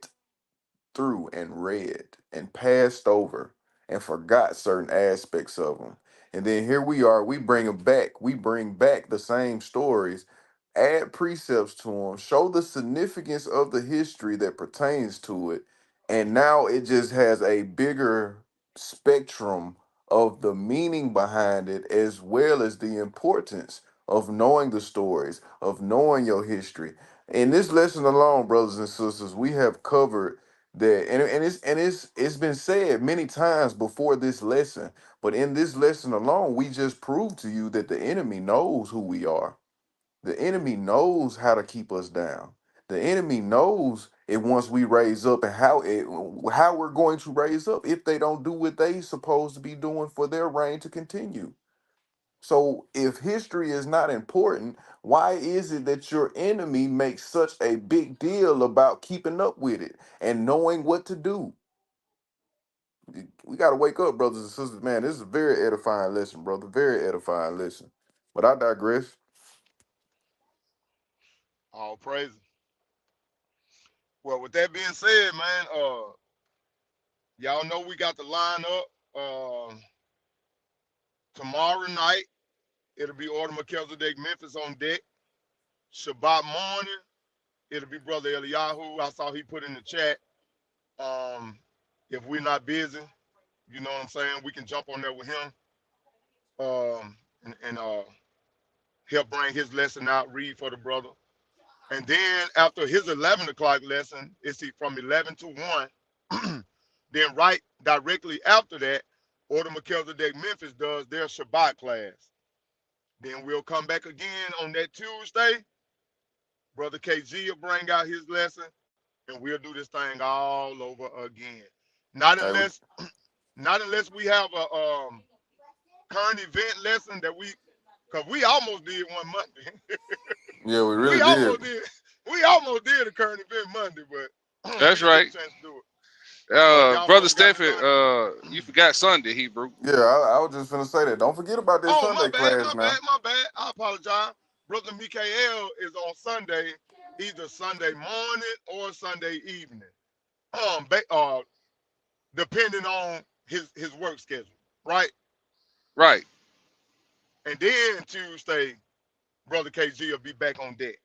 through and read and passed over and forgot certain aspects of them. And then here we are, we bring them back. We bring back the same stories, add precepts to them, show the significance of the history that pertains to it. And now it just has a bigger spectrum of the meaning behind it, as well as the importance of knowing the stories, of knowing your history. In this lesson alone, brothers and sisters, we have covered that, and it's been said many times before this lesson, but in this lesson alone, we just proved to you that the enemy knows who we are. The enemy knows how to keep us down. The enemy knows it once we raise up, and how we're going to raise up if they don't do what they supposed to be doing for their reign to continue. So if history is not important, why is it that your enemy makes such a big deal about keeping up with it and knowing what to do? We got to wake up, brothers and sisters. Man, this is a very edifying lesson, brother. Very edifying lesson. But I digress. All praise. Well, with that being said, man, y'all know we got the lineup. Tomorrow night, it'll be Order Melchizedek Memphis on deck. Shabbat morning, it'll be Brother Eliyahu. I saw he put in the chat. Um, if we're not busy, you know what I'm saying, we can jump on there with him, and help bring his lesson out, read for the brother. And then after his 11 o'clock lesson, it's from 11 to 1. Then right directly after that, Order Melchizedek Memphis does their Shabbat class. Then we'll come back again on that Tuesday. Brother KG will bring out his lesson. and we'll do this thing all over again. Not Hey, unless not unless we have a current event lesson that cause we almost did one Monday. yeah, we we really did. almost did we almost did a current event Monday, but we That's didn't get right. a chance to do it. So if y'all Brother brothers got Stephen, anything, you forgot Sunday, Hebrew. Yeah, I was just gonna say that. Don't forget about this oh Sunday class my now. bad, my bad. I apologize. Brother Mikael is on Sunday, either Sunday morning or Sunday evening. Um, depending on his work schedule, right? Right. And then Tuesday, Brother KG will be back on deck.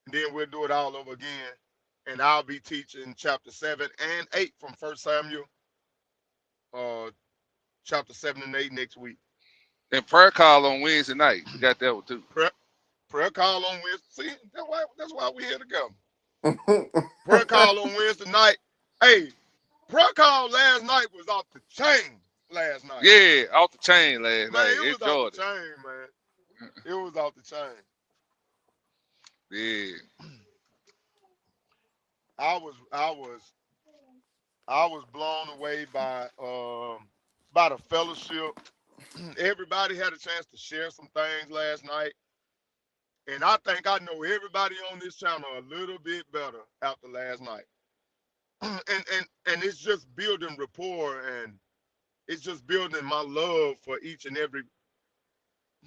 And then we'll do it all over again. And I'll be teaching chapter 7 and 8 from First Samuel, uh, chapter 7 and 8 next week. And prayer call on Wednesday night. Forgot that one too. Prayer, prayer call on Wednesday. See, that's why we're here together. Prayer call on Wednesday night. Hey, prayer call last night was off the chain last night. Yeah, off the chain last Man, night. it was off the Enjoyed it. chain, man. It was off the chain. Yeah. I was I was I was blown away by the fellowship. Everybody had a chance to share some things last night, and I think I know everybody on this channel a little bit better after last night. And it's just building rapport, and it's just building my love for each and every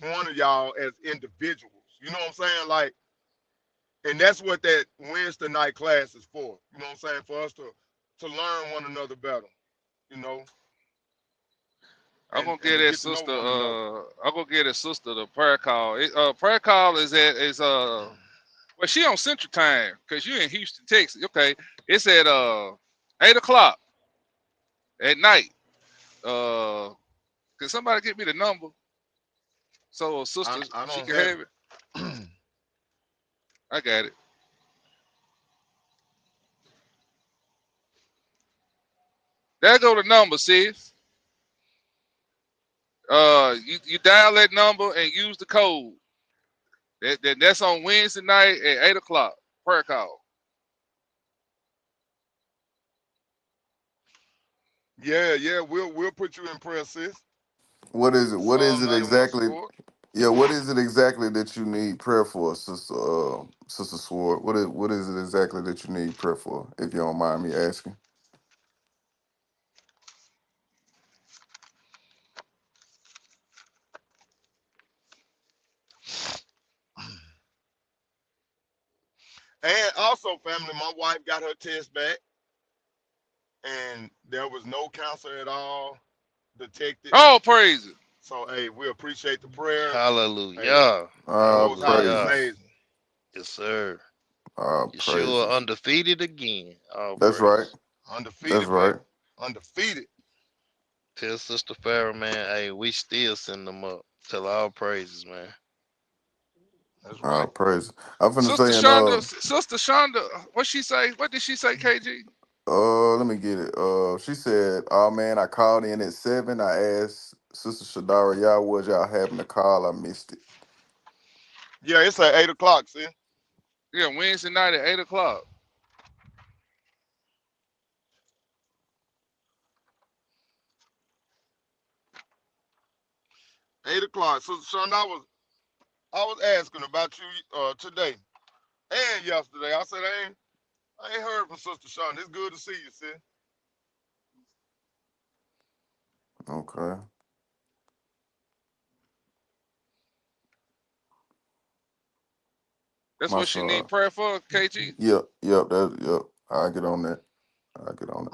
one of y'all as individuals. You know what I'm saying? Like, and that's what that Wednesday night class is for. You know what I'm saying? For us to learn one another better. You know, I'm gonna and get to that get to know sister. one another. I'm gonna get a sister the prayer call. Prayer call well, she on Central Time because you in Houston, Texas. Okay, it's at 8 o'clock at night. Can somebody get me the number so sister I she don't can have have it? it. I got it. There go the number, sis. You dial that number and use the code. That's on Wednesday night at 8 o'clock. Prayer call. Yeah, we'll put you in prayer, sis. What is it? What is Psalm it 91 exactly? sword. Yeah, what is it exactly that you need prayer for, Sister Sword? What is it exactly that you need prayer for? If you don't mind me asking. And also, family, my wife got her test back, and there was no cancer at all detected. Oh, praise it. So, hey, we appreciate the prayers. Hey, Hallelujah. the Ah, Most High is Hallelujah. praises. amazing. Yes, sir. Ah, Yeshua praises. undefeated again. All That's right. praise. That's Undefeated, baby. right. Undefeated. Tell Sister Pharaoh, man, hey, we still send them up. Tell all praises, man. That's Ah, right. praises. I'm finna Sister say Shonda, Sister Shonda, what she say? What did she say, KG? let me get it. She said, "Oh man, I called in at 7. I asked Sister Shadara, y'all was y'all having a call? I missed it." Yeah, it's at 8 o'clock, see? Yeah, Wednesday night at 8 o'clock. 8 o'clock. So, Sean, I was asking about you today and yesterday. I said, I ain't heard from Sister Sean. It's good to see you, sis. Okay. That's My what she son. need prayer for, KG. Yep. I get on that. I get on it.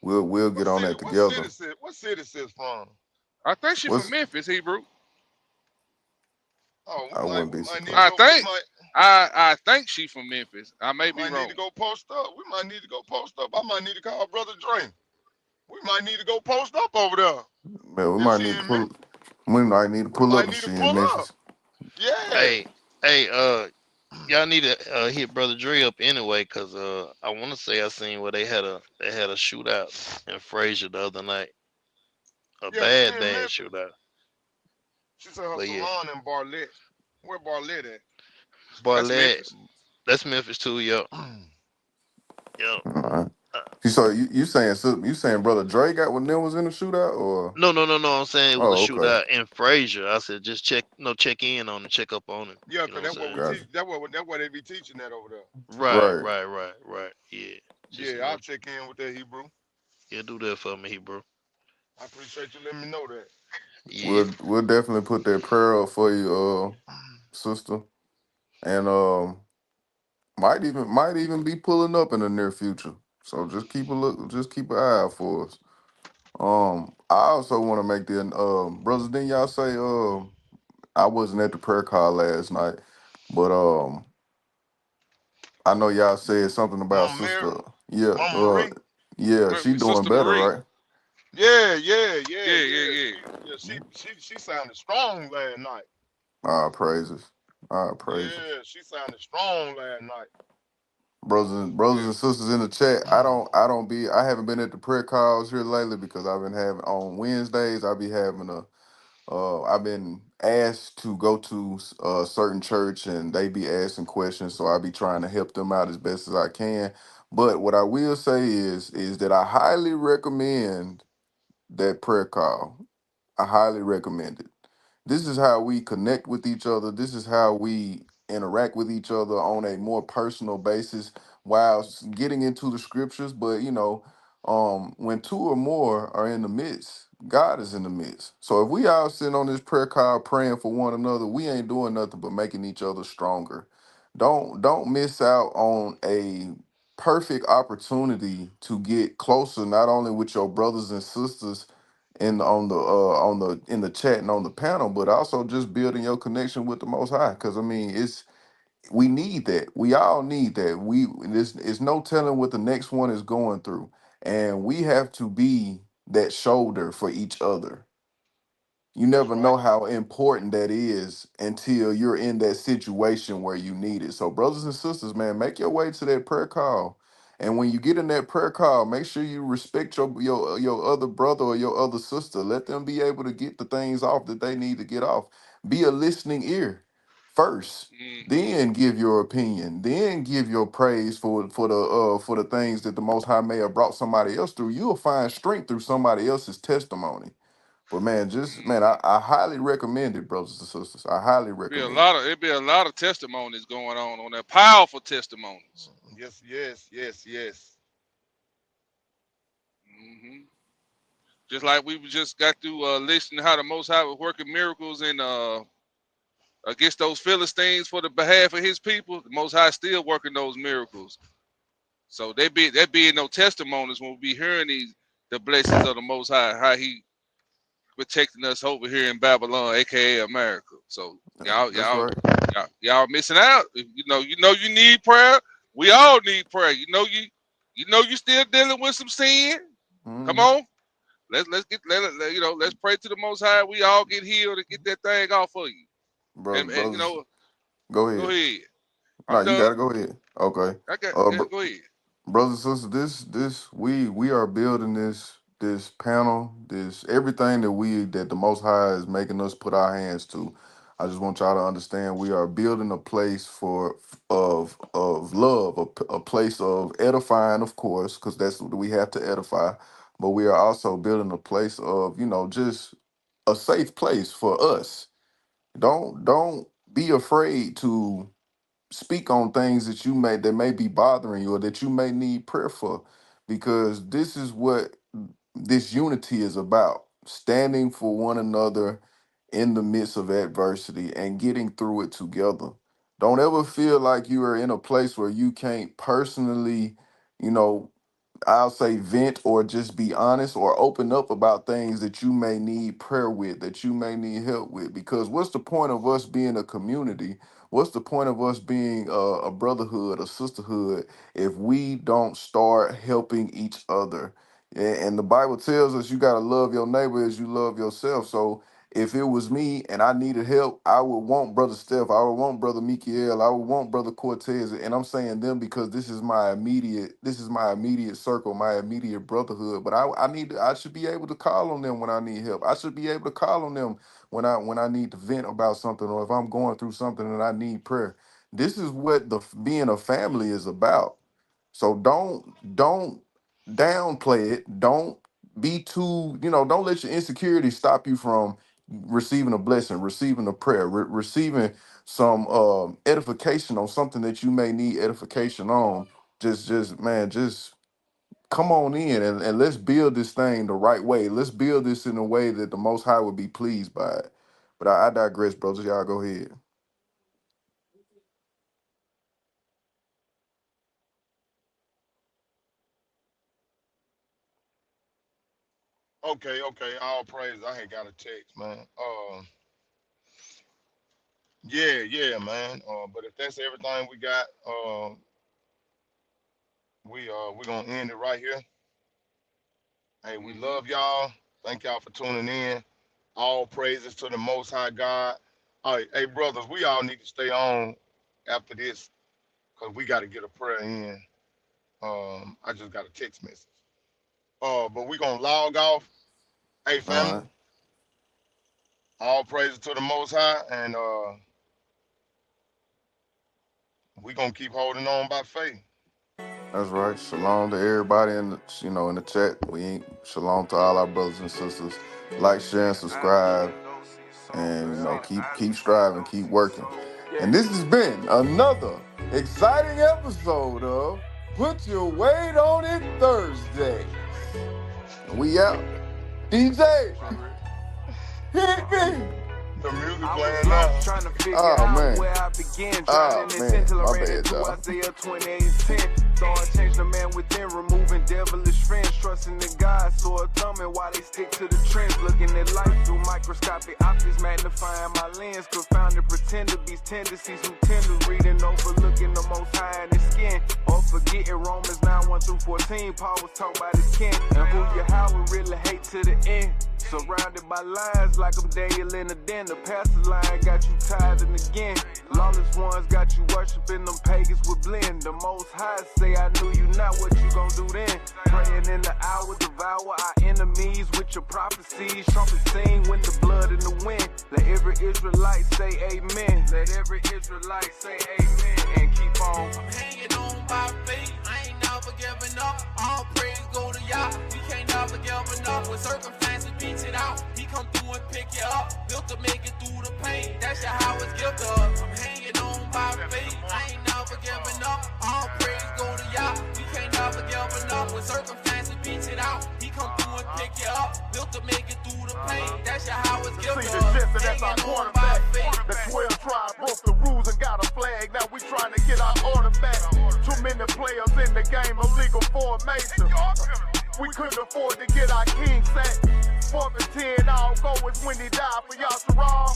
We'll What get on city? that together. What city sis from? I think she from What's Memphis, Hebrew. Oh, I wouldn't we be might need to I surprised. go. think I think she from Memphis. I We may be might need wrong. to go post up. We might need to go post up. I might need to call Brother Dre. We might need to go post up over there. Man, If she in Memphis, we might need to we pull up might and need to she in pull up. Memphis. Yeah. Hey, hey, y'all need to hit Brother Dre up anyway, cause I want to say I seen where they had a shootout in Frazier the other night, a Yeah, she in bad Memphis. shootout. She said her But yeah, salon in Barlett. Where Barlett at? That's Barlett, Memphis. That's Memphis too. Yep. Yep. All right. Uh, You saying brother Dre got when them was in the shootout or? no, no, no, no. I'm saying it was a Oh, okay. shootout in Frazier. I said just check, no, check in on him, check up on him. Yeah, You know cause what that's I'm what we saying? teach. Gotcha. That's what they be teaching that over there. Right, Right. right, right, right. Yeah. Just Yeah, I'll check in with that Hebrew. yeah, do that for me, bro. I appreciate you letting me know that. Yeah. We'll definitely put that prayer up for you, sister, and might even be pulling up in the near future. So just keep a look, just keep an eye out for us. I also want to make the brothers. Didn't y'all say I wasn't at the prayer call last night, but I know y'all said something about Mama Mary, sister. Yeah, Mama Marie. yeah, she doing Sister better, Marie. right? Yeah, yeah, yeah, Yeah, yeah, yeah. yeah. Yeah, she sounded strong last night. Ah, praises. Ah, praises. Yeah, she sounded strong last night. Brothers and sisters in the chat. I haven't been at the prayer calls here lately because I've been having on Wednesdays. I've been asked to go to a certain church and they be asking questions, so I be trying to help them out as best as I can. But what I will say is that I highly recommend that prayer call. I highly recommend it. This is how we connect with each other. This is how we interact with each other on a more personal basis while getting into the scriptures. But when two or more are in the midst, God is in the midst. So if we all sitting on this prayer call praying for one another, we ain't doing nothing but making each other stronger. Don't miss out on a perfect opportunity to get closer, not only with your brothers and sisters in the chat and on the panel, but also just building your connection with the Most High. Because I mean, we need that. We all need that. It's no telling what the next one is going through, and we have to be that shoulder for each other. You That's never right. know how important that is until you're in that situation where you need it. So, brothers and sisters, man, make your way to that prayer call. And when you get in that prayer call, make sure you respect your other brother or your other sister. Let them be able to get the things off that they need to get off. Be a listening ear first, Hmm. then give your opinion, then give your praise for the things that the Most High may have brought somebody else through. You'll find strength through somebody else's testimony. But man, I highly recommend it, brothers and sisters. I highly recommend it. It'd be a lot of testimonies going on there. Powerful testimonies. Yes, yes, yes, yes. Hmm. Just like we just got through listening how the Most High was working miracles in against those Philistines for the behalf of His people. The Most High still working those miracles. So they being no testimonies when we be hearing the blessings of the Most High, how He protecting us over here in Babylon, aka America. So That's right. y'all missing out. If you need prayer. We all need prayer. You still dealing with some sin. Come Hmm. on. Let's pray to the Most High. We all get healed and get that thing off for you. And Brothers, go go ahead. ahead. No, I'm you done. gotta go ahead. Okay. I got Uh, yeah, br- go ahead. Brothers and sisters, this we are building this panel, this everything that the Most High is making us put our hands to. I just want y'all to understand we are building a place of love, a place of edifying, of course, because that's what we have to edify. But we are also building a place of just a safe place for us. Don't be afraid to speak on things that may be bothering you or that you may need prayer for, because this is what this unity is about: standing for one another in the midst of adversity and getting through it together. Don't ever feel like you are in a place where you can't personally, you know I'll say vent or just be honest or open up about things that you may need prayer with, that you may need help with. Because what's the point of us being a community? What's the point of us being a brotherhood, a sisterhood, if we don't start helping each other? And the Bible tells us you got to love your neighbor as you love yourself. So if it was me and I needed help, I would want Brother Steph, I would want Brother Mikael, I would want Brother Cortez, and I'm saying them because this is my immediate circle, my immediate brotherhood. But I should be able to call on them when I need help. I should be able to call on them when I need to vent about something, or if I'm going through something and I need prayer. This is what being a family is about. So don't downplay it. Don't be too, don't let your insecurity stop you from receiving a blessing, receiving a prayer, receiving some edification on something that you may need edification on. Just come on in and let's build this thing the right way. Let's build this in a way that the Most High would be pleased by it. But I digress, brothers. Y'all go ahead. Okay, okay. All praise. I ain't got a text, man. Yeah, yeah, man. But if that's everything we got, we gonna end it right here. Hey, we love y'all. Thank y'all for tuning in. All praises to the Most High God. All right, hey brothers, we all need to stay on after this because we got to get a prayer in. I just got a text message. But we gonna log off. Hey, All family. right. All praises to the Most High, and we gonna keep holding on by faith. That's right. Shalom to everybody in in the chat. We ain't shalom to all our brothers and sisters. Like, share, and subscribe, and keep striving, keep working. And this has been another exciting episode of Put Your Weight on It Thursdays. And we out. DJ, hit me. The music I playing was now. lost trying to figure Oh, out man. where I began. Oh, Drowning in man. sin till I My ran bad, into y'all. Isaiah 28:10. Thought I changed the man within, removing devilish friends, trusting in God, so a thumbing while they stick to the trends, looking at life through microscopic optics, magnifying my lens, confounded pretend to be tendencies who tend to read and overlooking the Most High in his skin, or forgetting Romans 9:1-14. Paul was talking about his kin, and who Yahweh really hate to the end. Surrounded by lions like I'm Daniel in the den. The pastor line got you tithing again. Lawless ones got you worshiping them pagans with blend. The Most High say, I knew you not, what you gon' do then? Praying in the hour, devour our enemies with your prophecies. Trumpet sing when the blood in the wind. Let every Israelite say amen. Let every Israelite say amen. And keep on. I'm hanging on by faith. I ain't never giving up. All praise go to Yah. We can't never give enough. When circumstances beats it out, he come through and pick you up. Built to make it through the pain. That's just how it's given us. I'm hanging on by faith. I ain't never giving up. All praise go to Yah. We can't never give enough. When circumstances beats it out, he come through and pick you up. Built to make it through the pain. That's just how it's given See us. the gist, and that's our Hanging on by quarterback. faith. The 12 tribe broke the rules and got a flag. Now we trying to get our order back. Too many players in the game, illegal formation. We couldn't afford to get our king sacked. 4th and 10, all go is when he died for y'all Sharon.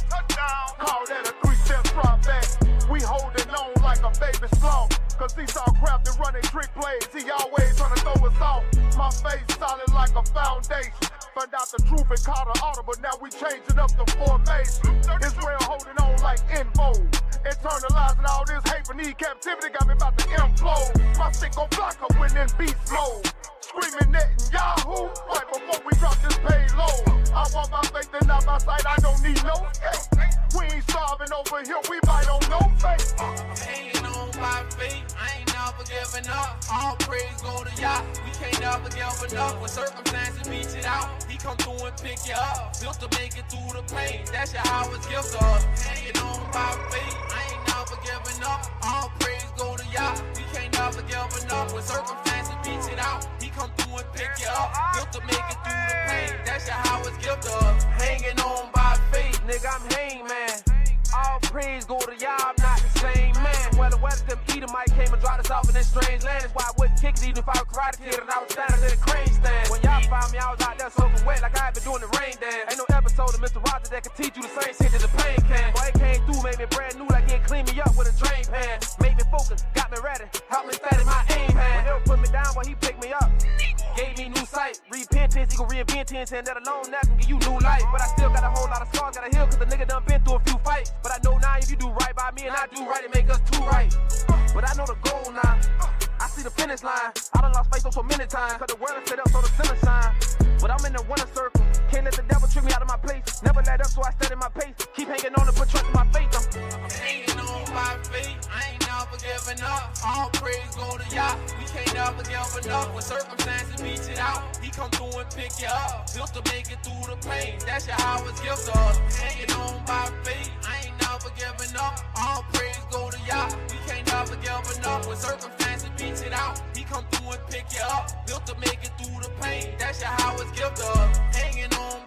Call that a 3-step drop back. We holding on like a baby sloth. Cause he saw crap and running trick plays. He always trying to throw us off. My face solid like a foundation. Found out the truth and caught an audible. Now we changing up the formation. Israel holding on like info. Internalizing all this hate for need captivity. Got me about to implode. My stick gon' block her when in beast mode. Screaming Netanyahu right before we drop this payload. I walk by faith and not by sight. I don't need no escape. We ain't starving over here. We bite on no face. I'm hanging on by faith. I ain't never giving up. All praise go to Yah. We can't never give enough. When circumstances beats it out, he come through and pick you up. Built to make it through the pain. That's just how it's given us. Hanging on by faith. I ain't never giving up. All praise go to Yah. We can't never give enough. When circumstances beats it out, he come through and pick you up. Built to make it through the pain. That's just how it's given us. Hanging on by faith. Nigga, I'm hangman. All praise go to y'all, I'm not the same man. Well, the weather them Edomite came and dropped us off in this strange land. That's why I wouldn't kick it even if I was karate kid and I was standing in a crane stand. When y'all found me, I was out there soaking wet like I had been doing the rain dance. Ain't no episode of Mr. Rogers that could teach you the same shit that the pain can. Boy, it came through, made me brand new like it cleaned me up with a drain pan. Made me focus, got me ready, helped me steady my aim hand. When he'll put me down, but he picked me up. Gave me new sight, repentance, equal reinventance, and that alone that can give you new life. But I still got a whole lot of scars, gotta heal, cause the nigga done been through a few fights. But I know now if you do right by me and I do right, it make us two right. But I know the goal now, I see the finish line. I done lost faith so many times, cause the world is set up so the sun shine. But I'm in the winner circle, can't let the devil trick me out of my place. Never let up so I steady my pace, keep hanging on and put trust in my faith. I'm hanging on by faith. I go to Yah. We can't never give enough. When circumstances beat it out, he come through and pick you up. Built to make it through the pain. That's YAH'S gift to us. Hanging on by faith. I ain't never giving up. All praise go to Yah. We can't never give enough. When circumstances beat it out, he come through and pick you up. Built to make it through the pain. That's YAH'S gift to us. Hanging on